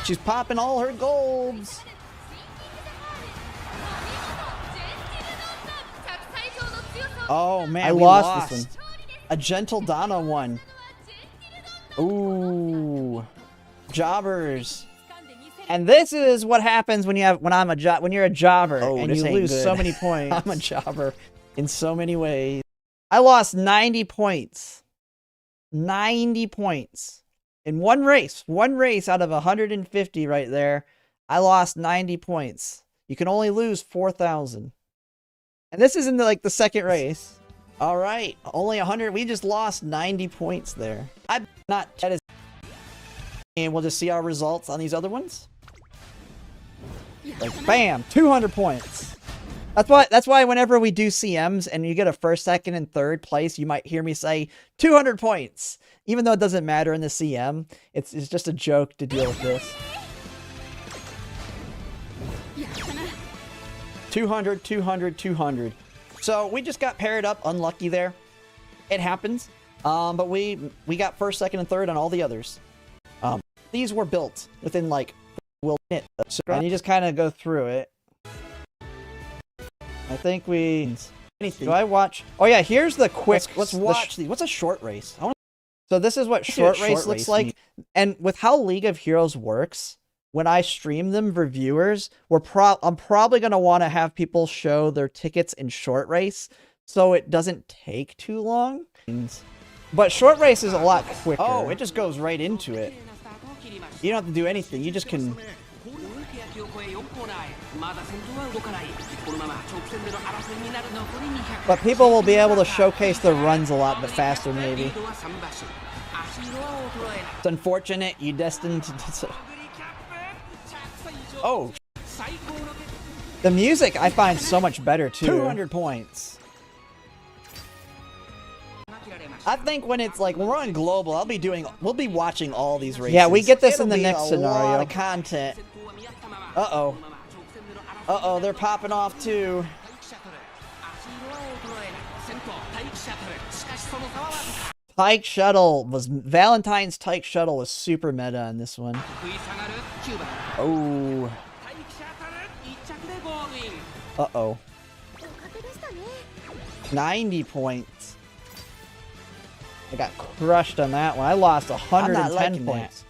She's popping all her golds. Oh man, I lost this one. A gentle Dana one. Ooh, jobbers. And this is what happens when you're a jobber and you lose so many points. I'm a jobber in so many ways. I lost 90 points. 90 points. In one race out of 150 right there, I lost 90 points. You can only lose 4,000. And this is in the second race. All right, only 100. We just lost 90 points there. I'm not. And we'll just see our results on these other ones. Like bam, 200 points. That's why whenever we do CMs and you get a first, second, and third place, you might hear me say 200 points. Even though it doesn't matter in the CM, it's just a joke to deal with this. 200, 200, 200. So we just got paired up, unlucky there. It happens. But we got first, second, and third on all the others. These were built within and you just kind of go through it. I think we. Do I watch? Oh yeah, here's the quick. Let's watch these. What's a short race? So this is what short race looks like. And with how League of Heroes works, when I stream them for viewers, I'm probably gonna want to have people show their tickets in short race, so it doesn't take too long. But short race is a lot quicker. Oh, it just goes right into it. You don't have to do anything. You just can. But people will be able to showcase their runs a lot bit faster, maybe. It's unfortunate you destined to. Oh. The music I find so much better too. 200 points. I think when it's when we're on global, we'll be watching all these races. Yeah, we get this in the next scenario. A lot of content. Uh-oh. Uh-oh, they're popping off too. Tyke Shuttle was Valentine's Tyke Shuttle was super meta on this one. Oh. Uh-oh. 90 points. I got crushed on that one. I lost 110 points.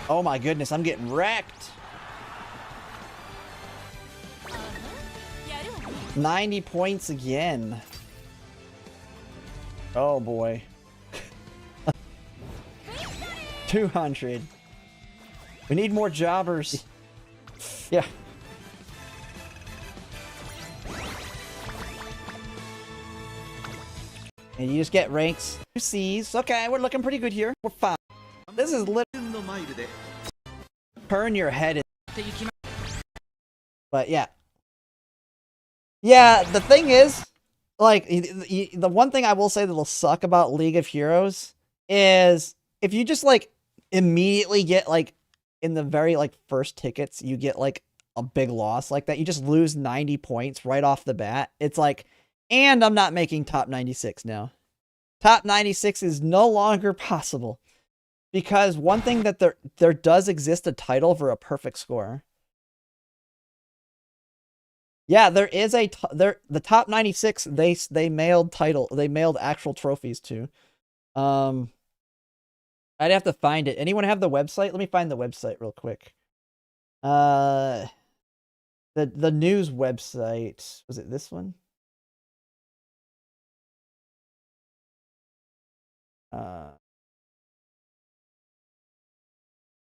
Oh my goodness, I'm getting wrecked. 90 points again. Oh boy. 200. We need more jobbers. Yeah. And you just get ranks. 2 C's. Okay, we're looking pretty good here. We're fine. This is literally turn your head in. But yeah. Yeah, the thing is, like, the one thing I will say that'll suck about League of Heroes is if you just, like, immediately get, like, in the very, like, first tickets, you get, like, a big loss like that. You just lose 90 points right off the bat. It's like, and I'm not making top 96 now. Top 96 is no longer possible. Because one thing that there does exist a title for a perfect score. Yeah, there is a the top 96 they mailed actual trophies to. I'd have to find it. Anyone have the website? Let me find the website real quick. The news website, was it this one? Oh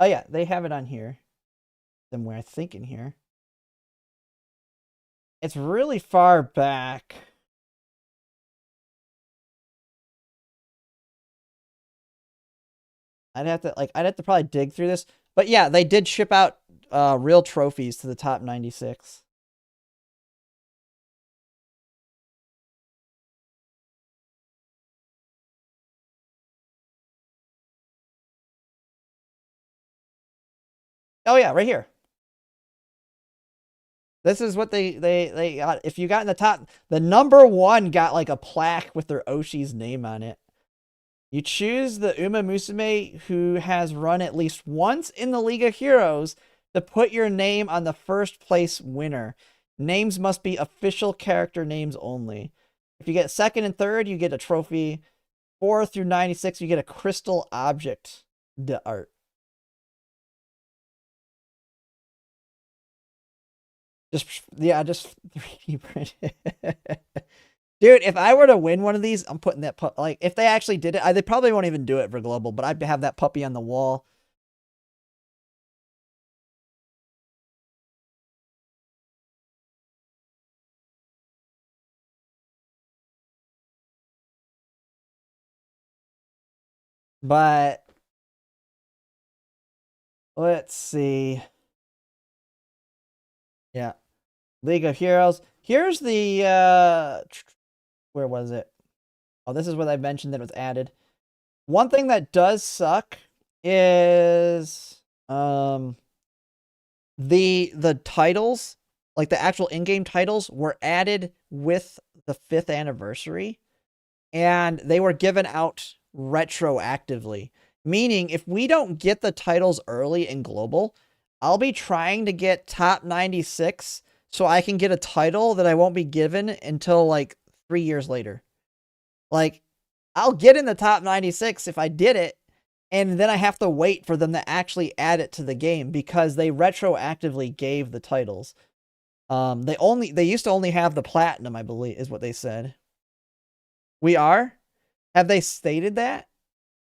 yeah, they have it on here. Somewhere, I think in here. It's really far back. I'd have to probably dig through this. But yeah, they did ship out real trophies to the top 96. Oh yeah, right here. This is what they got. If you got in the top, the number 1 got like a plaque with their Oshi's name on it. You choose the Umamusume who has run at least once in the League of Heroes to put your name on the first place winner. Names must be official character names only. If you get second and third, you get a trophy. 4 through 96, you get a crystal object art. Just 3D print. Dude, if I were to win one of these, I'm putting that like if they actually did it, they probably won't even do it for global, but I'd have that puppy on the wall. But let's see. Yeah. League of Heroes. Here's the where was it? Oh, this is what I mentioned that was added. One thing that does suck is the titles, like the actual in-game titles, were added with the 5th anniversary, and they were given out retroactively. Meaning, if we don't get the titles early in global, I'll be trying to get top 96 so I can get a title that I won't be given until like 3 years later. Like, I'll get in the top 96 if I did it, and then I have to wait for them to actually add it to the game because they retroactively gave the titles. They used to only have the platinum, I believe, is what they said. We are? Have they stated that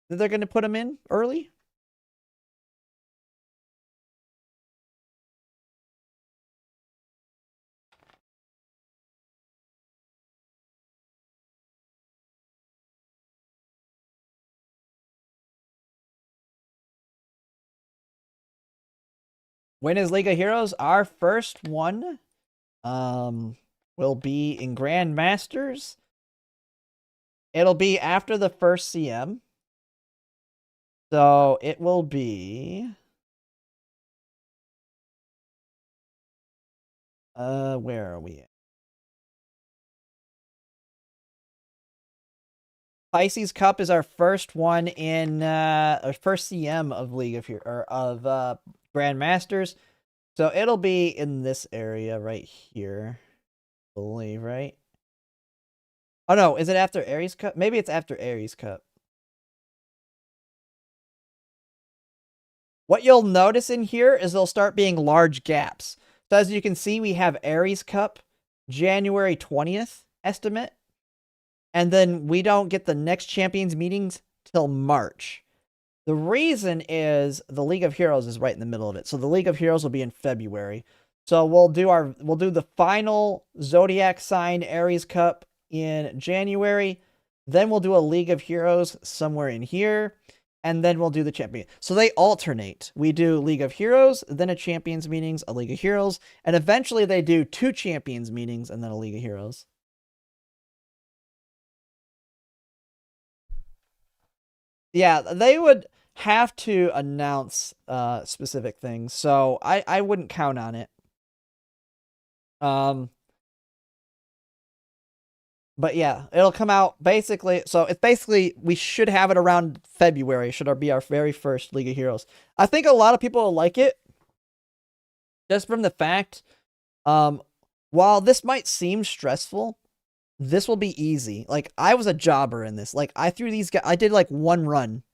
they're going to put them in early? When is League of Heroes? Our first one will be in Grandmasters. It'll be after the first CM. So it will be Where are we at? Pisces Cup is our first one in our first CM of League of Grandmasters. So it'll be in this area right here, I believe, right? Oh no, is it after Aries Cup? Maybe it's after Aries Cup. What you'll notice in here is there'll start being large gaps. So as you can see, we have Aries Cup, January 20th estimate. And then we don't get the next Champions meetings till March. The reason is the League of Heroes is right in the middle of it. So the League of Heroes will be in February. So we'll do the final Zodiac sign Aries Cup in January. Then we'll do a League of Heroes somewhere in here. And then we'll do the champion. So they alternate. We do League of Heroes, then a Champions meetings, a League of Heroes, and eventually they do 2 Champions meetings and then a League of Heroes. Yeah, they would have to announce specific things, so I wouldn't count on it. But yeah, it'll come out basically. So it's basically we should have it around February. Should be our very first League of Heroes. I think a lot of people will like it, just from the fact, while this might seem stressful, this will be easy. Like I was a jobber in this. Like I threw these guys. I did like one run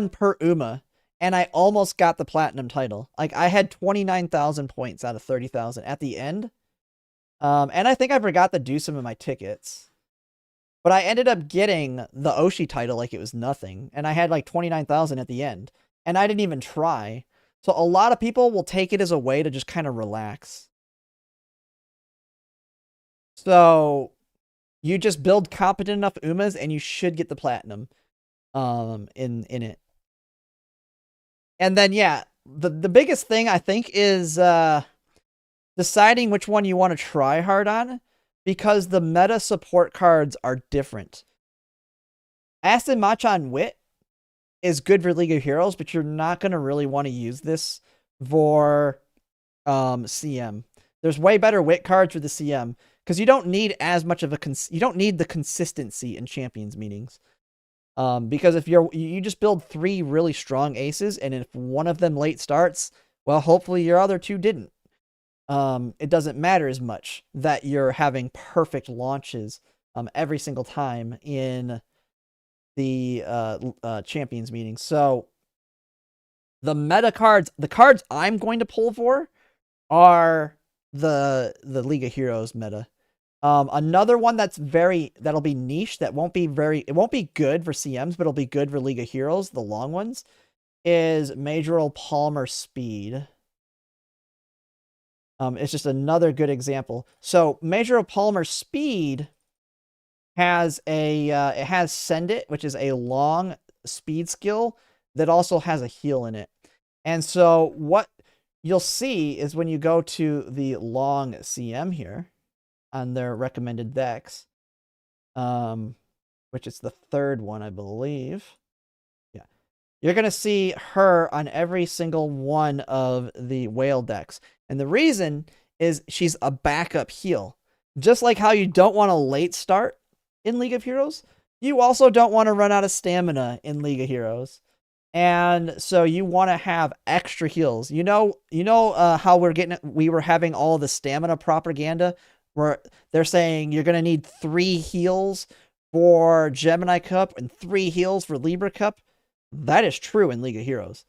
per Uma, and I almost got the platinum title. Like I had 29,000 points out of 30,000 at the end. And I think I forgot to do some of my tickets. But I ended up getting the Oshi title like it was nothing. And I had like 29,000 at the end. And I didn't even try. So a lot of people will take it as a way to just kind of relax. So you just build competent enough Umas and you should get the platinum in it. And then yeah, the biggest thing I think is deciding which one you want to try hard on, because the meta support cards are different. Acid Machan Wit is good for League of Heroes, but you're not going to really want to use this for CM. There's way better Wit cards for the CM, because you don't need as much of you don't need the consistency in Champions meetings. Because if you just build 3 really strong aces, and if one of them late starts, well, hopefully your other 2 didn't. It doesn't matter as much that you're having perfect launches every single time in the Champions meeting. So the meta cards, the cards I'm going to pull for are the League of Heroes meta. Another one that'll be niche, it won't be good for CMs, but it'll be good for League of Heroes, the long ones, is Majoral Palmer Speed. It's just another good example. So Major Palmer Speed has it has Send It, which is a long speed skill that also has a heal in it. And so what you'll see is when you go to the long CM here on their recommended decks, which is the 3rd one, I believe. Yeah. You're going to see her on every single one of the whale decks. And the reason is she's a backup heal. Just like how you don't want a late start in League of Heroes, you also don't want to run out of stamina in League of Heroes. And so you want to have extra heals. You know how we were having all the stamina propaganda where they're saying you're going to need 3 heals for Gemini Cup and 3 heals for Libra Cup. That is true in League of Heroes.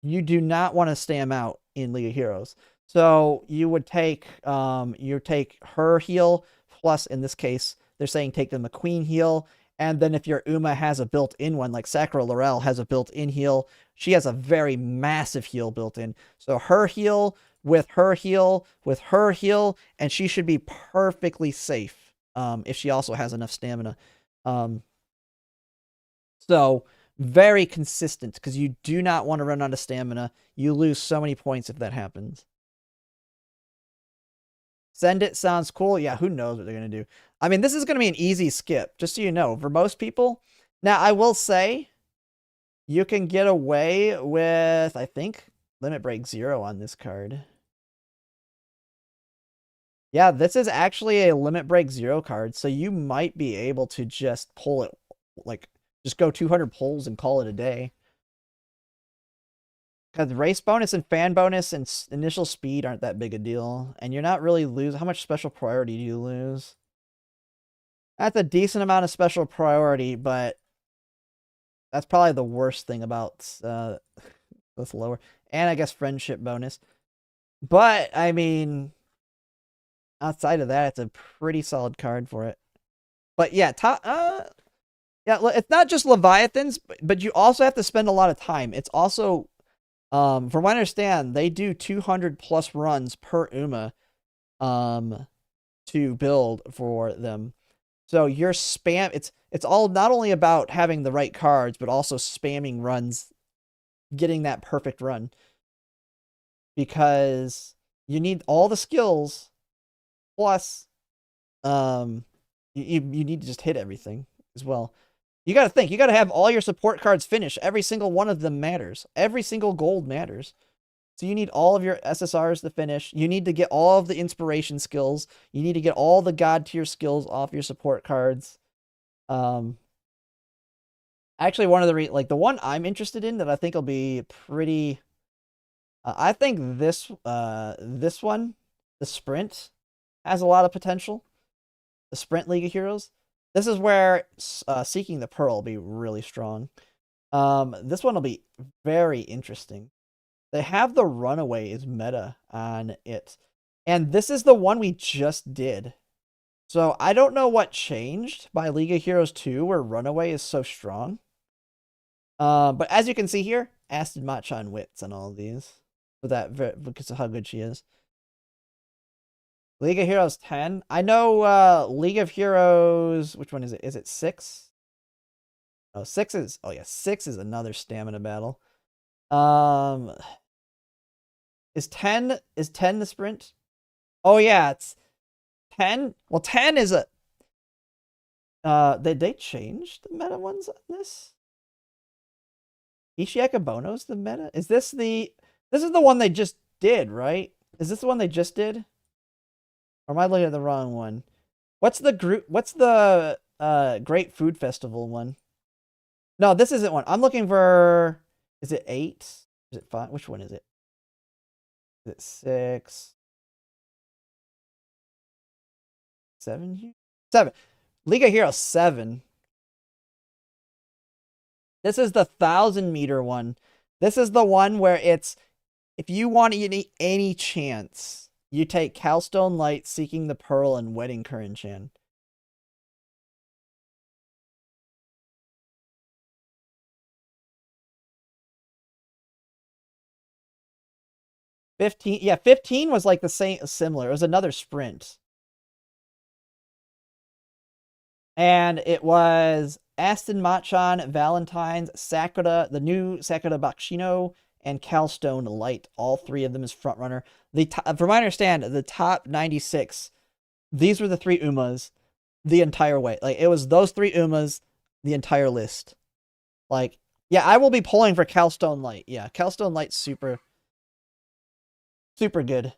You do not want to stam out in League of Heroes. So you would take her heal, plus in this case, they're saying take the McQueen heal. And then if your Uma has a built-in one, like Sakura Laurel has a built-in heal, she has a very massive heal built in. So her heal with her heal with her heal, and she should be perfectly safe if she also has enough stamina. So very consistent, because you do not want to run out of stamina. You lose so many points if that happens. Send It sounds cool. Yeah, who knows what they're going to do. I mean, this is going to be an easy skip, just so you know, for most people. Now, I will say, you can get away with, I think, Limit Break 0 on this card. Yeah, this is actually a Limit Break 0 card, so you might be able to just pull it, like, just go 200 pulls and call it a day. Because race bonus and fan bonus and initial speed aren't that big a deal, and you're not really losing. How much special priority do you lose? That's a decent amount of special priority, but that's probably the worst thing about this lower. And I guess friendship bonus. But, I mean, outside of that, it's a pretty solid card for it. But yeah, yeah, it's not just Leviathans, but you also have to spend a lot of time. It's also, from what I understand, they do 200 plus runs per Uma, to build for them. So your spam, it's all not only about having the right cards, but also spamming runs, getting that perfect run. Because you need all the skills, plus, you need to just hit everything as well. You got to think. You got to have all your support cards finish. Every single one of them matters. Every single gold matters. So you need all of your SSRs to finish. You need to get all of the inspiration skills. You need to get all the god tier skills off your support cards. Actually, one of the the one I'm interested in that I think will be pretty. I think this one, the sprint, has a lot of potential. The sprint League of Heroes. This is where Seeking the Pearl will be really strong. This one will be very interesting. They have the Runaways meta on it. And this is the one we just did. So I don't know what changed by League of Heroes 2 where Runaway is so strong. But as you can see here, Aston Machan wits on all of these. For that, because of how good she is. League of Heroes 10. I know League of Heroes, which one is it? Is it 6? Oh, 6 is, oh yeah, 6 is another stamina battle. Is 10 the sprint? Oh yeah, it's 10. Well, 10 is a they changed the meta ones on this? Ishiakabono's the meta? Is this the this is the one they just did, right? Is this the one they just did? Or am I looking at the wrong one? What's the Great Food Festival one? No, this isn't one. I'm looking for, is it 8? Is it 5? Which one is it? Is it 6? 7 here? 7. League of Heroes 7. This is the 1,000-meter one. This is the one where it's, if you want any chance, you take Calstone Light, Seeking the Pearl, and Wedding Current-Chan. Yeah, 15 was like the same, similar. It was another sprint. And it was Aston Machan, Valentine's, Sakura, the new Sakura Bakshino, and Calstone Light. All three of them is frontrunner. From my understanding, the top 96, these were the 3 Umas the entire way. Like, it was those 3 Umas the entire list. Like, yeah, I will be pulling for Calstone Light. Yeah, Calstone Light's super good.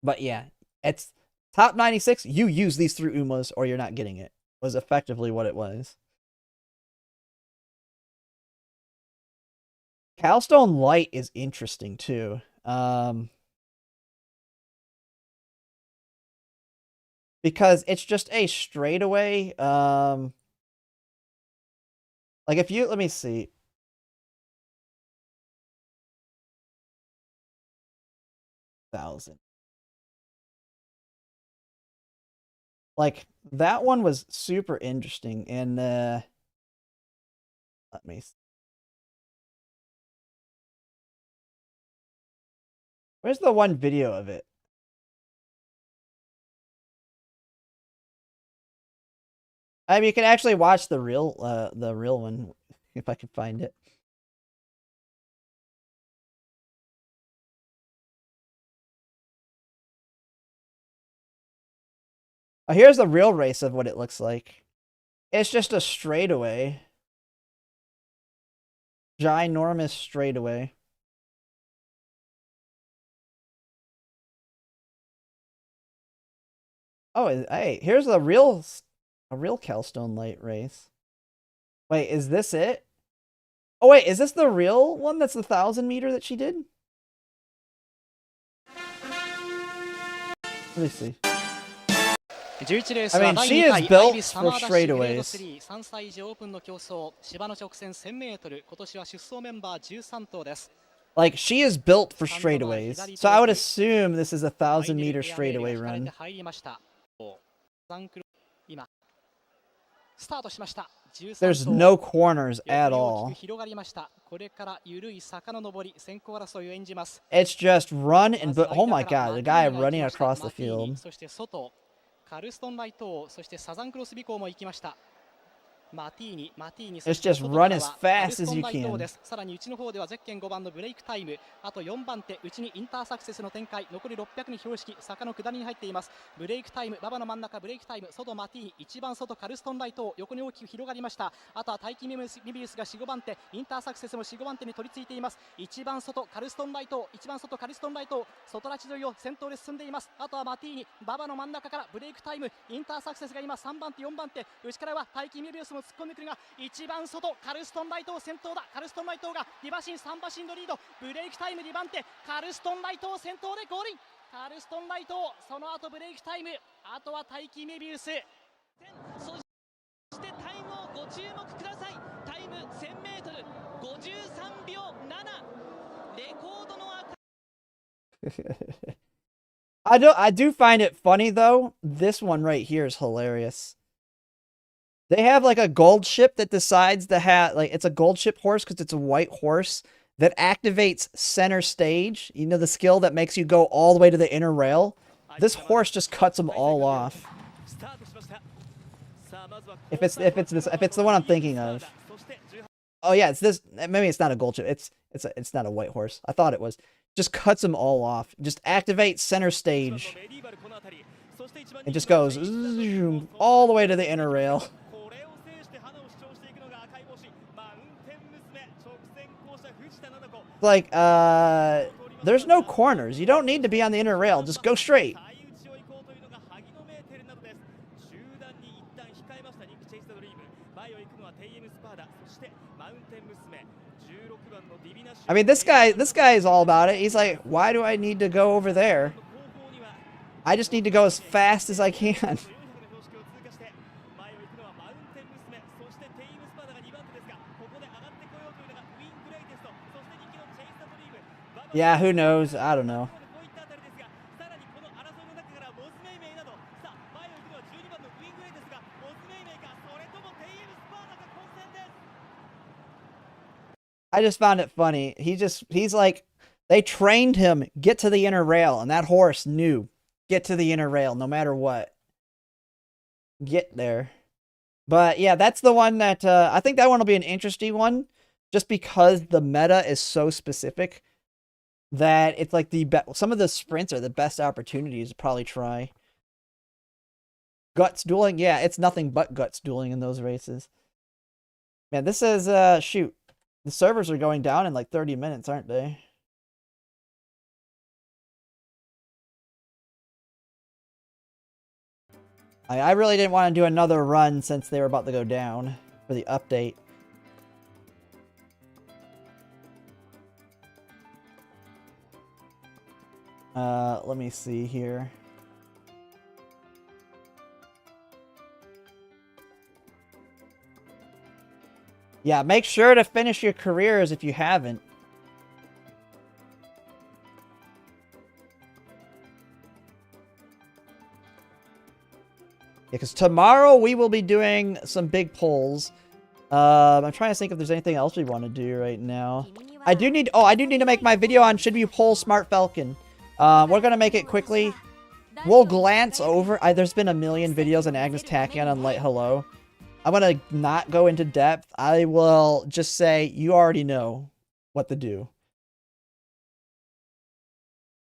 But yeah, it's top 96. You use these 3 Umas or you're not getting it. Was effectively what it was. Calstone Light is interesting too. Because it's just a straightaway. Like if you, let me see. Thousand. Like that one was super interesting, and let me see. Where's the one video of it? I mean, you can actually watch the real one if I can find it. Oh, here's the real race of what it looks like. It's just a straightaway. Ginormous straightaway. Oh, hey, here's a real Calstone Light race. Wait, is this it? Oh wait, is this the real one? That's the 1,000-meter that she did? Let me see. I mean, she is built for straightaways. Like, she is built for straightaways. So I would assume this is a 1,000-meter straightaway run. There's no corners at all. It's just run and... Oh my god, the guy running across the field. It's just run as fast as you can. I do find it funny though. This one right here is hilarious. They have like a gold ship that decides to have, like, it's a gold ship horse because it's a white horse that activates center stage. You know, the skill that makes you go all the way to the inner rail. This horse just cuts them all off. If it's the one I'm thinking of. Oh yeah, it's this. Maybe it's not a gold ship. It's not a white horse. I thought it was. Just cuts them all off. Just activates center stage. It just goes all the way to the inner rail. Like, there's no corners. You don't need to be on the inner rail. Just go straight. I mean, this guy is all about it. He's like, why do I need to go over there? I just need to go as fast as I can. Yeah, who knows? I don't know. I just found it funny. He's like, they trained him, get to the inner rail, and that horse knew, get to the inner rail no matter what. Get there. But yeah, that's the one that, I think that one will be an interesting one, just because the meta is so specific that it's like some of the sprints are the best opportunities to probably try. Guts dueling? Yeah, it's nothing but guts dueling in those races. Man, this is, shoot. The servers are going down in like 30 minutes, aren't they? I really didn't want to do another run since they were about to go down for the update. Let me see here. Yeah, make sure to finish your careers if you haven't. Yeah, because tomorrow we will be doing some big polls. I'm trying to think if there's anything else we want to do right now. I do need to make my video on should we poll Smart Falcon. We're going to make it quickly. We'll glance over. There's been a million videos on Agnes Tachyon on Light Hello. I'm going to not go into depth. I will just say you already know what to do.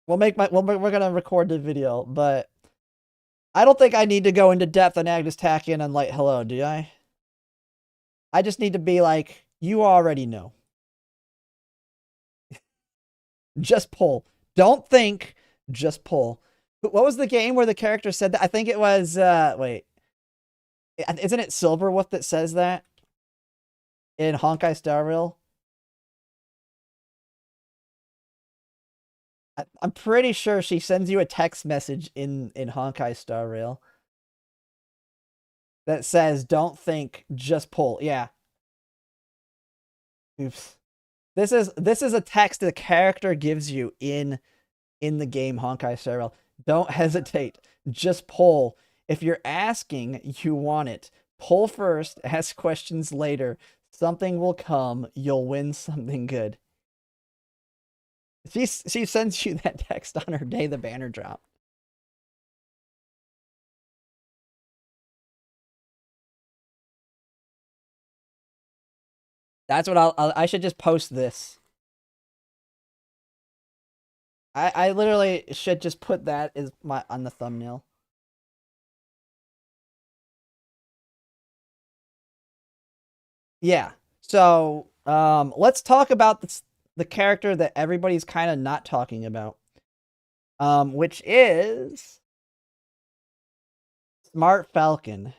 We're going to record the video, but I don't think I need to go into depth on Agnes Tachyon on Light Hello, do I? I just need to be like, you already know. Just pull. Don't think, just pull. What was the game where the character said that? I think it was, wait. Isn't it Silverwolf that says that? In Honkai Star Rail? I'm pretty sure she sends you a text message in Honkai Star Rail that says, "Don't think, just pull." Yeah. Oops. This is a text the character gives you in the game Honkai Star Rail. Don't hesitate, just pull. If you're asking, you want it. Pull first, ask questions later. Something will come. You'll win something good. She sends you that text on her day the banner dropped. That's what I should just post this. I literally should just put that as on the thumbnail. Yeah. So, let's talk about the character that everybody's kind of not talking about. Which is Smart Falcon.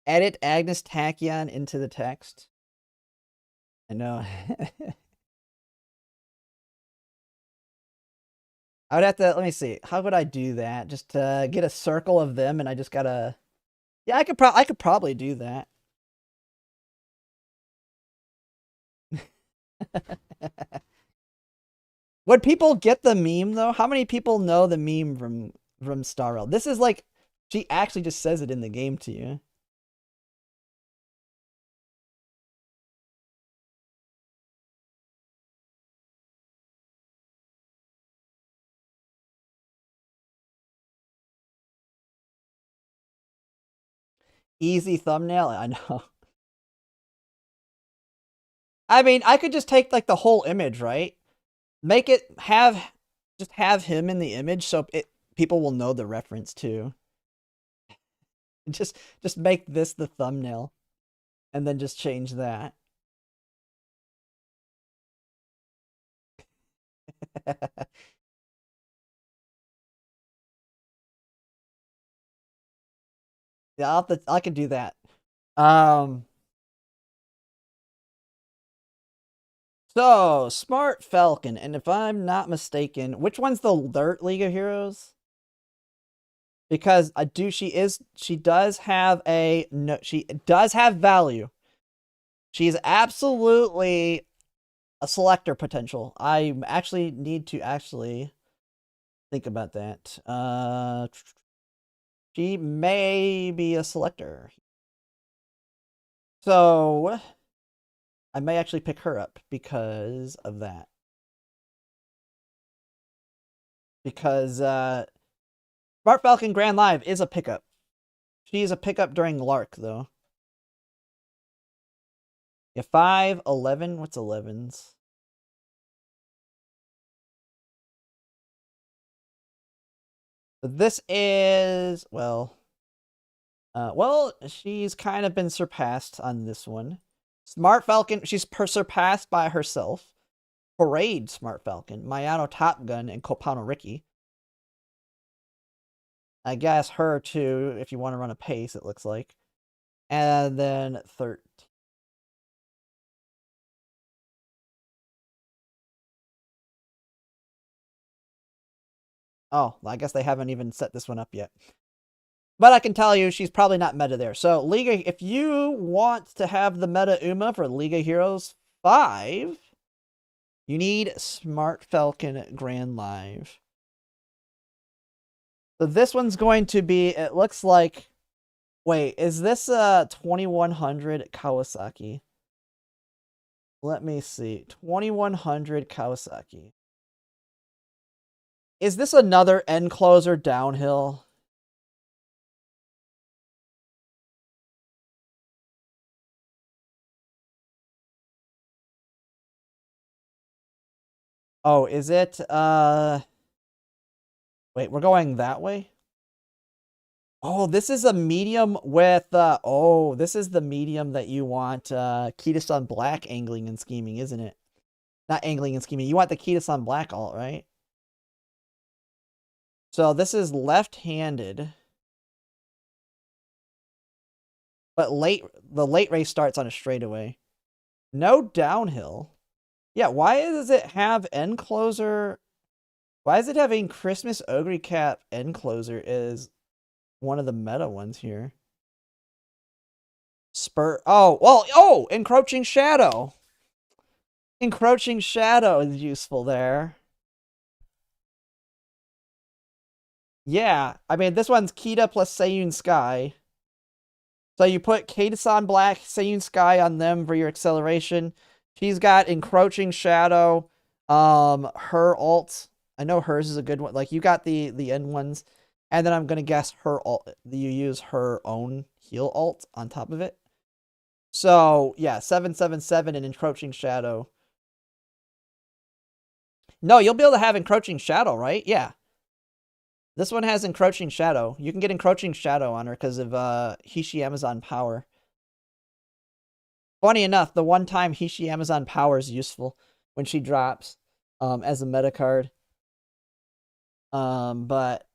Edit Agnes Tachyon into the text. I know. I would have to, let me see. How would I do that? Just get a circle of them and I just gotta, yeah, I could probably do that. Would people get the meme though? How many people know the meme from Star Rail? This is like, she actually just says it in the game to you. Easy thumbnail, I know. I mean, I could just take like the whole image, right? Make it just have him in the image so people will know the reference too. Just make this the thumbnail and then just change that. Yeah, I can do that. So Smart Falcon, and if I'm not mistaken, which one's the Dirt League of Heroes? Because she does have she does have value. She's absolutely a selector potential. I actually need to think about that. She may be a selector. So I may actually pick her up because of that. Because Smart Falcon Grand Live is a pickup. She's a pickup during Lark, though. Yeah, 5, 11. What's 11s? This is, well, she's kind of been surpassed on this one. Smart Falcon, she's surpassed by herself. Parade Smart Falcon, Mayano Top Gun, and Kopano Ricky. I guess her too, if you want to run a pace, it looks like. And then 13. Oh, I guess they haven't even set this one up yet. But I can tell you, she's probably not meta there. So, Liga, if you want to have the meta Uma for League of Heroes 5, you need Smart Falcon Grand Live. So this one's going to be, it looks like, wait, is this 2100 Kawasaki? Let me see. 2100 Kawasaki. Is this another end closer downhill? Oh, is it? Wait, we're going that way? Oh, this is a medium with, oh, this is the medium that you want, Kitasan Black angling and scheming, isn't it? Not angling and scheming. You want the Kitasan Black alt, right? So this is left-handed. But the late race starts on a straightaway. No downhill. Yeah, why does it have end closer? Why is it having Christmas Ogre Cap end closer is one of the meta ones here? Spurt. Oh, well, oh, Encroaching Shadow. Encroaching Shadow is useful there. Yeah, I mean, this one's Kita plus Seiyun Sky. So you put Katasan Black, Seiyun Sky on them for your acceleration. She's got Encroaching Shadow. Her alt. I know hers is a good one. Like, you got the end ones. And then I'm going to guess her alt. You use her own heal alt on top of it. So, yeah, 777 and Encroaching Shadow. No, you'll be able to have Encroaching Shadow, right? Yeah. This one has Encroaching Shadow. You can get Encroaching Shadow on her because of Hishi Amazon Power. Funny enough, the one time Hishi Amazon Power is useful when she drops as a meta card. But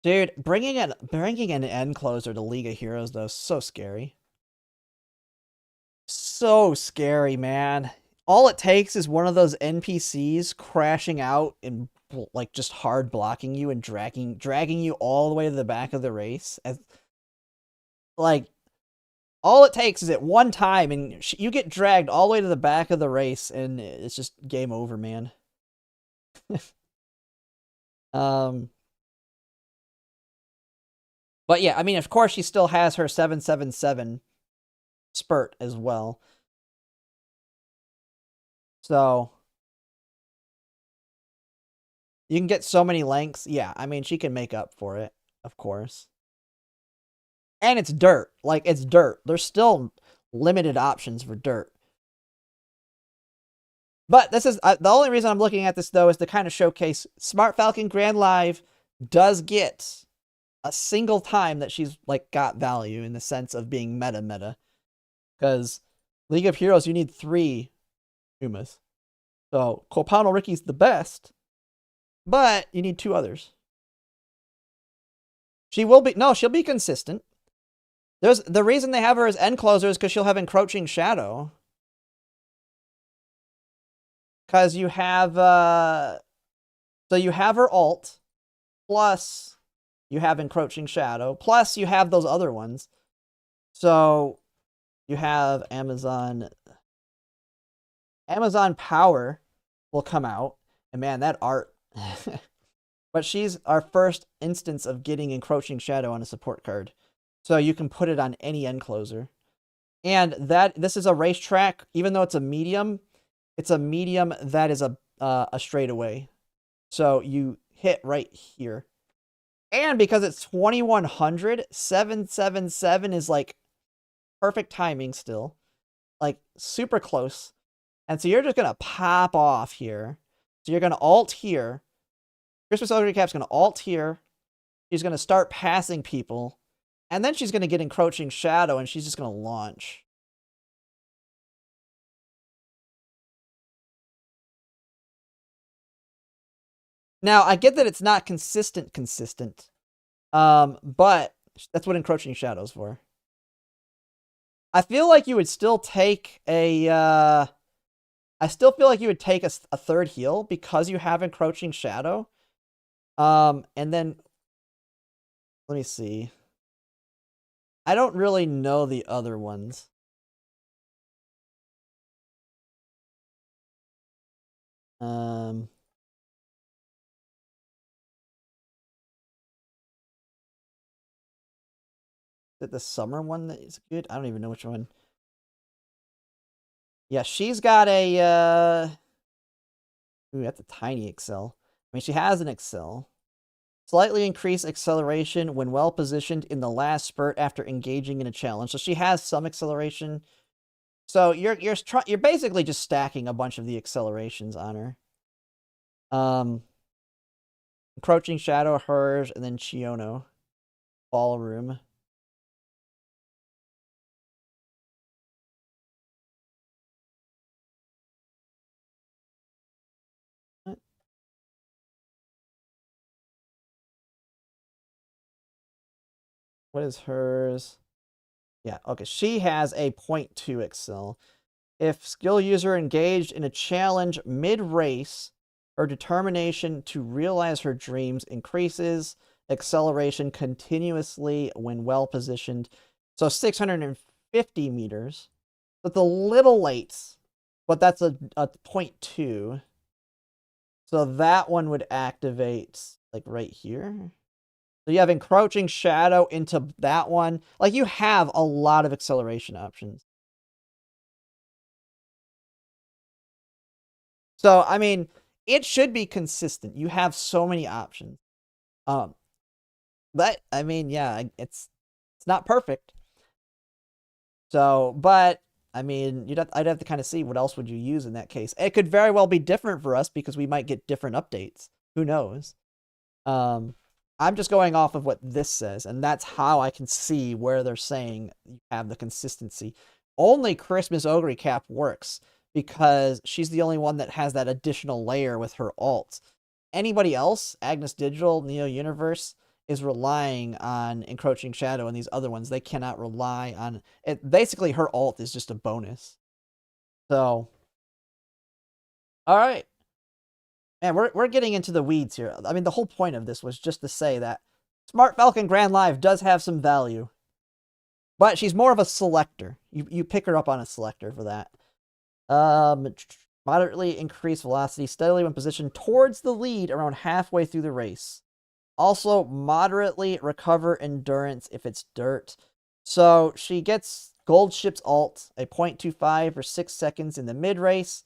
dude, bringing an end closer to League of Heroes though is so scary. So scary, man. All it takes is one of those NPCs crashing out and like just hard blocking you and dragging you all the way to the back of the race. Like, all it takes is at one time and you get dragged all the way to the back of the race and it's just game over, man. But yeah, I mean, of course she still has her 777 spurt as well. So you can get so many lengths. Yeah, I mean, she can make up for it, of course. And it's dirt. Like, it's dirt. There's still limited options for dirt. But this is the only reason I'm looking at this, though, is to kind of showcase Smart Falcon Grand Live does get a single time that she's, like, got value in the sense of being meta. Because League of Heroes, you need 3 Umas. So, Copano Ricky's the best, but you need 2 others. She'll be consistent. The reason they have her as end closer is because she'll have Encroaching Shadow. Because you have, so you have her alt, plus you have Encroaching Shadow, plus you have those other ones. So you have Amazon Power will come out, and man, that art. But she's our first instance of getting Encroaching Shadow on a support card. So you can put it on any end closer. And this is a racetrack, even though it's a medium that is a straightaway. So you hit right here. And because it's 2100, 777 is like perfect timing still. Like super close. And so you're just going to pop off here. So you're going to alt here. Christmas Ogre Cap's going to alt here. She's going to start passing people. And then she's going to get Encroaching Shadow and she's just going to launch. Now, I get that it's not consistent. But that's what Encroaching Shadow's for. I feel like you would still take I still feel like you would take a third heal because you have Encroaching Shadow. And then, let me see. I don't really know the other ones. Is it the summer one that is good? I don't even know which one. Yeah, she's got a, ooh, that's a tiny Excel. I mean, she has an Excel. Slightly increase acceleration when well positioned in the last spurt after engaging in a challenge. So she has some acceleration. So you're basically just stacking a bunch of the accelerations on her. Encroaching Shadow, hers, and then Chiono. Ballroom. What is hers? Yeah, okay. She has a 0.2 excel. If skill user engaged in a challenge mid-race, her determination to realize her dreams increases. Acceleration continuously when well positioned. So 650 meters. That's a little late, but that's a 0.2. So that one would activate like right here. So you have Encroaching Shadow into that one. Like, you have a lot of acceleration options. So, I mean, it should be consistent. You have so many options. But, I mean, yeah, it's not perfect. So, but, I mean, I'd have to kind of see what else would you use in that case. It could very well be different for us because we might get different updates. Who knows? I'm just going off of what this says, and that's how I can see where they're saying you have the consistency. Only Christmas Ogre Cap works because she's the only one that has that additional layer with her alt. Anybody else, Agnes Digital, Neo Universe, is relying on Encroaching Shadow, and these other ones, they cannot rely on it. Basically, her alt is just a bonus. So, all right. Man, we're getting into the weeds here. I mean, the whole point of this was just to say that Smart Falcon Grand Live does have some value. But she's more of a selector. You pick her up on a selector for that. Moderately increase velocity steadily when positioned towards the lead around halfway through the race. Also, moderately recover endurance if it's dirt. So she gets Gold Ship's alt, a 0.25 for 6 seconds in the mid-race.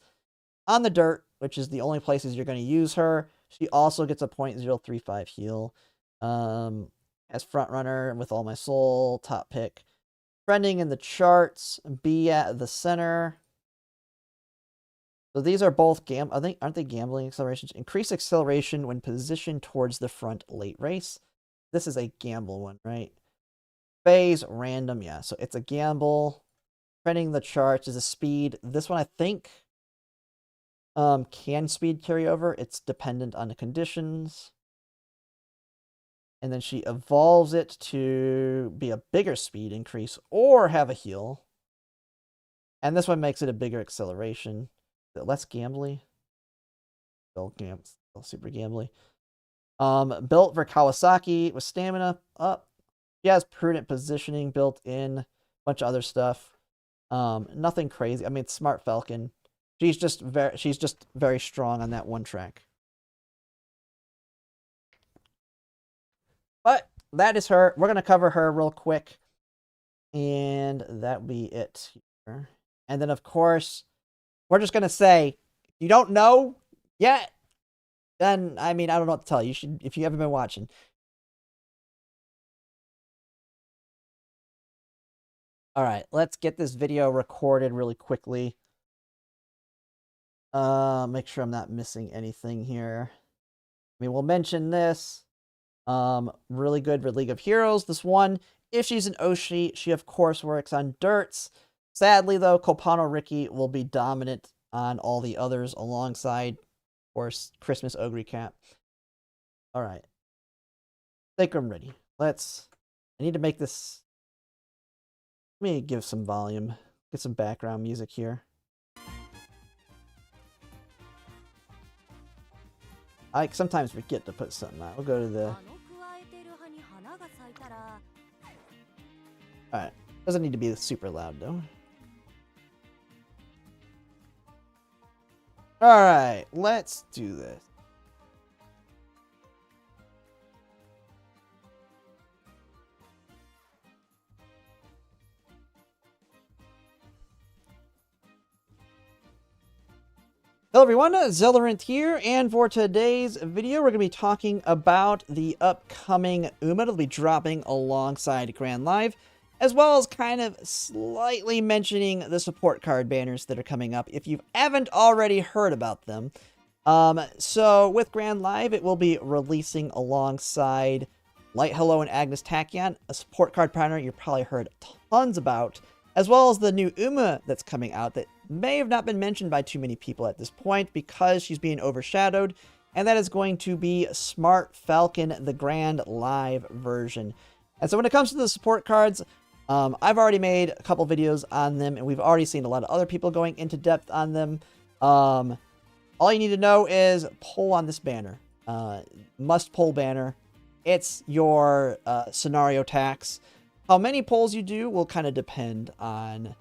On the dirt, which is the only places you're going to use her, she also gets a 0.035 heal. As front runner with All My Soul, top pick. Trending in the charts, be at the center. So these are both aren't they gambling accelerations? Increase acceleration when positioned towards the front late race. This is a gamble one, right? Phase random, yeah. So it's a gamble. Trending the charts is a speed. This one I think can speed carry over. It's dependent on the conditions. And then she evolves it to be a bigger speed increase or have a heal. And this one makes it a bigger acceleration. Less gambly. Still super gambly. Built for Kawasaki with stamina up. She has prudent positioning built in. Bunch of other stuff. Nothing crazy. I mean, it's Smart Falcon. She's just very strong on that one track. But that is her. We're gonna cover her real quick, and that'll be it here. And then, of course, we're just gonna say, if you don't know yet, then I mean, I don't know what to tell you. You should, if you haven't been watching. All right, let's get this video recorded really quickly. Make sure I'm not missing anything here. I mean, we'll mention this. Really good for League of Heroes. This one, if she's an Oshi, she of course works on dirts. Sadly, though, Kopano Riki will be dominant on all the others alongside, of course, Christmas Ogre Cap. All right. Think I'm ready. I need to make this. Let me give some volume. Get some background music here. I sometimes forget to put something out. We'll go to the... Alright. Doesn't need to be super loud, though. Alright, let's do this. Hello everyone, Zellerant here, and for today's video we're going to be talking about the upcoming UMA that'll be dropping alongside Grand Live, as well as kind of slightly mentioning the support card banners that are coming up if you haven't already heard about them. So with Grand Live, it will be releasing alongside Light Hello and Agnes Tachyon, a support card partner you've probably heard tons about, as well as the new Uma that's coming out that may have not been mentioned by too many people at this point because she's being overshadowed, and that is going to be Smart Falcon, the Grand Live version. And so when it comes to the support cards, I've already made a couple videos on them, and we've already seen a lot of other people going into depth on them. All you need to know is pull on this banner. Must pull banner. It's your scenario tax. How many pulls you do will kind of depend on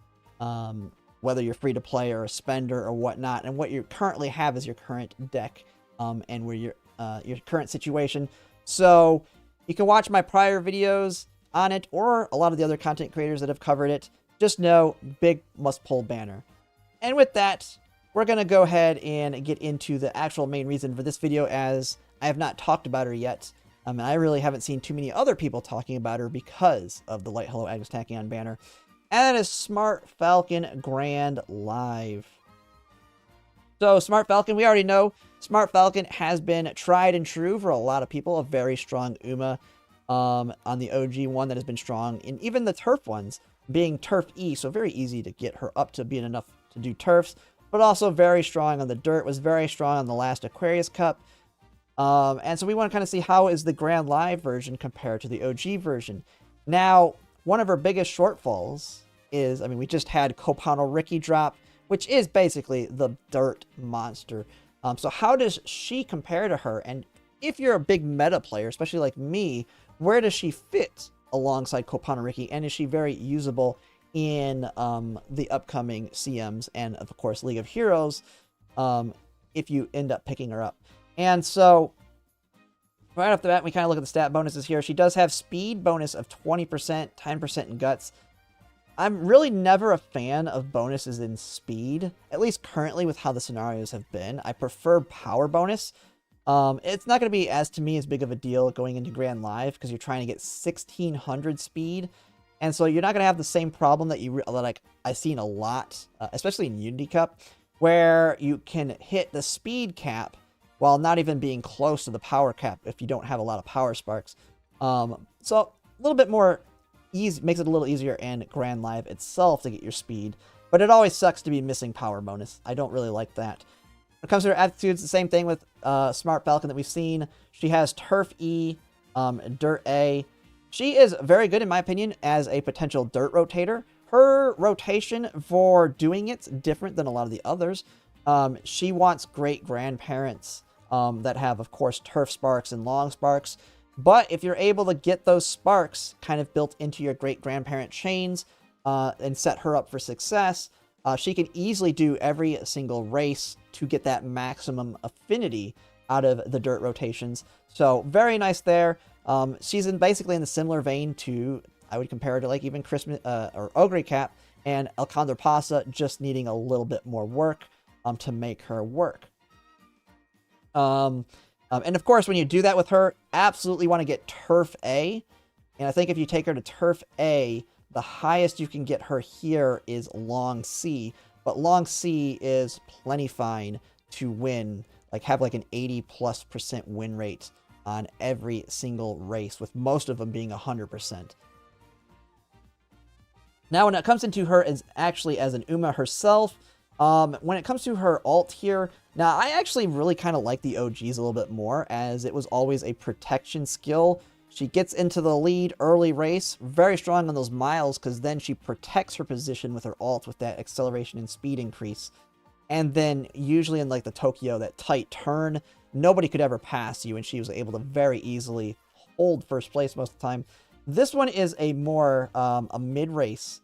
whether you're free to play or a spender or whatnot, and what you currently have as your current deck and where your current situation. So you can watch my prior videos on it, or a lot of the other content creators that have covered it. Just know, big must pull banner. And with that, we're going to go ahead and get into the actual main reason for this video, as I have not talked about her yet. And I really haven't seen too many other people talking about her because of the Light Hello Agnes Tachyon banner. And that is Smart Falcon Grand Live. So Smart Falcon, we already know, Smart Falcon has been tried and true for a lot of people. A very strong Uma on the OG one that has been strong in even the turf ones, being Turf E, so very easy to get her up to being enough to do turfs, but also very strong on the dirt, was very strong on the last Aquarius Cup. And so we want to kind of see how is the Grand Live version compared to the OG version. Now, one of her biggest shortfalls is, I mean, we just had Kopano Ricky drop, which is basically the dirt monster. So how does she compare to her? And if you're a big meta player, especially like me, where does she fit alongside Kopano Ricky? And is she very usable in the upcoming CMs and, of course, League of Heroes if you end up picking her up? And so, right off the bat, we kind of look at the stat bonuses here. She does have speed bonus of 20%, 10% in guts. I'm really never a fan of bonuses in speed, at least currently with how the scenarios have been. I prefer power bonus. It's not going to be, as to me, as big of a deal going into Grand Live because you're trying to get 1600 speed. And so you're not going to have the same problem that I've seen a lot, especially in Unity Cup, where you can hit the speed cap while not even being close to the power cap if you don't have a lot of power sparks. So a little bit more easy, makes it a little easier in Grand Live itself to get your speed, but it always sucks to be missing power bonus. I don't really like that. When it comes to her aptitudes, the same thing with Smart Falcon that we've seen. She has Turf E, Dirt A. She is very good, in my opinion, as a potential dirt rotator. Her rotation for doing it's different than a lot of the others. She wants great grandparents that have, of course, turf sparks and long sparks. But if you're able to get those sparks kind of built into your great grandparent chains and set her up for success, she can easily do every single race to get that maximum affinity out of the dirt rotations. So very nice there. She's basically in the similar vein to, I would compare her to like even Christmas or Ogre Cap and El Condor Pasa, just needing a little bit more work to make her work. And of course, when you do that with her, absolutely want to get Turf A. And I think if you take her to Turf A, the highest you can get her here is Long C. But Long C is plenty fine to win, like have like an 80+% win rate on every single race, with most of them being 100%. Now, when it comes into her as actually as an Uma herself, when it comes to her ult here, now I actually really kind of like the OGs a little bit more, as it was always a protection skill. She gets into the lead early race, very strong on those miles, because then she protects her position with her ult with that acceleration and speed increase. And then usually in like the Tokyo, that tight turn, nobody could ever pass you, and she was able to very easily hold first place most of the time. This one is a more a mid-race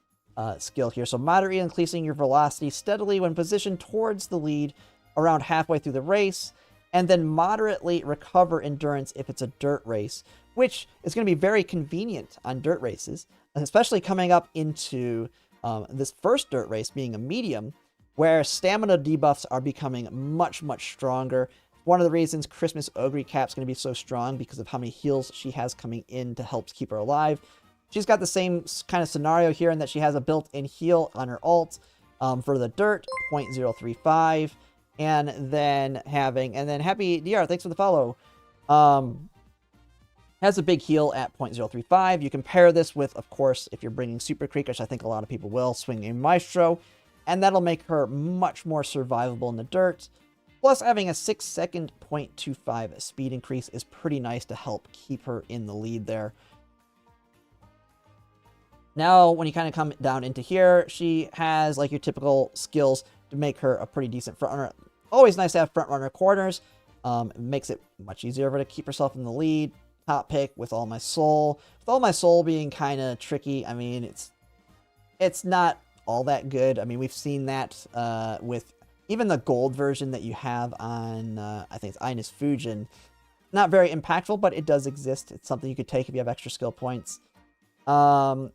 skill here. So moderately increasing your velocity steadily when positioned towards the lead around halfway through the race, and then moderately recover endurance if it's a dirt race, which is going to be very convenient on dirt races, especially coming up into this first dirt race being a medium, where stamina debuffs are becoming much, much stronger. One of the reasons Christmas Ogre Cap's going to be so strong because of how many heals she has coming in to help keep her alive. She's got the same kind of scenario here in that she has a built-in heal on her ult for the dirt, 0.035. and then Happy DR, thanks for the follow. Has a big heal at 0.035. You can pair this with, of course, if you're bringing Super Creek, which I think a lot of people will, swing a Maestro, and that'll make her much more survivable in the dirt. Plus, having a 6-second 0.25 speed increase is pretty nice to help keep her in the lead there. Now, when you kind of come down into here, she has like your typical skills to make her a pretty decent frontrunner. Always nice to have frontrunner corners. It makes it much easier for her to keep herself in the lead. Top pick with All My Soul. With All My Soul being kind of tricky, I mean, it's not all that good. I mean, we've seen that with even the gold version that you have on, I think it's Ines Fujin. Not very impactful, but it does exist. It's something you could take if you have extra skill points. Got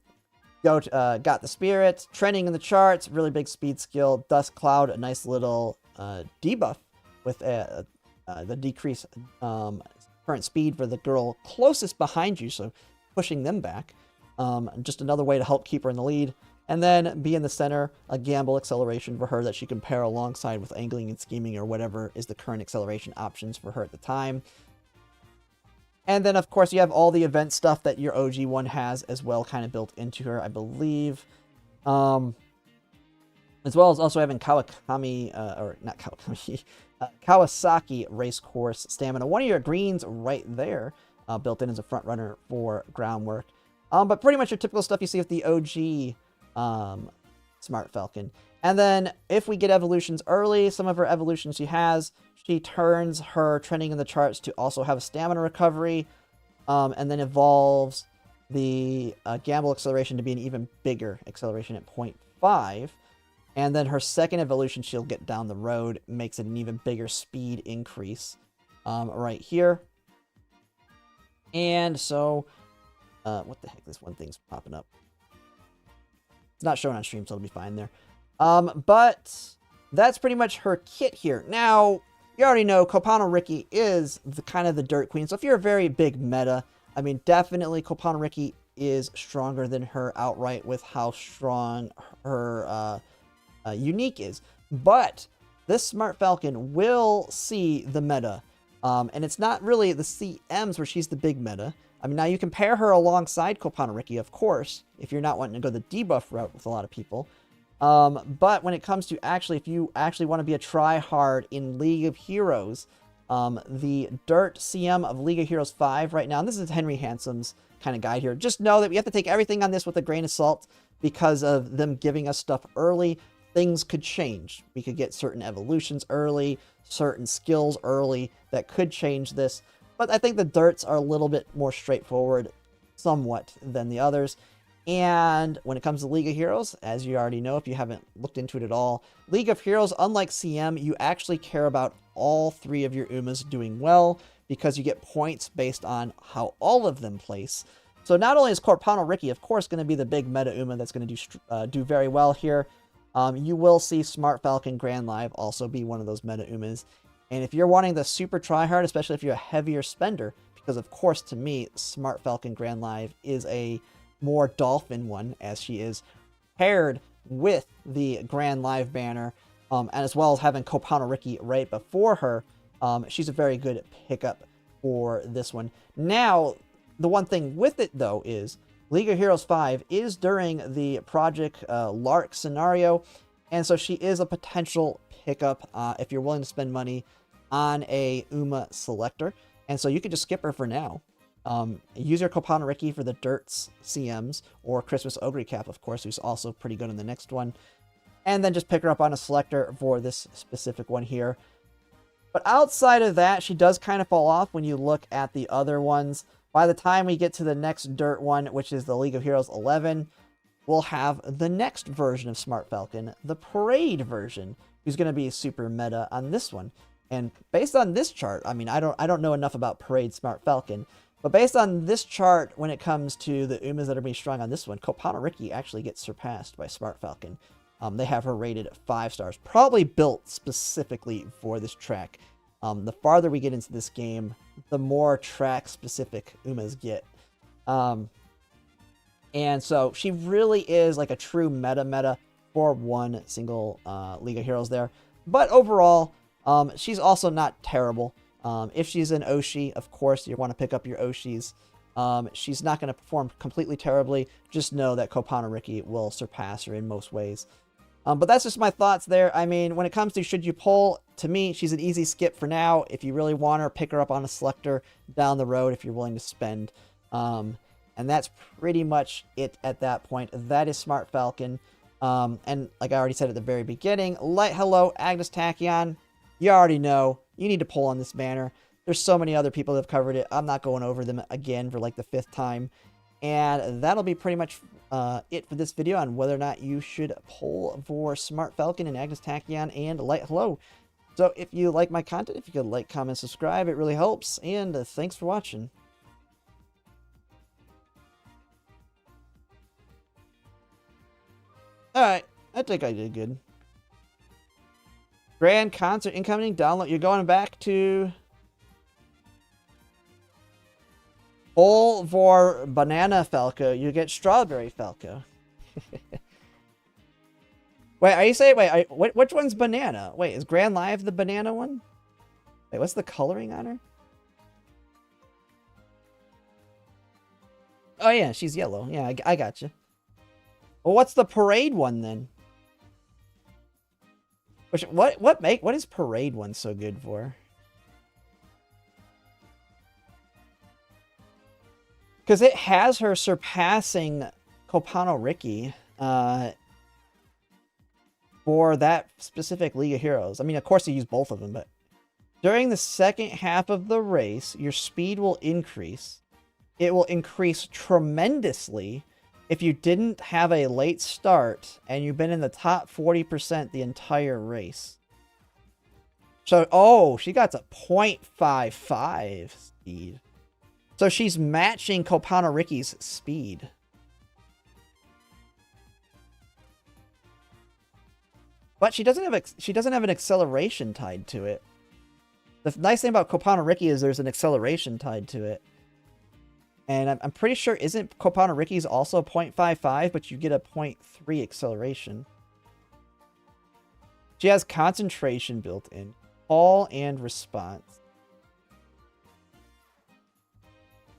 the Spirit. Trending in the charts. Really big speed skill. Dust Cloud, a nice little debuff with the decrease current speed for the girl closest behind you, so pushing them back. Just another way to help keep her in the lead. And then be in the center, a gamble acceleration for her that she can pair alongside with angling and scheming or whatever is the current acceleration options for her at the time. And then, of course, you have all the event stuff that your OG one has as well kind of built into her, I believe. As well as also having Kawasaki Racecourse Stamina. One of your greens right there, built in as a front runner for groundwork. But pretty much your typical stuff you see with the OG Smart Falcon. And then if we get evolutions early, some of her evolutions she turns her trending in the charts to also have a stamina recovery, and then evolves the gamble acceleration to be an even bigger acceleration at 0.5. And then her second evolution she'll get down the road makes it an even bigger speed increase right here. And so, what the heck, this one thing's popping up. It's not showing on stream, so it'll be fine there. But that's pretty much her kit here. Now, you already know Kopano Riki is kind of the dirt queen. So if you're a very big meta, I mean, definitely Kopano Riki is stronger than her outright with how strong her unique is. But this Smart Falcon will see the meta. And it's not really the CMs where she's the big meta. I mean, now you can pair her alongside Kopano Riki, of course, if you're not wanting to go the debuff route with a lot of people. But when it comes to if you actually want to be a try-hard in League of Heroes, the Dirt CM of League of Heroes 5 right now, and this is Henry Handsome's kind of guide here, just know that we have to take everything on this with a grain of salt because of them giving us stuff early. Things could change. We could get certain evolutions early, certain skills early that could change this. But I think the Dirts are a little bit more straightforward, somewhat, than the others. And when it comes to League of Heroes, as you already know if you haven't looked into it at all, League of Heroes, unlike CM, you actually care about all three of your Umas doing well because you get points based on how all of them place. So not only is Kopano Riki, of course, going to be the big meta Uma that's going to do very well here, you will see Smart Falcon Grand Live also be one of those meta Umas. And if you're wanting the super tryhard, especially if you're a heavier spender, because of course to me, Smart Falcon Grand Live is a more Dolphin one, as she is paired with the Grand Live banner, and as well as having Kopano Riki right before her, she's a very good pickup for this one. Now, the one thing with it though is League of Heroes 5 is during the Project Lark scenario, and so she is a potential pickup if you're willing to spend money on a Uma selector. And so you can just skip her for now. Use your Kopano Riki for the Dirts CMs, or Christmas Ogre Cap, of course, who's also pretty good in the next one. And then just pick her up on a selector for this specific one here. But outside of that, she does kind of fall off when you look at the other ones. By the time we get to the next Dirt one, which is the League of Heroes 11, we'll have the next version of Smart Falcon, the Parade version, who's going to be super meta on this one. And based on this chart, I mean, I don't know enough about Parade Smart Falcon, but based on this chart, when it comes to the Umas that are being strong on this one, Kopano Riki actually gets surpassed by Smart Falcon. They have her rated 5 stars, probably built specifically for this track. The farther we get into this game, the more track-specific Umas get. And so she really is like a true meta for one single League of Heroes there. But overall, She's also not terrible. If she's an Oshi, of course, you want to pick up your Oshis. She's not going to perform completely terribly. Just know that Kopanariki will surpass her in most ways. But that's just my thoughts there. I mean, when it comes to should you pull, to me, she's an easy skip for now. If you really want her, pick her up on a selector down the road if you're willing to spend. And that's pretty much it at that point. That is Smart Falcon. And like I already said at the very beginning, Light Hello, Agnes Tachyon. You already know. You need to pull on this banner. There's so many other people that have covered it. I'm not going over them again for like the 5th time. And that'll be pretty much it for this video on whether or not you should pull for Smart Falcon and Agnes Tachyon and Light Hello. So if you like my content, if you could like, comment, subscribe, it really helps. And thanks for watching. Alright, I think I did good. Grand concert incoming, download. You're going back to... Pull for Banana Falco. You get Strawberry Falco. Wait, are you saying... Wait, which one's Banana? Wait, is Grand Live the banana one? Wait, what's the coloring on her? Oh yeah, she's yellow. Yeah, I got you. Well, what's the Parade one then? What is Parade one so good for? Because it has her surpassing Kopanariki for that specific League of Heroes. I mean, of course, you use both of them, but during the second half of the race, your speed will increase. It will increase tremendously if you didn't have a late start and you've been in the top 40% the entire race. So, oh, she got to 0.55 speed. So she's matching Kopanariki's speed. But she doesn't have an acceleration tied to it. The nice thing about Kopanariki is there's an acceleration tied to it. And I'm pretty sure, isn't Kopanariki's also 0.55, but you get a 0.3 acceleration. She has concentration built in. Call and response.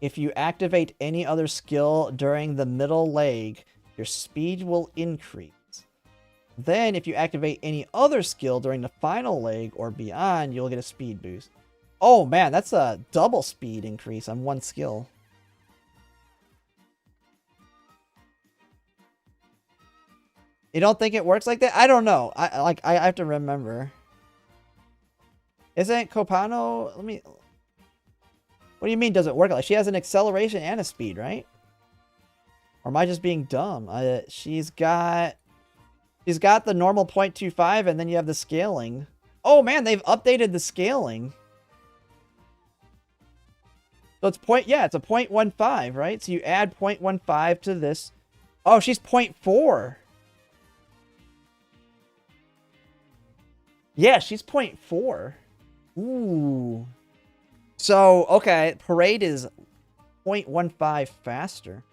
If you activate any other skill during the middle leg, your speed will increase. Then, if you activate any other skill during the final leg or beyond, you'll get a speed boost. Oh man, that's a double speed increase on one skill. You don't think it works like that? I don't know. I have to remember. Isn't Kopano? Let me... What do you mean does it work? Like, she has an acceleration and a speed, right? Or am I just being dumb? She's got the normal 0.25 and then you have the scaling. Oh man, they've updated the scaling. So it's it's a 0.15, right? So you add 0.15 to this. Oh, she's 0.4. Yeah, she's 0.4. Ooh. So, okay, Parade is 0.15 faster.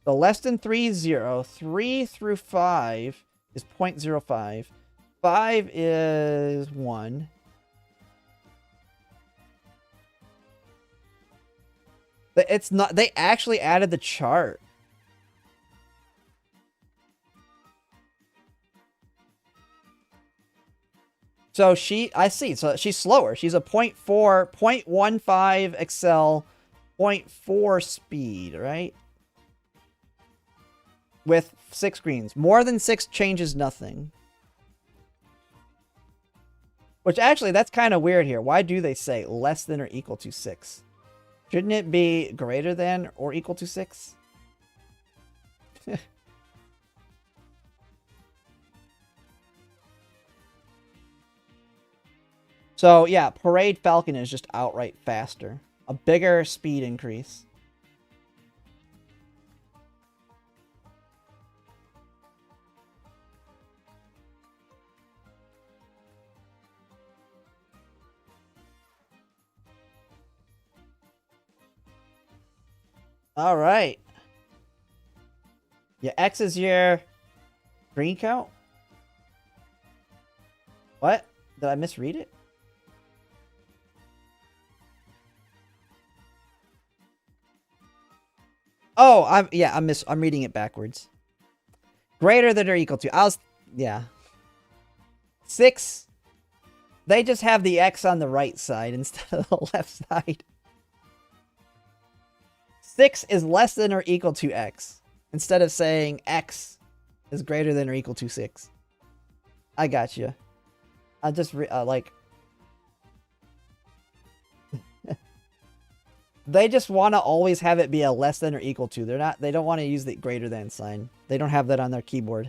So less than 3, 3 through 5 is 0.05. 5 is 1. But it's not, they actually added the chart. So I see. So she's slower. She's a 0.4, 0.15 excel, 0.4 speed, right? With 6 greens. More than 6 changes nothing. Which actually, that's kind of weird here. Why do they say less than or equal to 6? Shouldn't it be greater than or equal to 6? So, yeah, Parade Falcon is just outright faster. A bigger speed increase. All right. Yeah, X is your green count? What? Did I misread it? Oh, I'm reading it backwards. Greater than or equal to. Yeah. 6. They just have the X on the right side instead of the left side. 6 is less than or equal to X. Instead of saying X is greater than or equal to 6. I got you. I just like... They just want to always have it be a less than or equal to. They don't want to use the greater than sign. They don't have that on their keyboard.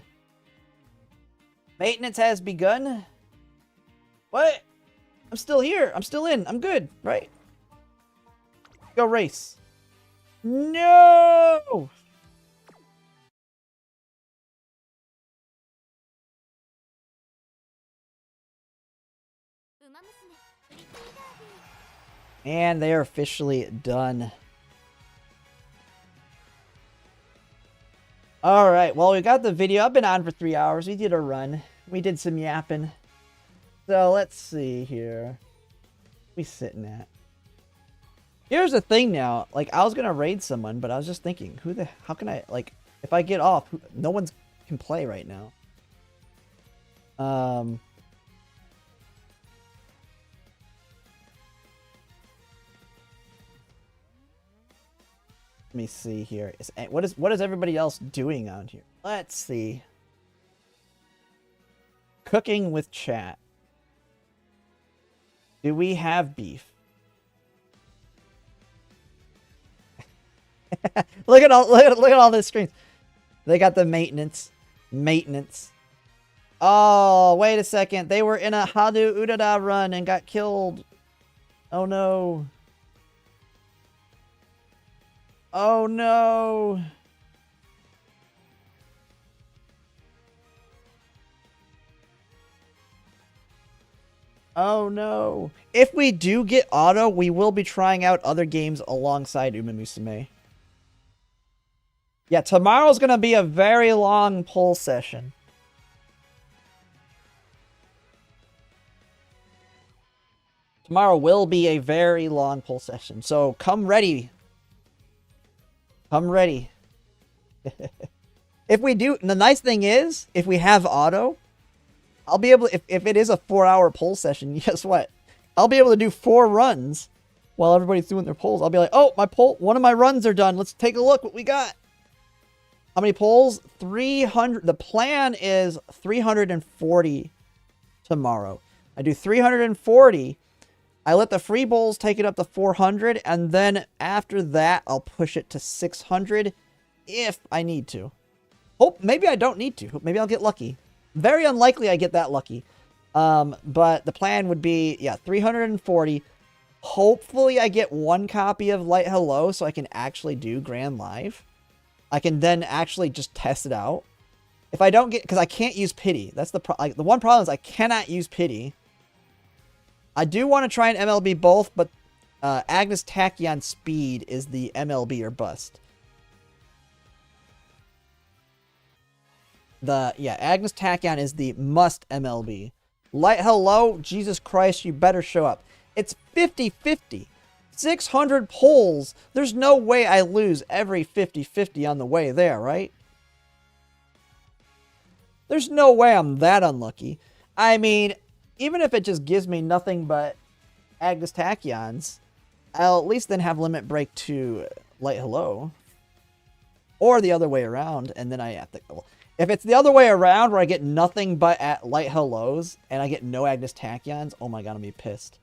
Maintenance has begun. What? I'm still here. I'm still in. I'm good, right? Go race. No! And they are officially done. Alright, well, we got the video. I've been on for 3 hours. We did a run. We did some yapping. So, let's see here. What we sitting at? Here's the thing now. Like, I was gonna raid someone, but I was just thinking, how can I, like, if I get off, no one can play right now. Let me see here. What is everybody else doing out here? Let's see. Cooking with chat. Do we have beef? look at all these screens. They got the maintenance. Maintenance. Oh, wait a second. They were in a Hadu Udada run and got killed. Oh no. Oh no! Oh no! If we do get auto, we will be trying out other games alongside Umamusume. Yeah, tomorrow's gonna be a very long poll session. Tomorrow will be a very long poll session, so come ready. I'm ready. If we do, the nice thing is, if we have auto, I'll be able to, if it is a 4-hour poll session, guess what? I'll be able to do 4 runs while everybody's doing their polls. I'll be like, oh, one of my runs are done. Let's take a look what we got. How many polls? 300. The plan is 340 tomorrow. I do 340. I let the free bowls take it up to 400, and then after that, I'll push it to 600 if I need to. Hope maybe I don't need to. Maybe I'll get lucky. Very unlikely I get that lucky. But the plan would be, yeah, 340. Hopefully I get 1 copy of Light Hello so I can actually do Grand Live. I can then actually just test it out. If I don't get, because I can't use Pity. That's the one problem is I cannot use Pity. I do want to try and MLB both, but Agnes Tachyon Speed is the MLB or bust. Agnes Tachyon is the must MLB. Light Hello, Jesus Christ, you better show up. It's 50-50. 600 polls. There's no way I lose every 50-50 on the way there, right? There's no way I'm that unlucky. I mean, even if it just gives me nothing but Agnes Tachyons, I'll at least then have Limit Break to Light Hello. Or the other way around, and then I have to... If it's the other way around, where I get nothing but at Light Hellos, and I get no Agnes Tachyons, oh my god, I'm gonna be pissed.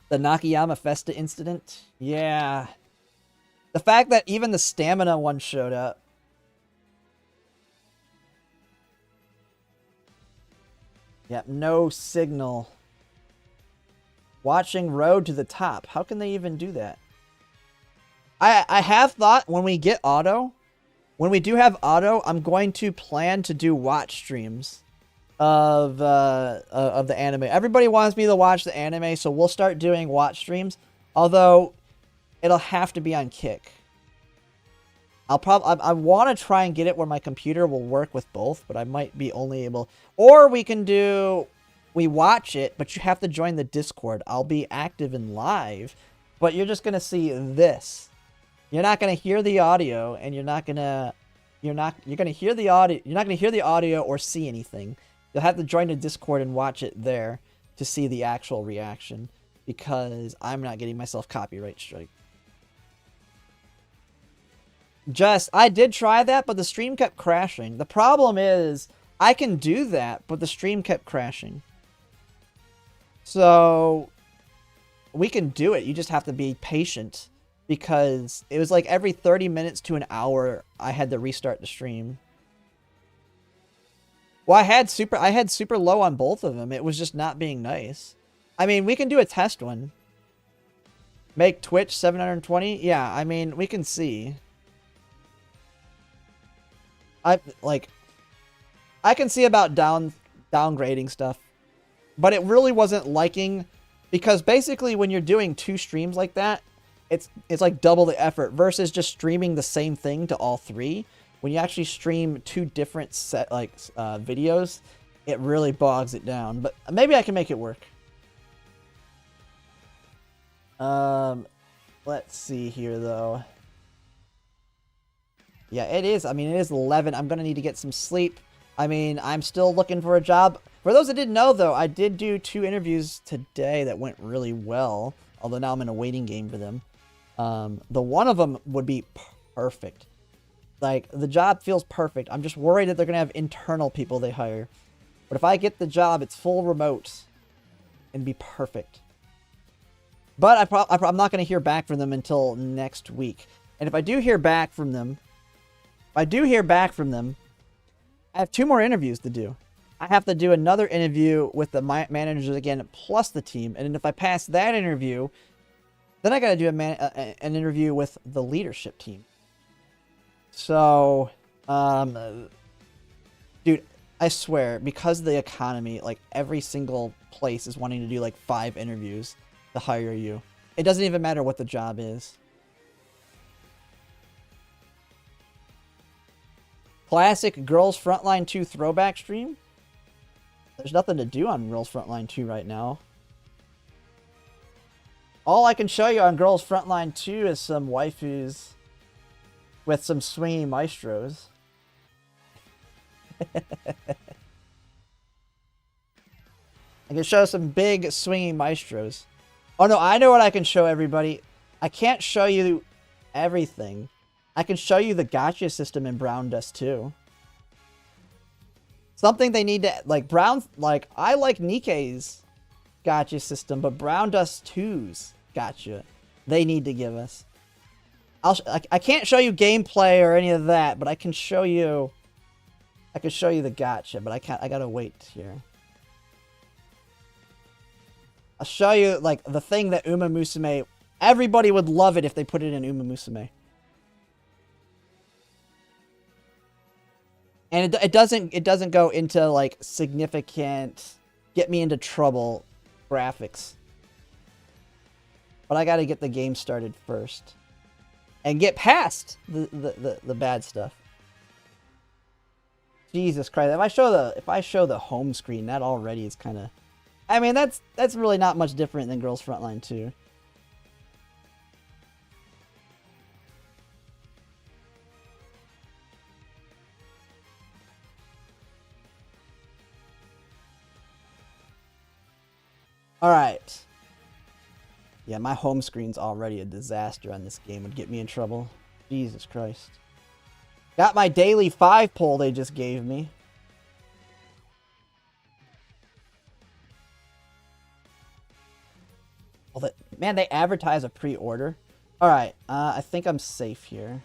The Nakayama Festa incident? Yeah. The fact that even the stamina one showed up. Yep, no signal. Watching Road to the Top. How can they even do that? I have thought when we get auto, when we do have auto, I'm going to plan to do watch streams of the anime. Everybody wants me to watch the anime, so we'll start doing watch streams. Although, it'll have to be on Kick. I want to try and get it where my computer will work with both, but I might be only able... Or we can do... We watch it, but you have to join the Discord. I'll be active and live, but you're just going to see this. You're not going to hear the audio, and you're going to hear the audio. You're not going to hear the audio or see anything. You'll have to join the Discord and watch it there to see the actual reaction, because I'm not getting myself copyright strike. I did try that, but the stream kept crashing. The problem is, I can do that, but the stream kept crashing. So, we can do it. You just have to be patient, because it was like every 30 minutes to an hour, I had to restart the stream. Well, I had super low on both of them. It was just not being nice. I mean, we can do a test one. Make Twitch 720? Yeah, I mean, we can see. I can see about downgrading stuff, but it really wasn't liking, because basically when you're doing 2 streams like that, it's like double the effort versus just streaming the same thing to all 3. When you actually stream 2 different videos, it really bogs it down. But maybe I can make it work. Let's see here though. Yeah, it is. I mean, it is 11. I'm going to need to get some sleep. I mean, I'm still looking for a job. For those that didn't know, though, I did do 2 interviews today that went really well. Although now I'm in a waiting game for them. The one of them would be perfect. Like, the job feels perfect. I'm just worried that they're going to have internal people they hire. But if I get the job, it's full remote. And be perfect. But I'm not going to hear back from them until next week. And if I do hear back from them... I have 2 more interviews to do. I have to do another interview with the managers again, plus the team. And if I pass that interview, then I got to do an interview with the leadership team. So, dude, I swear, because of the economy, like, every single place is wanting to do, like, 5 interviews to hire you. It doesn't even matter what the job is. Classic Girls Frontline 2 throwback stream? There's nothing to do on Girls Frontline 2 right now. All I can show you on Girls Frontline 2 is some waifus with some swingy maestros. I can show some big swingy maestros. Oh no, I know what I can show everybody. I can't show you everything. I can show you the gacha system in Brown Dust 2. Something they need to, like, I like Nikkei's gacha system, but Brown Dust 2's gacha, they need to give us. I can't show you gameplay or any of that, but I can show you the gacha, but I gotta wait here. I'll show you, like, the thing that Umamusume, everybody would love it if they put it in Umamusume. And it doesn't go into, like, significant get me into trouble graphics. But I gotta get the game started first. And get past the bad stuff. Jesus Christ. If I show the home screen, that already is kinda, I mean, that's really not much different than Girls Frontline 2. Alright. Yeah, my home screen's already a disaster on this game. Would get me in trouble. Jesus Christ. Got my daily 5 poll they just gave me. Well, man, they advertise a pre-order. Alright, I think I'm safe here.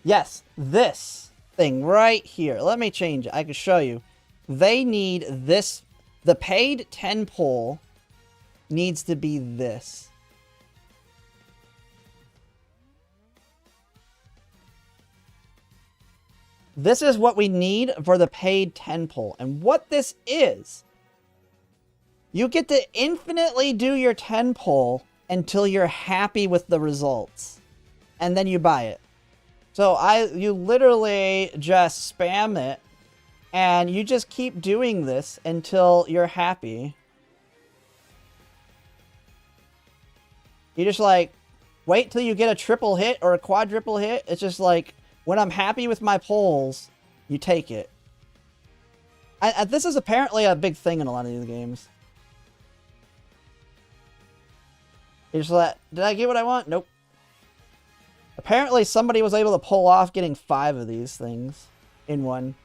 Yes, this thing right here. Let me change it. I can show you. They need this. The paid 10 poll needs to be this. This is what we need for the paid 10 poll. And what this is, you get to infinitely do your 10 poll until you're happy with the results. and then you buy it. So you literally just spam it, and you just keep doing this until you're happy. You just like wait till you get a triple hit or a quadruple hit. It's just like when I'm happy with my pulls, you take it. This is apparently a big thing in a lot of these games. You just let, did I get what I want? Nope. Apparently somebody was able to pull off getting 5 of these things in one.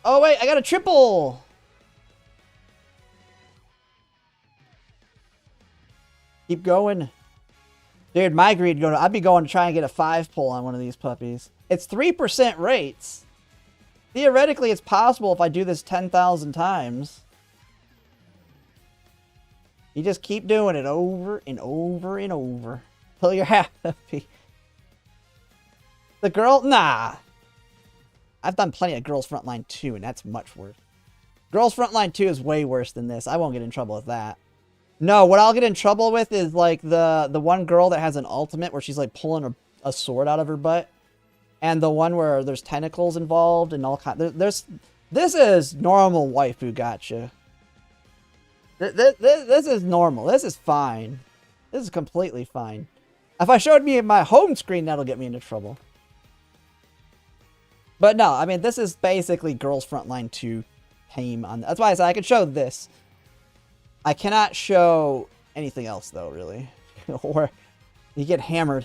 Oh wait, I got a triple! Keep going. Dude, my greed, I'd be going to try and get a 5 pull on one of these puppies. It's 3% rates. Theoretically, it's possible if I do this 10,000 times. You just keep doing it over and over and over. Till you're happy. The girl? Nah. I've done plenty of Girls Frontline 2, and that's much worse. Girls Frontline 2 is way worse than this. I won't get in trouble with that. No, what I'll get in trouble with is like the one girl that has an ultimate where she's like pulling a sword out of her butt. And the one where there's tentacles involved and all kind. This is normal waifu gotcha. This is normal. This is fine. This is completely fine. If I showed me my home screen, that'll get me into trouble. But no, I mean, this is basically Girls Frontline 2 tame on. That's why I said I could show this. I cannot show anything else, though, really. Or you get hammered.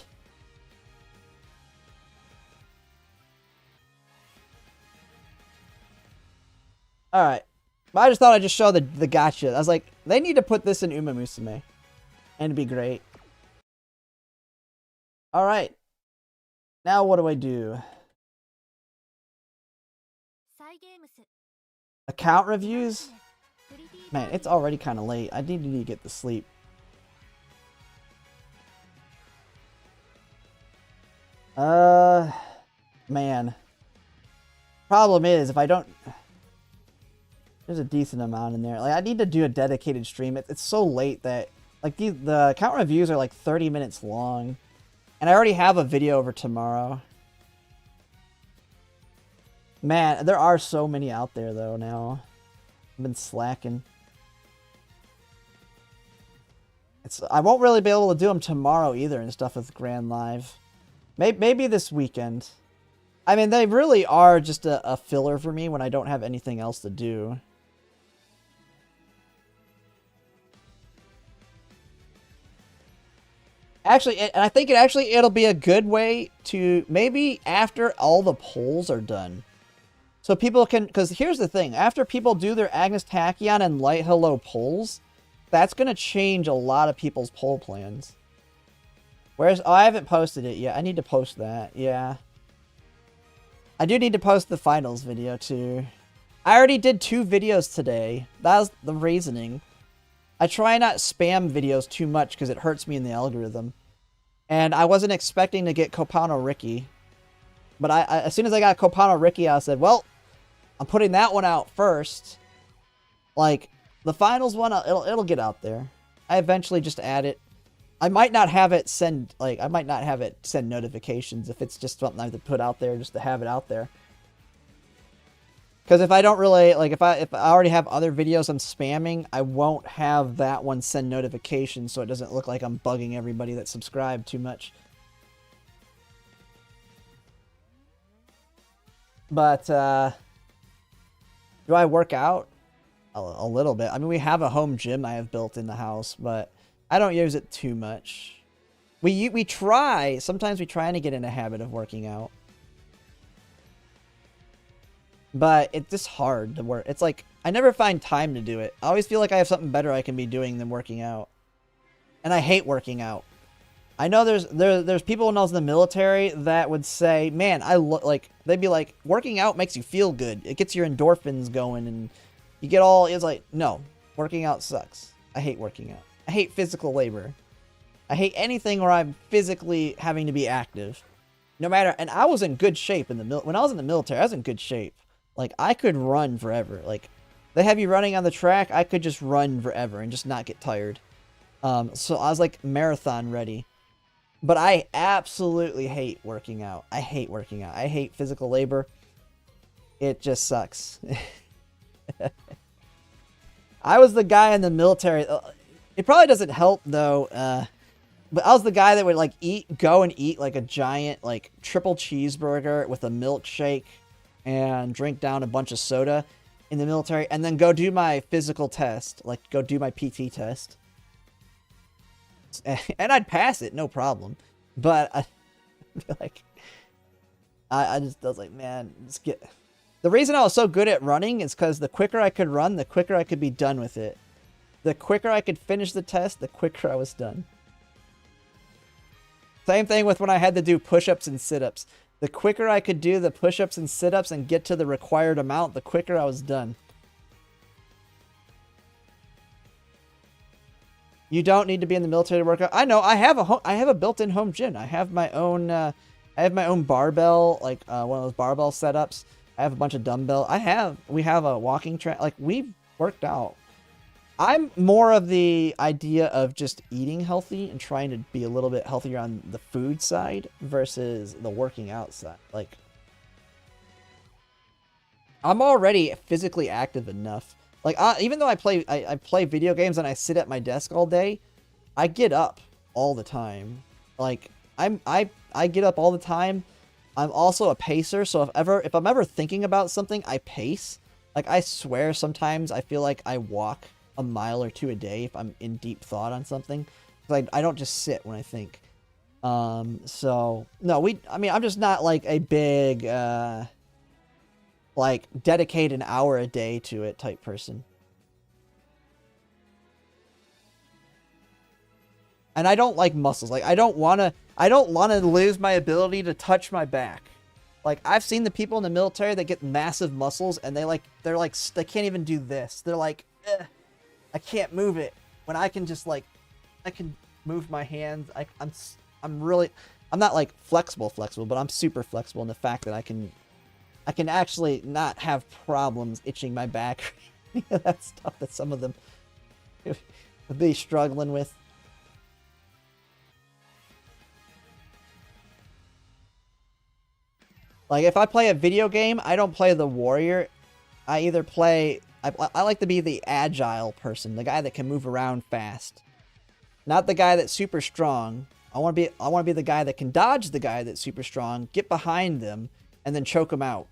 Alright. But I just thought I'd just show the gotcha. I was like, they need to put this in Umamusume. And it'd be great. Alright. Now what do I do? Account reviews? Man, it's already kind of late. I need to get to sleep. Man. Problem is, if I don't... There's a decent amount in there. Like, I need to do a dedicated stream. It's so late that... Like, the account reviews are like 30 minutes long. And I already have a video over tomorrow. Man, there are so many out there, though, now. I've been slacking. I won't really be able to do them tomorrow either and stuff with Grand Live. Maybe this weekend. I mean, they really are just a filler for me when I don't have anything else to do. Actually, and I think it'll be a good way to maybe after all the polls are done. So people can, because here's the thing, after people do their Agnes Tachyon and Light Hello polls, that's going to change a lot of people's poll plans. Whereas, oh, I haven't posted it yet. I need to post that, yeah. I do need to post the finals video too. I already did 2 videos today. That was the reasoning. I try not spam videos too much because it hurts me in the algorithm. And I wasn't expecting to get Copano Ricky. But as soon as I got Copano Ricky, I said, well, I'm putting that one out first. Like, the finals one, it'll get out there. I eventually just add it. I might not have it send, like, I might not have it send notifications if it's just something I have to put out there just to have it out there. Because if I don't really, like, if I already have other videos I'm spamming, I won't have that one send notifications so it doesn't look like I'm bugging everybody that's subscribed too much. But, do I work out? A little bit. I mean, we have a home gym I have built in the house, but I don't use it too much. We try. Sometimes we try to get in a habit of working out. But it's just hard to work. It's like, I never find time to do it. I always feel like I have something better I can be doing than working out. And I hate working out. I know there's people when I was in the military that would say, man, they'd be like, working out makes you feel good. It gets your endorphins going and you get all, it's like, no, working out sucks. I hate working out. I hate physical labor. I hate anything where I'm physically having to be active. No matter, and I was in good shape when I was in the military, I was in good shape. Like, I could run forever. Like, they have you running on the track, I could just run forever and just not get tired. So I was like marathon ready. But I absolutely hate working out. I hate working out. I hate physical labor. It just sucks. I was the guy in the military. It probably doesn't help though. But I was the guy that would like go and eat like a giant like triple cheeseburger with a milkshake and drink down a bunch of soda in the military, and then go do my physical test, like go do my PT test. And I'd pass it, no problem. But I like, I was like, man, let's get. The reason I was so good at running is because the quicker I could run, the quicker I could be done with it. The quicker I could finish the test, the quicker I was done. Same thing with when I had to do push-ups and sit-ups. The quicker I could do the push-ups and sit-ups and get to the required amount, the quicker I was done. You don't need to be in the military to work out. I know. I have a built-in home gym. I have my own barbell, like one of those barbell setups. I have a bunch of dumbbell. We have a walking track. Like, we've worked out. I'm more of the idea of just eating healthy and trying to be a little bit healthier on the food side versus the working out side. Like, I'm already physically active enough. Like, even though I play video games and I sit at my desk all day, I get up all the time. Like, I get up all the time. I'm also a pacer, so if I'm ever thinking about something, I pace. Like, I swear sometimes I feel like I walk a mile or two a day if I'm in deep thought on something. Like, I don't just sit when I think. So no, I'm just not like a big like dedicate an hour a day to it type person. And I don't like muscles. Like, I don't want to lose my ability to touch my back. Like, I've seen the people in the military that get massive muscles and they can't even do this. They're like, I can't move it. When I can just like, I can move my hands. I'm not like flexible, but I'm super flexible in the fact that I can actually not have problems itching my back. That stuff that some of them would be struggling with. Like, if I play a video game, I don't play the warrior. I either play... I like to be the agile person, the guy that can move around fast. Not the guy that's super strong. I want to be the guy that can dodge the guy that's super strong, get behind them, and then choke him out.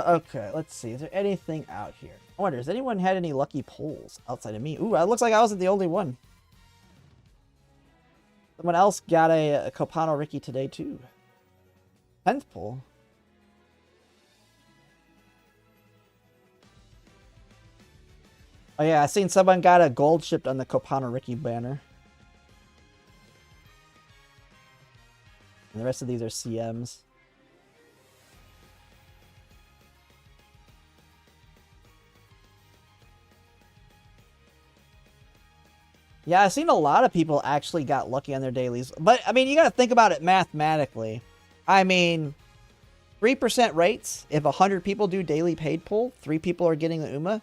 Okay, let's see. Is there anything out here? I wonder, has anyone had any lucky pulls outside of me? Ooh, it looks like I wasn't the only one. Someone else got a Copano Ricky today, too. 10th pull. Oh, yeah, I seen someone got a gold shipped on the Copano Ricky banner. And the rest of these are CMs. Yeah, I've seen a lot of people actually got lucky on their dailies. But, I mean, you got to think about it mathematically. I mean, 3% rates. If 100 people do daily paid pull, 3 people are getting the Uma,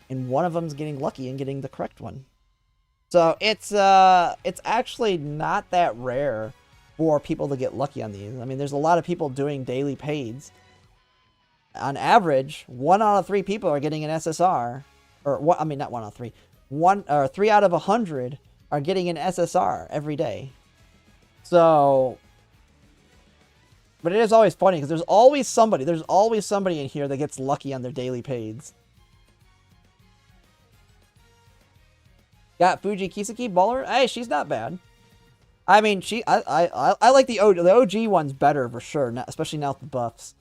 and one of them's getting lucky and getting the correct one. So, it's actually not that rare for people to get lucky on these. I mean, there's a lot of people doing daily paids. On average, 1 out of 3 people are getting an SSR. Or, I mean, not 1 out of 3. 3 out of 100 are getting an SSR every day. So, but it is always funny because there's always somebody in here that gets lucky on their daily paids. Got Fuji Kiseki Baller. Hey, she's not bad. I mean, I like the OG one's better for sure, especially now with the buffs.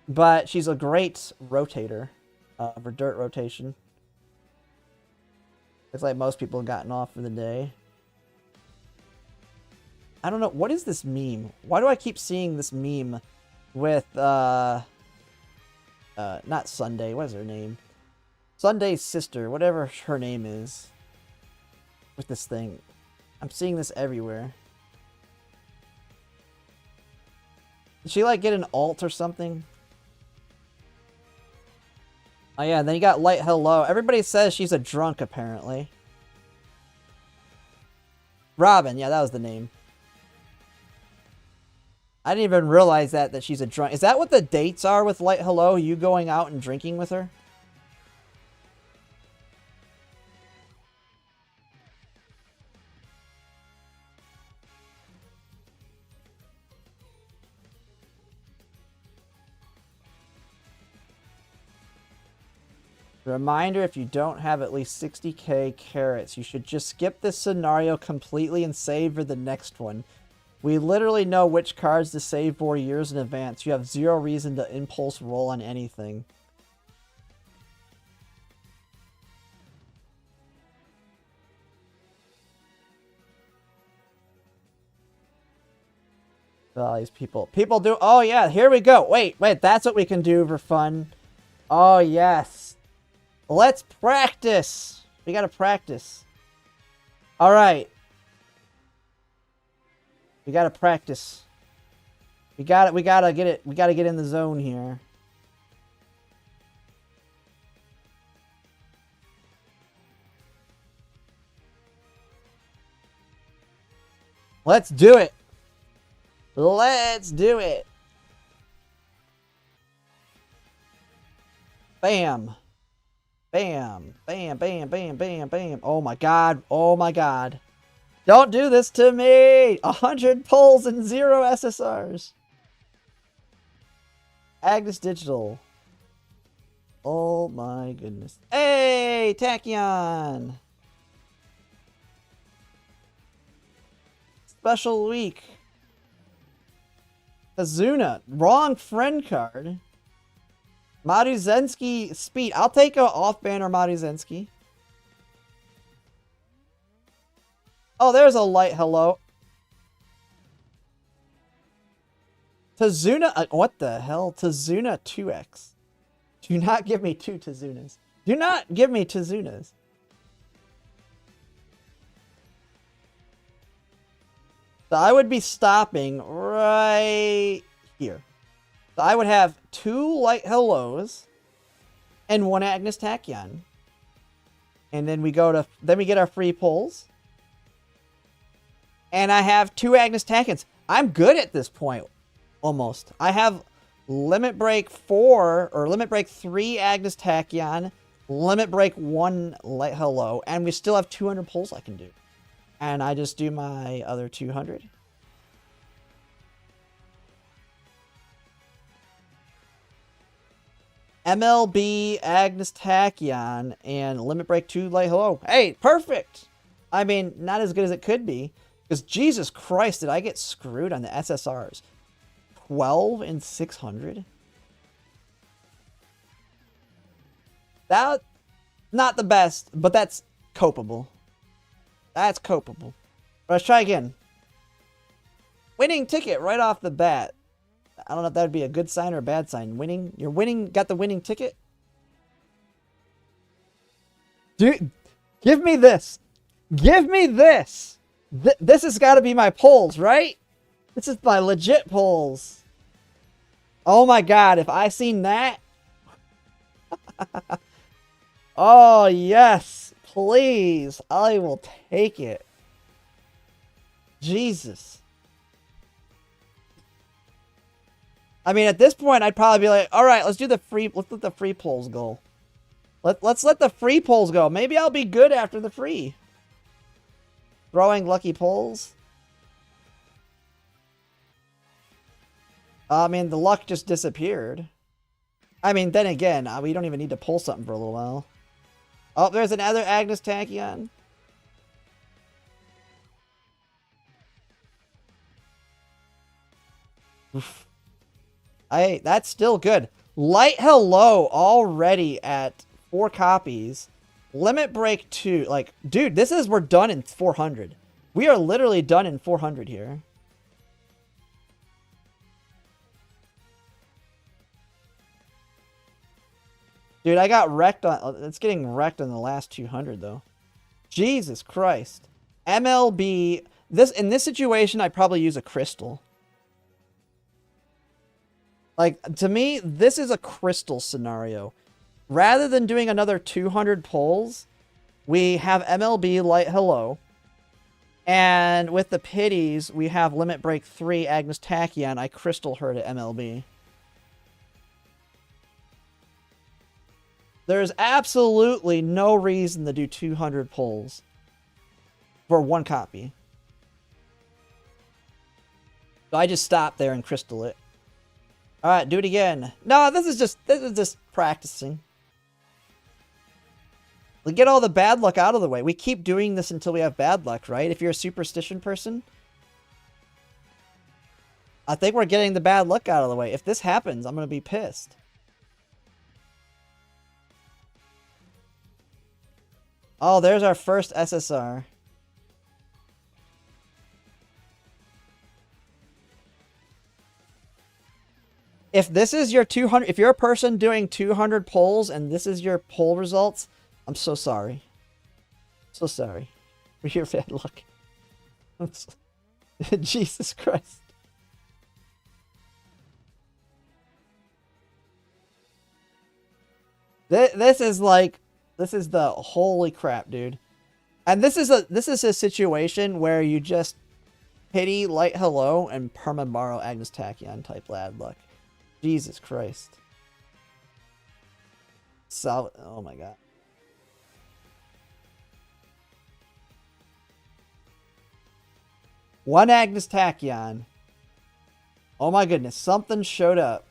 But she's a great rotator for dirt rotation. Looks like most people have gotten off for the day. I don't know. What is this meme? Why do I keep seeing this meme with, not Sunday. What is her name? Sunday's sister. Whatever her name is. With this thing. I'm seeing this everywhere. Did she, like, get an alt or something? Oh, yeah, and then you got Light Hello. Everybody says she's a drunk, apparently. Robin, yeah, that was the name. I didn't even realize that she's a drunk. Is that what the dates are with Light Hello? You going out and drinking with her? Reminder, if you don't have at least 60k carrots, you should just skip this scenario completely and save for the next one. We literally know which cards to save for years in advance. You have zero reason to impulse roll on anything. Oh, these people. People do... Oh, yeah, here we go. Wait, that's what we can do for fun. Oh, yes. Let's practice. We gotta practice. All right. We gotta practice. We gotta get it. We gotta get in the zone here. Let's do it. Let's do it. Bam. Bam. Bam, bam, bam, bam, bam. Oh my god. Oh my god. Don't do this to me! 100 pulls and 0 SSRs. Agnes Digital. Oh my goodness. Hey, Tachyon! Special week. Kazuna. Wrong friend card. Maruzensky Speed. I'll take a off-banner Maruzensky. Oh, there's a Light Hello. Tazuna. What the hell? Tazuna 2x. Do not give me 2 Tazunas. Do not give me Tazunas. So I would be stopping right here. So I would have 2 Light Hellos and 1 Agnes Tachyon. And then we go to... Then we get our free pulls. And I have 2 Agnes Tachyons. I'm good at this point. Almost. I have Limit Break 4, or Limit Break 3 Agnes Tachyon, Limit Break 1 Light Hello, and we still have 200 pulls I can do. And I just do my other 200. MLB, Agnes Tachyon, and Limit Break 2 Light Hello. Hey, perfect! I mean, not as good as it could be. Because Jesus Christ, did I get screwed on the SSRs? 12 and 600? That, not the best, but that's copeable. That's copeable. But let's try again. Winning ticket right off the bat. I don't know if that would be a good sign or a bad sign. Winning, you're winning, got the winning ticket? Dude, give me this. Give me this. This has got to be my pulls, right? This is my legit pulls. Oh my god, if I seen that. Oh, yes. Please. I will take it. Jesus. I mean, at this point, I'd probably be like, all right, let's let the free pulls go. Let's let the free pulls go. Maybe I'll be good after the free. Throwing lucky pulls. I mean, the luck just disappeared. I mean, then again, we don't even need to pull something for a little while. Oh, there's another Agnes Tachyon. That's still good. Light Hello already at 4 copies. Limit Break 2. Like, dude, we're done in 400. We are literally done in 400 here. Dude, I got wrecked on... It's getting wrecked on the last 200, though. Jesus Christ. MLB... In this situation, I'd probably use a crystal. Like, to me, this is a crystal scenario. Rather than doing another 200 pulls, we have MLB Light Hello. And with the pities, we have Limit Break 3 Agnes Tachyon. I crystal her to MLB. There's absolutely no reason to do 200 pulls for one copy. So I just stop there and crystal it. Alright, do it again. No, this is just practicing. We get all the bad luck out of the way. We keep doing this until we have bad luck, right? If you're a superstition person. I think we're getting the bad luck out of the way. If this happens, I'm going to be pissed. Oh, there's our first SSR. If this is your 200, if you're a person doing 200 polls and this is your poll results, I'm so sorry. So sorry for your bad luck. Jesus Christ. This is like, this is the holy crap, dude. And this is a situation where you just pity Light Hello and perma-borrow Agnes Tachyon type bad luck. Jesus Christ. Oh my god. One Agnes Tachyon. Oh my goodness, something showed up.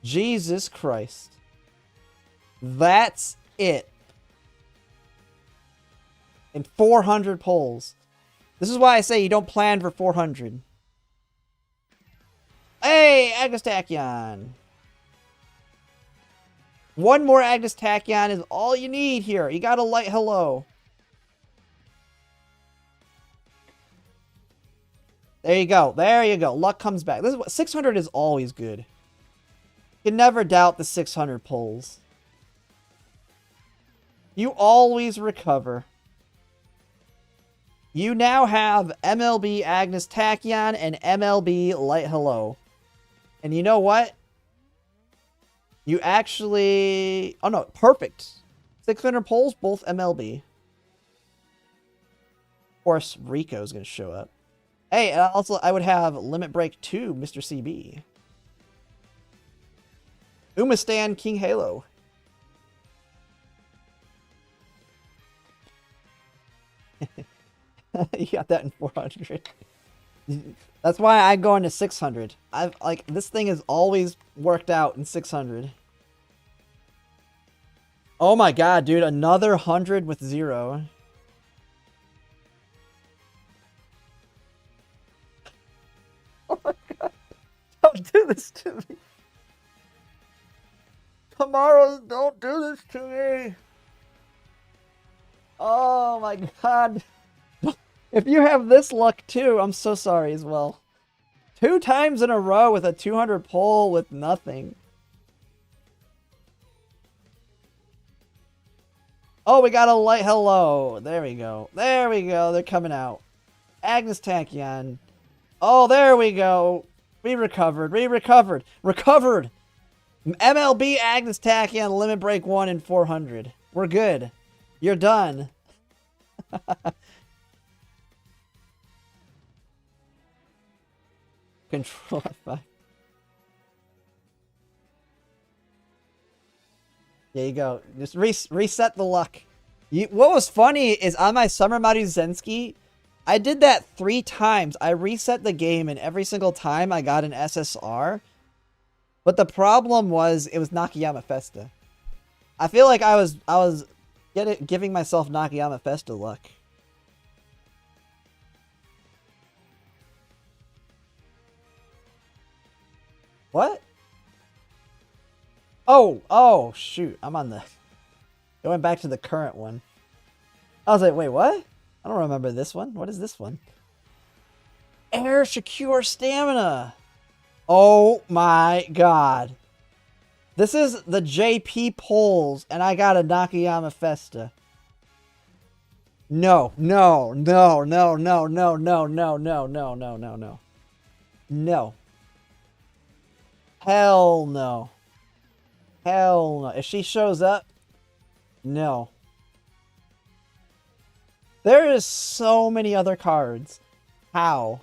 Jesus Christ. That's it. In 400 polls. This is why I say you don't plan for 400. Hey, Agnes Tachyon. One more Agnes Tachyon is all you need here. You got a Light Hello. There you go. There you go. Luck comes back. This is what 600 is always good. You can never doubt the 600 pulls. You always recover. You now have MLB Agnes Tachyon and MLB Light Hello. And you know what? You actually... Oh no, perfect. 600 pulls, both MLB. Of course, Rico's going to show up. Hey, and also I would have Limit Break 2, Mr. CB. Umastan King Halo. You got that in 400. That's why I go into 600. I've like this thing has always worked out in 600. Oh my god, dude, another 100 with 0. Oh my god. Don't do this to me. Tomorrow, don't do this to me. Oh my god. If you have this luck too, I'm so sorry as well. 2 times in a row with a 200 pull with nothing. Oh, we got a Light Hello. There we go. There we go. They're coming out. Agnes Tachyon. Oh, there we go. We recovered. We recovered. Recovered. MLB Agnes Tachyon Limit Break 1 in 400. We're good. You're done. Control F5. There you go. Just reset the luck. What was funny is on my Summer Maruzenski, I did that 3 times. I reset the game and every single time I got an SSR. But the problem was it was Nakayama Festa. I feel like I was giving myself Nakayama Festa luck. What? Oh, shoot. I'm on the... Going back to the current one. I was like, wait, what? I don't remember this one. What is this one? Air Secure Stamina. Oh my god. This is the JP polls, and I got a Nakayama Festa. No. No. Hell no. Hell no. If she shows up, no. There is so many other cards. How?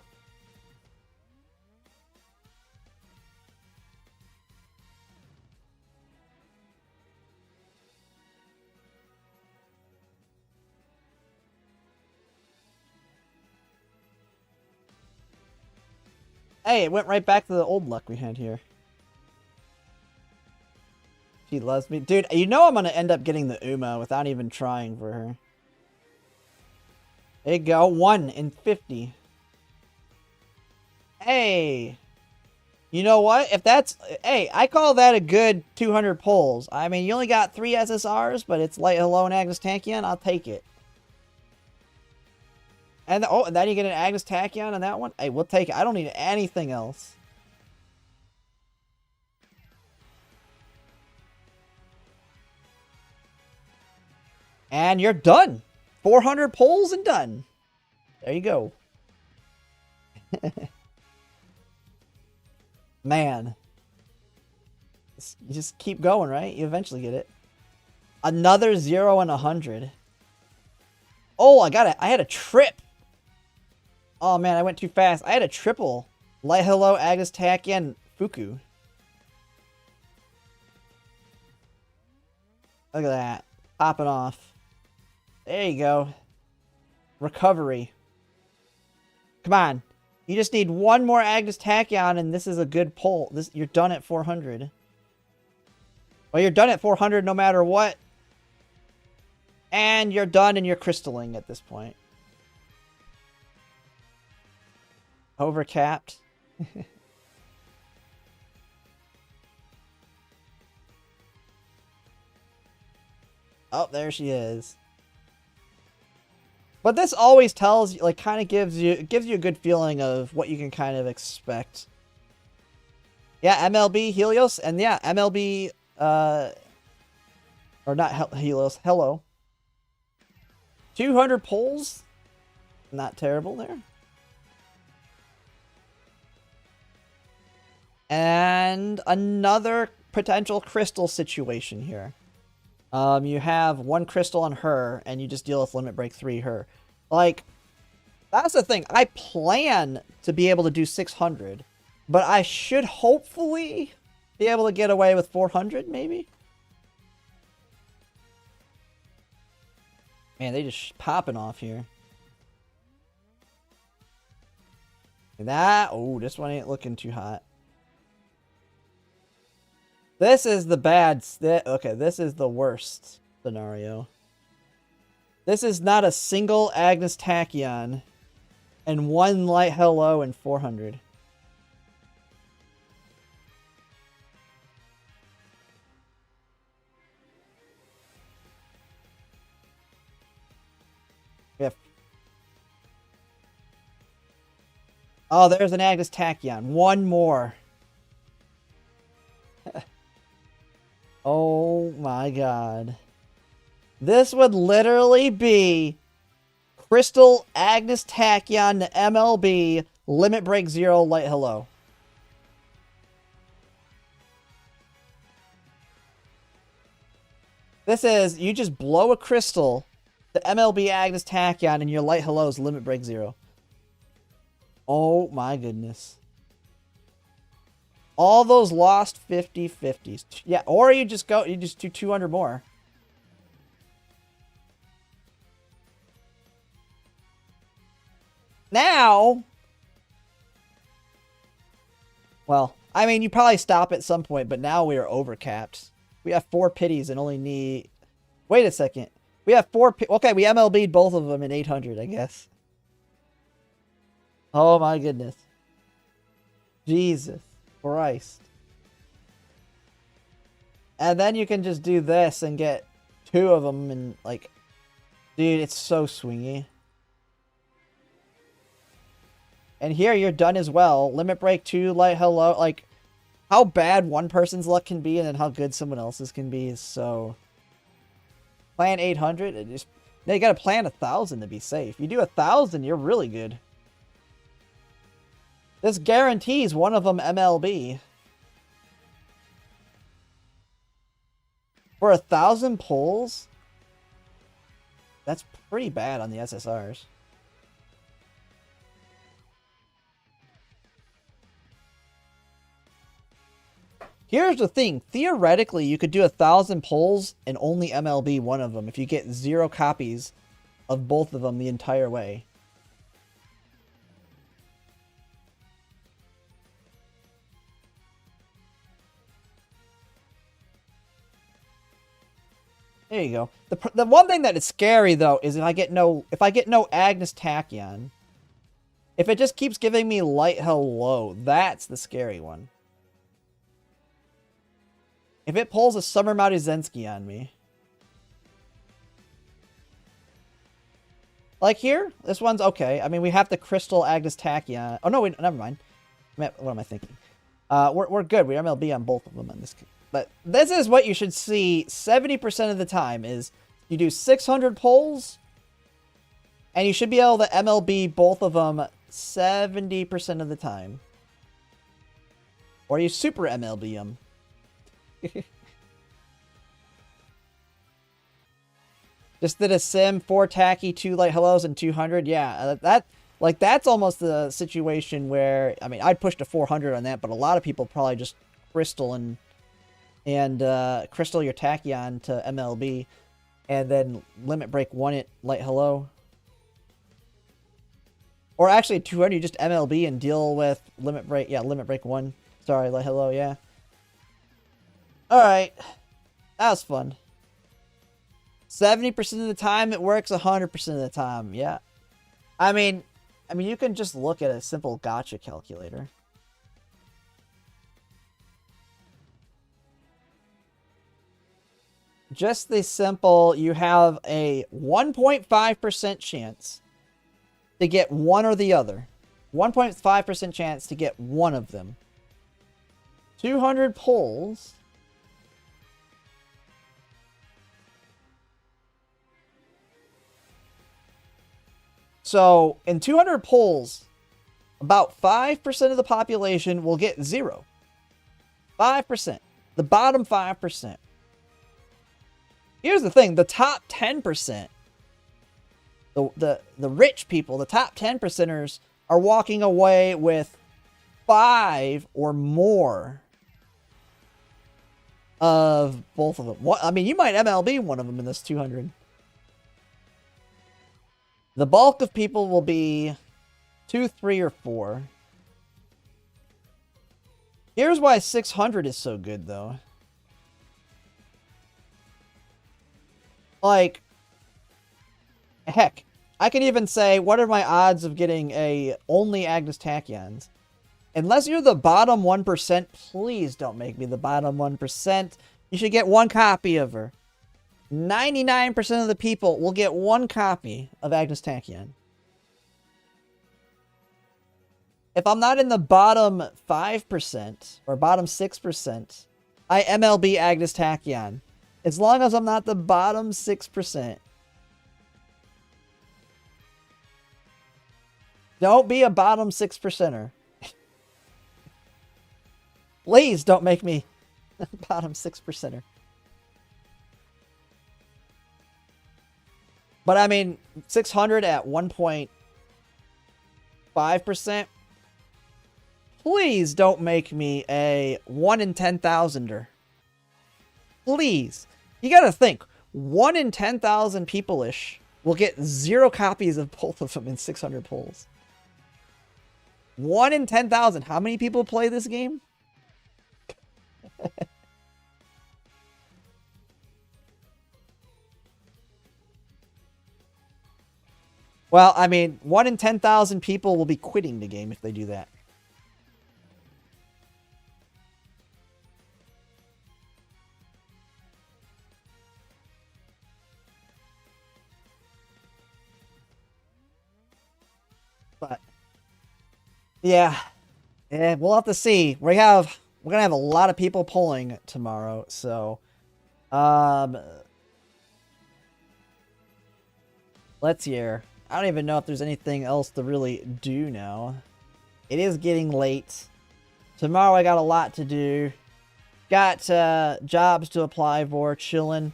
Hey, it went right back to the old luck we had here. She loves me. Dude, you know I'm going to end up getting the Uma without even trying for her. There you go. 1 in 50. Hey. You know what? If that's... Hey, I call that a good 200 pulls. I mean, you only got 3 SSRs, but it's Light Hello and Agnes Tachyon. I'll take it. And and then you get an Agnes Tachyon on that one? Hey, we'll take it. I don't need anything else. And you're done. 400 pulls and done. There you go. Man. You just keep going, right? You eventually get it. Another 0 and 100. Oh, I got it. I had a trip. Oh, man, I went too fast. I had a triple. Light Hello, Agnes Tachyon, Fuku. Look at that. Popping off. There you go. Recovery. Come on. You just need one more Agnes Tachyon, and this is a good pull. You're done at 400. Well, you're done at 400 no matter what. And you're done and you're crystalling at this point. Overcapped. Oh, there she is. But this always tells you, like, kind of gives you a good feeling of what you can kind of expect. Yeah, MLB Helios, and yeah, MLB, or not Helios, Hello. 200 pulls? Not terrible there. And another potential crystal situation here. You have 1 crystal on her, and you just deal with Limit Break 3 her. Like, that's the thing. I plan to be able to do 600, but I should hopefully be able to get away with 400, maybe? Man, they just popping off here. Oh, this one ain't looking too hot. This is the bad... Okay, this is the worst scenario. This is not a single Agnes Tachyon and 1 Light Hello and 400. Yeah. Oh, there's an Agnes Tachyon. 1 more. Oh my god. This would literally be Crystal Agnes Tachyon to MLB Limit Break 0 Light Hello. This is, you just blow a crystal to MLB Agnes Tachyon and your Light Hello's Limit Break 0. Oh my goodness. All those lost 50/50s. Yeah, or you just do 200 more. Now, well, I mean, you probably stop at some point, but now we are overcapped. We have 4 pities and only need... Wait a second. We have 4... Okay, we MLB'd both of them in 800, I guess. Oh my goodness. Jesus Christ. And then you can just do this and get 2 of them and, like... Dude, it's so swingy. And here you're done as well. Limit Break 2, Light Hello. Like, how bad one person's luck can be and then how good someone else's can be is so... Plan 800. And just... Now you gotta plan 1,000 to be safe. You do 1,000, you're really good. This guarantees one of them MLB. For 1,000 pulls? That's pretty bad on the SSRs. Here's the thing. Theoretically, you could do 1,000 pulls and only MLB one of them if you get 0 copies of both of them the entire way. There you go. The one thing that is scary though is if I get no Agnes Tachyon. If it just keeps giving me light hello, that's the scary one. If it pulls a Summer Maduzensky on me. Like here, this one's okay. I mean, we have the Crystal Agnes Tachyon. Oh no, wait, never mind. What am I thinking? We're good. We MLB on both of them in this case. But this is what you should see 70% of the time is you do 600 pulls and you should be able to MLB both of them 70% of the time. Or you super MLB them. Just did a sim, 4 tacky, 2 light hellos, and 200. Yeah, that's almost the situation where, I mean, I'd push to 400 on that, but a lot of people probably just crystal and crystal your Tachyon to MLB, and then limit break 1 at light hello. Or actually 200, you just MLB and deal with limit break. Yeah, limit break 1. Sorry, light hello. Yeah. All right, that was fun. 70% of the time it works. 100% of the time, yeah. I mean, you can just look at a simple gotcha calculator. Just the simple, you have a 1.5% chance to get one or the other. 1.5% chance to get one of them. 200 pulls. So, in 200 pulls, about 5% of the population will get 0. 5%. The bottom 5%. Here's the thing, the top 10%, the rich people, the top 10%ers are walking away with 5 or more of both of them. I mean, you might MLB one of them in this 200. The bulk of people will be 2, 3, or 4. Here's why 600 is so good, though. Like, heck, I can even say, what are my odds of getting a only Agnes Tachyons? Unless you're the bottom 1%, please don't make me the bottom 1%. You should get 1 copy of her. 99% of the people will get 1 copy of Agnes Tachyon. If I'm not in the bottom 5% or bottom 6%, I MLB Agnes Tachyon. As long as I'm not the bottom 6%. Don't be a bottom 6%er. Please don't make me a bottom 6%er. But I mean, 600 at 1.5%. Please don't make me a 1 in 10,000er. Please. You gotta think. 1 in 10,000 people-ish will get 0 copies of both of them in 600 pulls. 1 in 10,000. How many people play this game? Well, I mean, 1 in 10,000 people will be quitting the game if they do that. But yeah, we'll have to see. We're gonna have a lot of people pulling tomorrow, so let's hear. I don't even know if there's anything else to really do now. It is getting late. Tomorrow I got a lot to do. got jobs to apply for, chilling,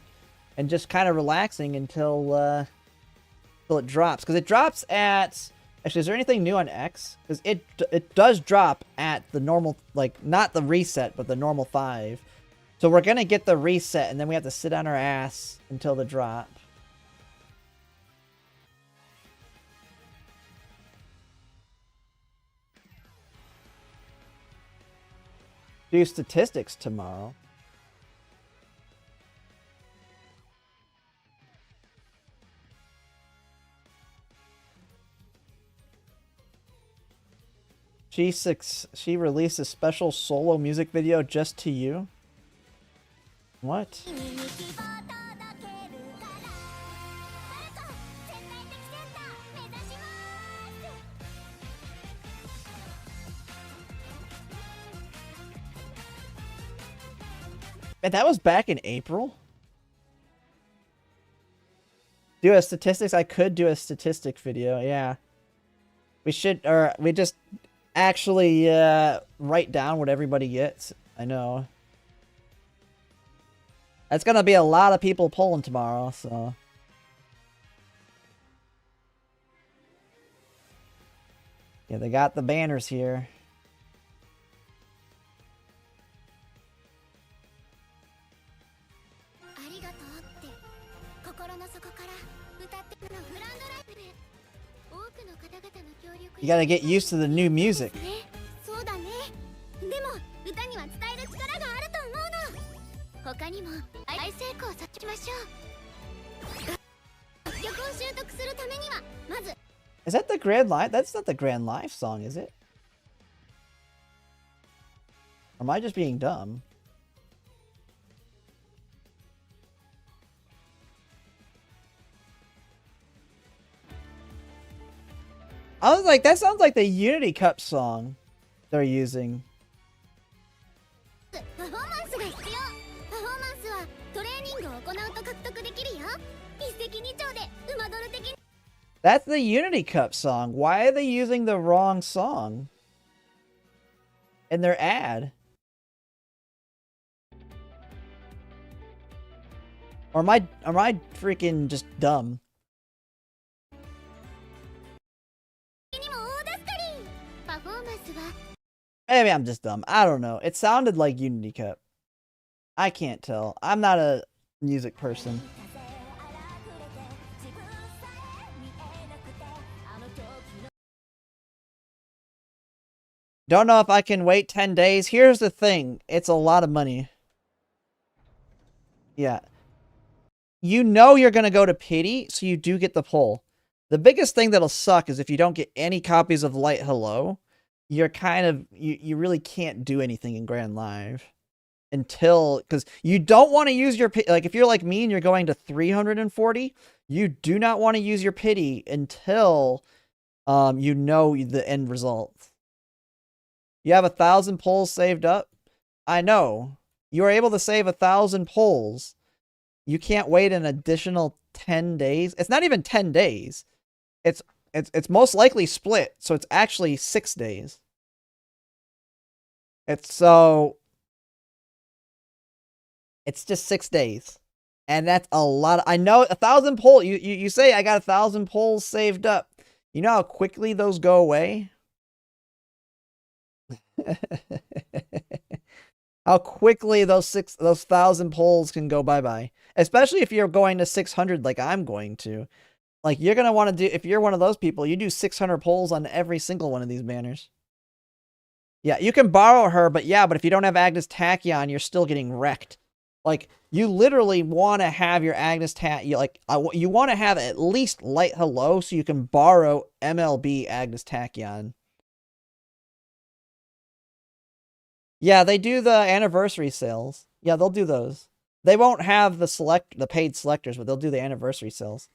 and just kind of relaxing until it drops. Because it drops at... Actually, is there anything new on X? Because it does drop at the normal, like, not the reset, but the normal 5. So we're going to get the reset, and then we have to sit on our ass until the drop. Do statistics tomorrow. She released a special solo music video just to you. What? And that was back in April? Do a statistics? I could do a statistic video, yeah. We should, or we just actually write down what everybody gets. I know. That's gonna be a lot of people pulling tomorrow, so. Yeah, they got the banners here. You gotta get used to the new music. Is that the Grand Life? That's not the Grand Life song, is it? Or am I just being dumb? I was like, that sounds like the Unity Cup song they're using. That's the Unity Cup song. Why are they using the wrong song in their ad? Or am I freaking just dumb? Maybe I'm just dumb. I don't know. It sounded like Unity Cup. I can't tell. I'm not a music person. Don't know if I can wait 10 days. Here's the thing. It's a lot of money. Yeah. You know you're going to go to pity, so you do get the pull. The biggest thing that'll suck is if you don't get any copies of Light Hello, you're kind of, you really can't do anything in Grand Live until, because you don't want to use your, like if you're like me and you're going to 340, you do not want to use your pity until you know the end result. You have 1,000 pulls saved up? I know. You are able to save 1,000 pulls. You can't wait an additional 10 days. It's not even 10 days. It's most likely split, so it's actually 6 days. It's just 6 days. And that's a lot. I know 1,000 pulls. You say I got 1,000 pulls saved up. You know how quickly those go away? How quickly those 1,000 pulls can go bye-bye. Especially if you're going to 600 like I'm going to. Like, you're going to want to do, if you're one of those people, you do 600 pulls on every single one of these banners. Yeah, you can borrow her, but if you don't have Agnes Tachyon, you're still getting wrecked. Like, you literally want to have your Agnes you want to have at least Light Hello so you can borrow MLB Agnes Tachyon. Yeah, they do the anniversary sales. Yeah, they'll do those. They won't have the paid selectors, but they'll do the anniversary sales.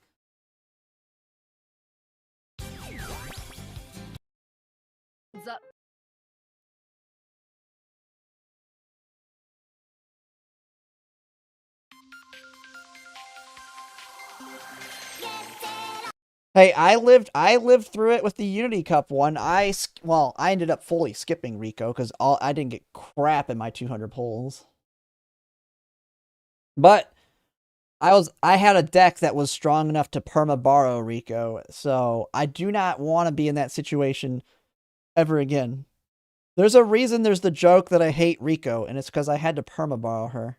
Hey, I lived through it with the Unity Cup one. I ended up fully skipping Rico because I didn't get crap in my 200 pulls. But I had a deck that was strong enough to perma borrow Rico, so I do not want to be in that situation ever again. There's a reason there's the joke that I hate Rico, and it's because I had to perma borrow her.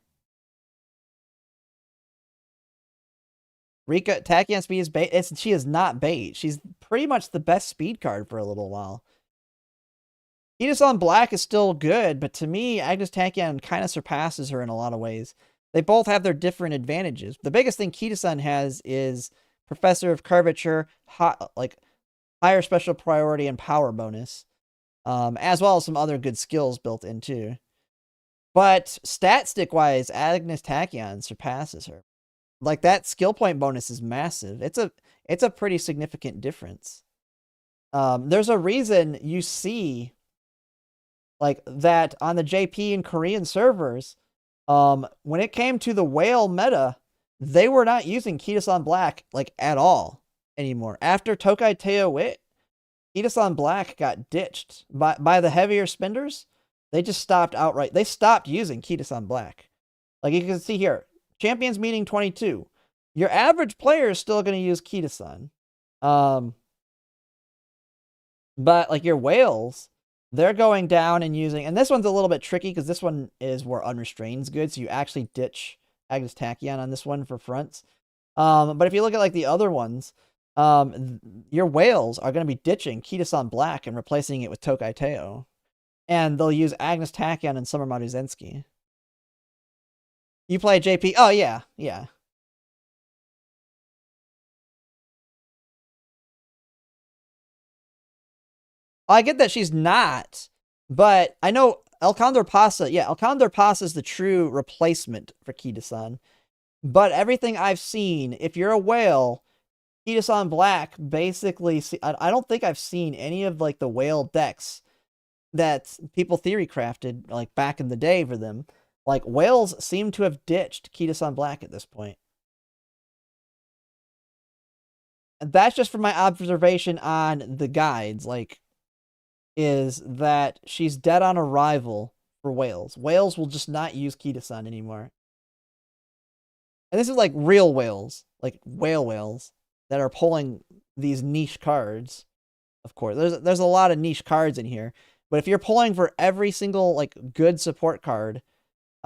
Rico Tachyon speed is bait. She is not bait. She's pretty much the best speed card for a little while. Kidasan Black is still good, but to me, Agnes Tachyon kind of surpasses her in a lot of ways. They both have their different advantages. The biggest thing Kidasan has is Professor of Curvature, like higher special priority and power bonus, as well as some other good skills built in too. But stat stick wise, Agnes Tachyon surpasses her. Like that skill point bonus is massive. It's a pretty significant difference. There's a reason you see like that on the JP and Korean servers. When it came to the whale meta, they were not using Kidasan Black like at all anymore. After Tokai Teo Wit, Kidasan Black got ditched by the heavier spenders. They just stopped outright. They stopped using Kidasan Black. Like you can see here, Champions Meeting 22. Your average player is still going to use Kidasan. But like your whales, they're going down and using, and this one's a little bit tricky because this one is where Unrestrained's good, so you actually ditch Agnes Tachyon on this one for fronts. But if you look at like the other ones, your whales are going to be ditching Kidasan Black and replacing it with Tokai Teo. And they'll use Agnes Tachyon and Summer Maruzensky. You play JP? Oh, yeah. Yeah. I get that she's not, but I know El Condor Pasa, yeah, El Condor Pasa is the true replacement for Kidasan. But everything I've seen, if you're a whale, Kidasan Black basically, I don't think I've seen any of like the whale decks that people theory crafted like back in the day for them. Like whales seem to have ditched Kidasan Black at this point. And that's just from my observation on the guides. Like, is that she's dead on arrival for whales. Whales will just not use Kidasan anymore. And this is like real whales, like whales that are pulling these niche cards. Of course, there's a lot of niche cards in here, but if you're pulling for every single like good support card,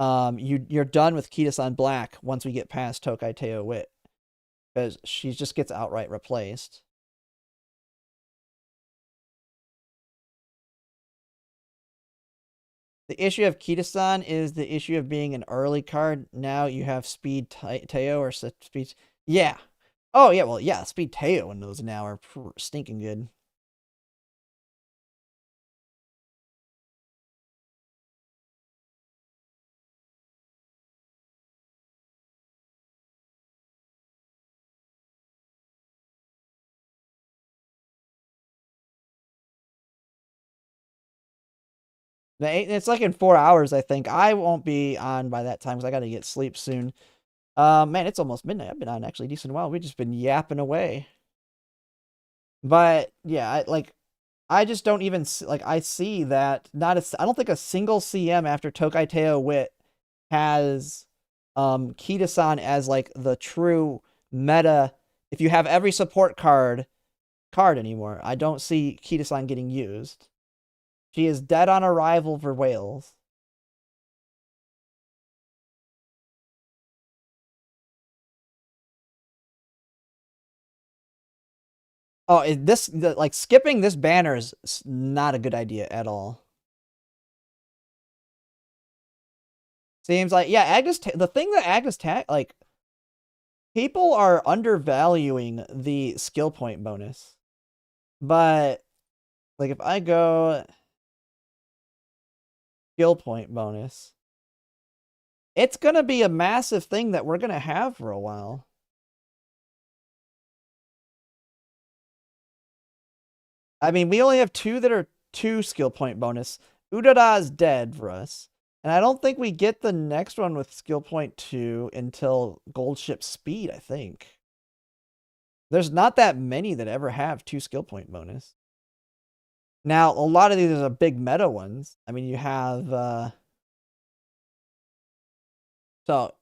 you're done with Kidasan Black once we get past Tokai Teo Wit, because she just gets outright replaced. The issue of Kidasan is the issue of being an early card. Now you have Speed Teo or Speed. Yeah. Oh, yeah. Well, yeah. Speed Teo and those now are stinking good. It's like in 4 hours, I think. I won't be on by that time because I got to get sleep soon. Man, it's almost midnight. I've been on actually a decent while. We've just been yapping away. But yeah, I just don't even like. I see that I don't think a single CM after Tokai Teo Wit has Kidasan as like the true meta. If you have every support card anymore, I don't see Kidasan getting used. She is dead on arrival for whales. Oh, like skipping this banner is not a good idea at all. Seems like, yeah, Agnes. The thing that Agnes like, people are undervaluing the skill point bonus, but like if I go skill point bonus, it's gonna be a massive thing that we're gonna have for a while. I mean, we only have 2 that are 2 skill point bonus. Udara is dead for us. And I don't think we get the next one with skill point 2 until Gold Ship Speed, I think. There's not that many that ever have 2 skill point bonus. Now, a lot of these are big meta ones. I mean, you have... So,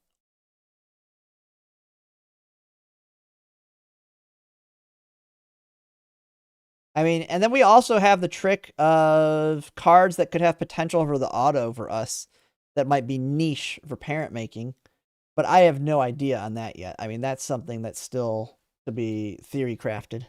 I mean, and then we also have the trick of cards that could have potential for the auto for us that might be niche for parent making. But I have no idea on that yet. I mean, that's something that's still to be theory crafted.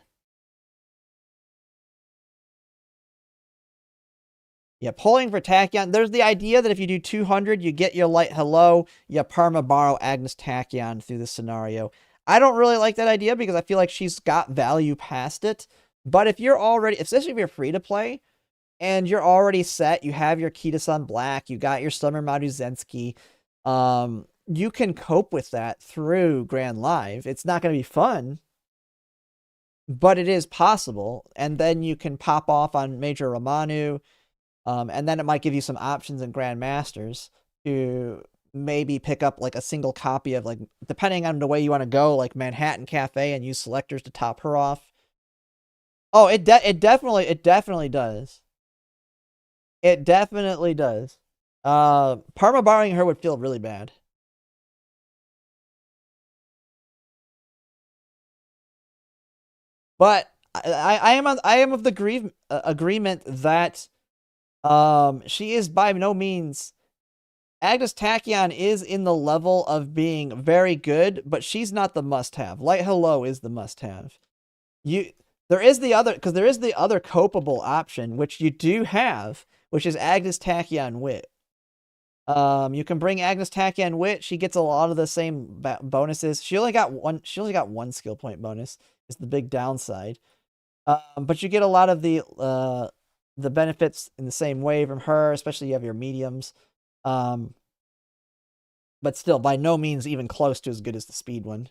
Yeah, pulling for Tachyon. There's the idea that if you do 200, you get your Light Hello, you Perma borrow Agnes Tachyon through this scenario. I don't really like that idea because I feel like she's got value past it. But if you're already, especially if you're free to play, and you're already set, you have your Kita-san Black, you got your Summer Maruzensky, you can cope with that through Grand Live. It's not going to be fun, but it is possible. And then you can pop off on Major Romanu, and then it might give you some options in Grand Masters to maybe pick up like a single copy of, like, depending on the way you want to go, like Manhattan Cafe, and use selectors to top her off. Oh, it definitely does. It definitely does. Parma borrowing her would feel really bad. But I am of the agreement that she is by no means, Agnes Tachyon is in the level of being very good, but she's not the must-have. Light Hello is the must-have. There is the other copeable option, which you do have, which is Agnes Tachyon Wit. You can bring Agnes Tachyon Wit. She gets a lot of the same bonuses. She only got one skill point bonus. Is the big downside. But you get a lot of the benefits in the same way from her, especially you have your mediums. But still, by no means even close to as good as the speed one.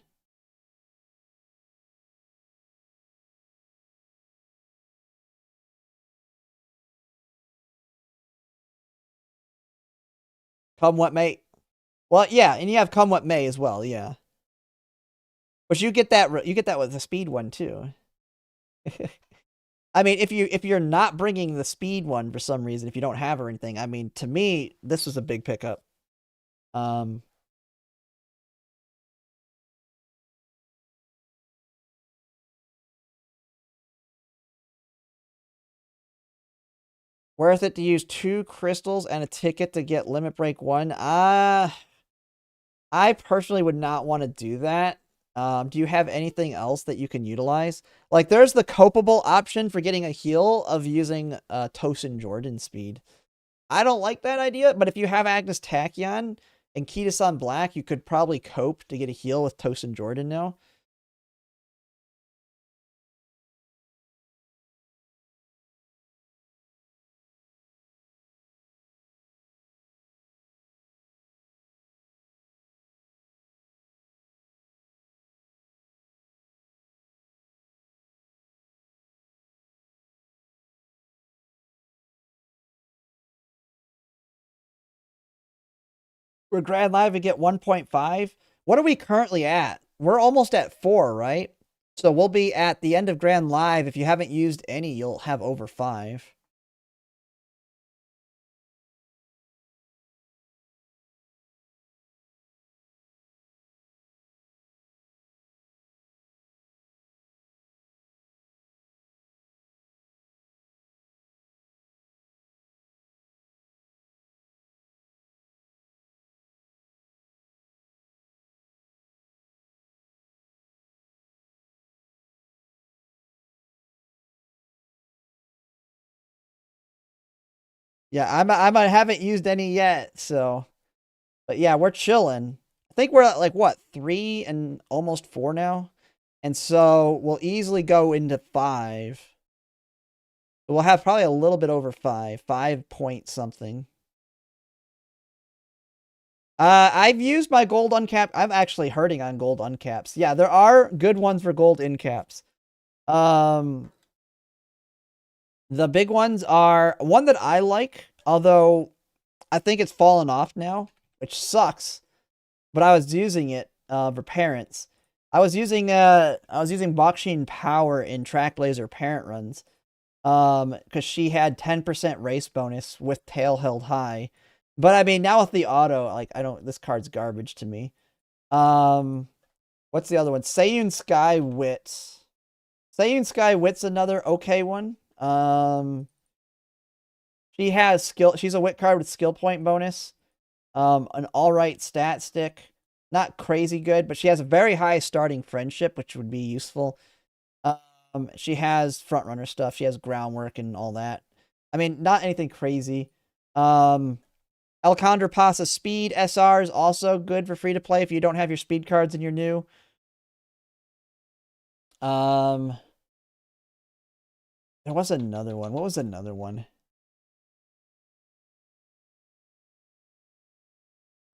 Come what may. Well, yeah, and you have Come What May as well, yeah. But you get that with the speed one too. I mean, if you're not bringing the speed one for some reason, if you don't have or anything, I mean, to me, this was a big pickup. Worth it to use 2 crystals and a ticket to get Limit Break 1? I personally would not want to do that. Do you have anything else that you can utilize? Like, there's the copeable option for getting a heal of using Tosin Jordan speed. I don't like that idea, but if you have Agnes Tachyon and Kita-san Black, you could probably cope to get a heal with Tosin Jordan now. For Grand Live, we get 1.5. What are we currently at? We're almost at 4, right? So we'll be at the end of Grand Live. If you haven't used any, you'll have over 5. Yeah, I haven't used any yet, so. But yeah, we're chilling. I think we're at like what, 3 and almost 4 now, and so we'll easily go into 5. We'll have probably a little bit over 5 point something. I've used my gold uncap. I'm actually hurting on gold uncaps. Yeah, there are good ones for gold incaps. The big ones are one that I like, although I think it's fallen off now, which sucks. But I was using it for parents. I was using Boxing Power in Trackblazer parent runs, because she had 10% race bonus with tail held high. But I mean, now with the auto, like, this card's garbage to me. What's the other one? Seiyun Sky Wit. Sayun Sky Wit's another okay one. She has skill. She's a wit card with skill point bonus. An alright stat stick. Not crazy good, but she has a very high starting friendship, which would be useful. She has front runner stuff. She has groundwork and all that. I mean, not anything crazy. Elcondra Pasa Speed SR is also good for free to play if you don't have your speed cards and you're new. There was another one. What was another one?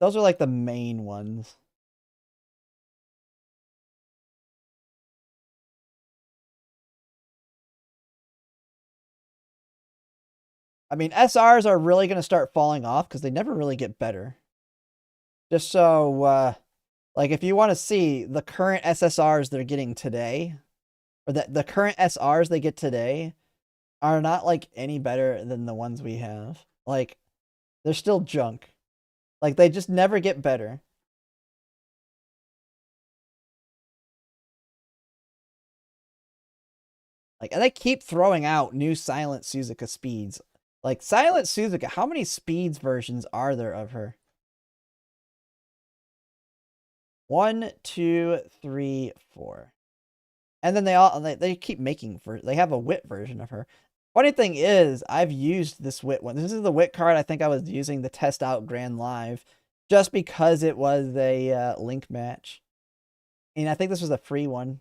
Those are like the main ones. I mean, SRs are really going to start falling off because they never really get better. Just so, like, if you want to see the current SSRs they're getting today, or the current SRs they get today, are not, like, any better than the ones we have. Like, they're still junk. Like, they just never get better. Like, and they keep throwing out new Silent Suzuka speeds. Like, Silent Suzuka, how many speeds versions are there of her? 1, 2, 3, 4. And then they keep making they have a wit version of her. Funny thing is, I've used this wit one. This is the wit card I think I was using to test out Grand Live, just because it was a link match. And I think this was a free one.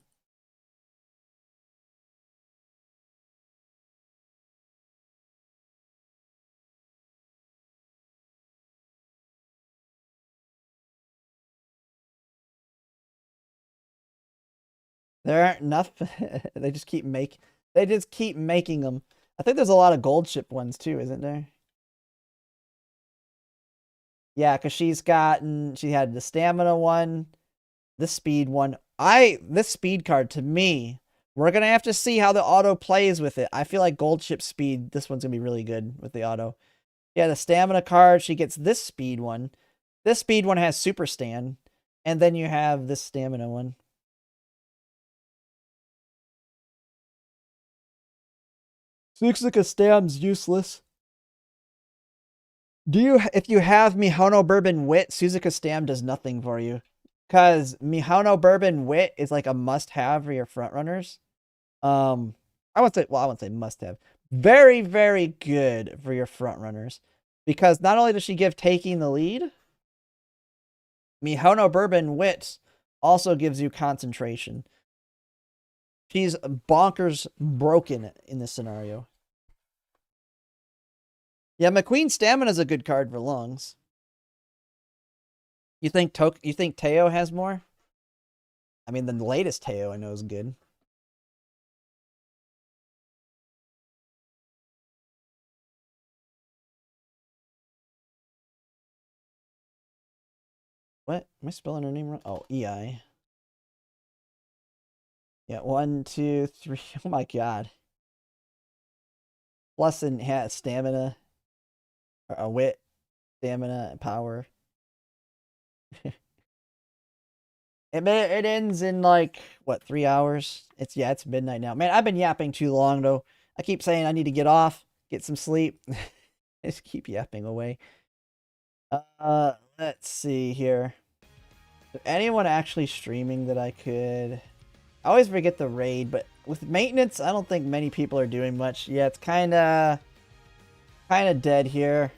There aren't enough. They just keep making them. I think there's a lot of gold ship ones too, isn't there? Yeah, because she had the stamina one, the speed one. This speed card, to me, we're gonna have to see how the auto plays with it. I feel like gold ship speed, this one's gonna be really good with the auto. Yeah, the stamina card, she gets this speed one. This speed one has super stand, and then you have this stamina one. Suzuka Stam's useless. If you have Mihono Bourbon Wit, Suzuka Stam does nothing for you. Because Mihono Bourbon Wit is like a must-have for your frontrunners. I wouldn't say must-have. Very, very good for your frontrunners. Because not only does she give taking the lead, Mihono Bourbon Wit also gives you concentration. She's bonkers broken in this scenario. Yeah, McQueen Stamina is a good card for lungs. You think Teo has more? I mean, the latest Teo I know is good. What? Am I spelling her name wrong? Oh, EI. Yeah, 1, 2, 3. Oh my god. Plus in stamina. Or a wit, stamina, and power. It ends in like what, 3 hours? It's midnight now. Man, I've been yapping too long though. I keep saying I need to get off, get some sleep. Just keep yapping away. Let's see here. Is there anyone actually streaming that I could? I always forget the raid, but with maintenance, I don't think many people are doing much. Yeah, it's kind of dead here.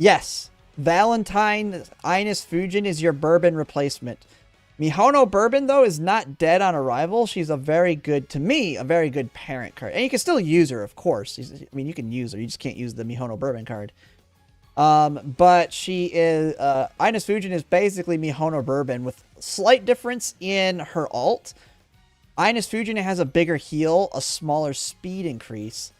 Yes, Valentine Ines Fujin is your Bourbon replacement. Mihono Bourbon, though, is not dead on arrival. She's a very good parent card. And you can still use her, of course. I mean, you can use her. You just can't use the Mihono Bourbon card. But she is... Ines Fujin is basically Mihono Bourbon with slight difference in her alt. Ines Fujin has a bigger heal, a smaller speed increase.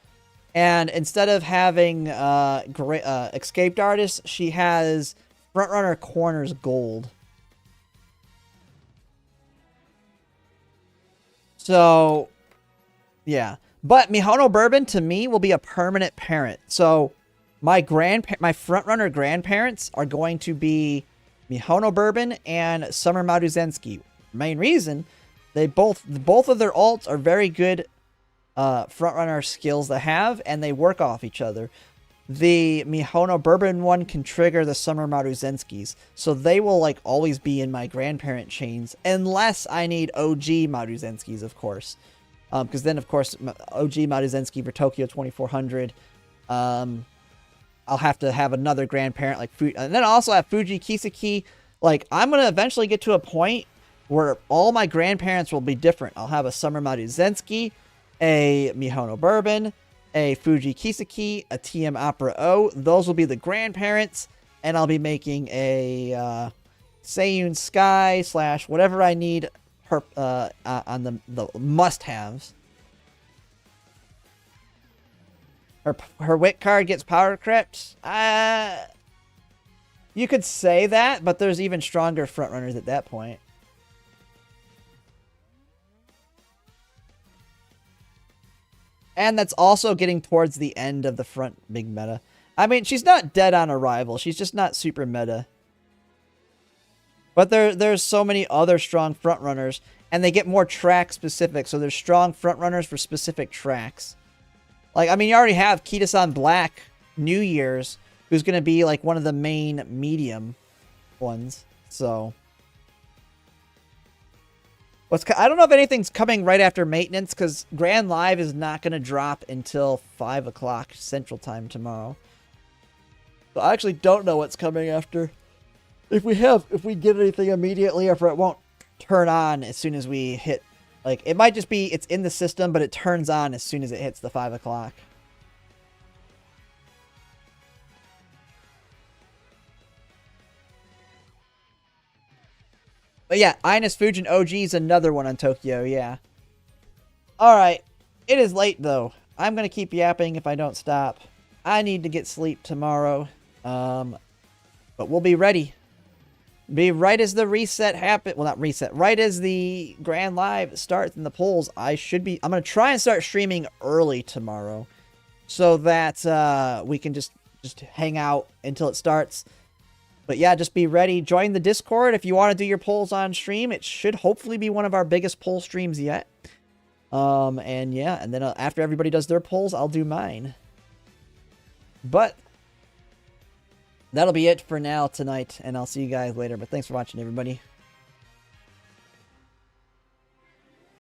And instead of having Escaped Artist, she has Frontrunner Corners Gold. So, yeah. But Mihono Bourbon, to me, will be a permanent parent. So, my Frontrunner grandparents are going to be Mihono Bourbon and Summer Maruzenski. Main reason, both of their alts are very good frontrunner skills to have, and they work off each other. The Mihono Bourbon one can trigger the Summer Maruzenskis, so they will like always be in my grandparent chains, unless I need OG Maruzenskis, of course. Because then, of course, OG Maruzenski for Tokyo 2400, I'll have to have another grandparent like and then I also have Fuji Kiseki. Like, I'm gonna eventually get to a point where all my grandparents will be different. I'll have a Summer Maruzenski, a Mihono Bourbon, a Fuji Kiseki, a TM Opera O. Those will be the grandparents, and I'll be making a Seiyun Sky / whatever I need on the must-haves. Her wit card gets power crept. You could say that, but there's even stronger frontrunners at that point. And that's also getting towards the end of the front big meta. I mean, she's not dead on arrival. She's just not super meta. But there's so many other strong frontrunners, and they get more track specific. So there's strong frontrunners for specific tracks. Like, I mean, you already have Kita-san Black New Year's, who's going to be like one of the main medium ones. So I don't know if anything's coming right after maintenance, because Grand Live is not going to drop until 5 o'clock Central Time tomorrow. So I actually don't know what's coming after. If we get anything immediately, or if it won't turn on as soon as we hit. Like, it might just be it's in the system, but it turns on as soon as it hits the 5 o'clock. But yeah, Ines Fujin OG is another one on Tokyo, yeah. Alright, it is late though. I'm going to keep yapping if I don't stop. I need to get sleep tomorrow. But we'll be ready. Be right as the reset happens. Well, not reset. Right as the Grand Live starts in the polls, I'm going to try and start streaming early tomorrow, so that we can just hang out until it starts. But yeah, just be ready. Join the Discord if you want to do your polls on stream. It should hopefully be one of our biggest poll streams yet. And yeah, and then after everybody does their polls, I'll do mine. But that'll be it for now tonight, and I'll see you guys later. But thanks for watching, everybody.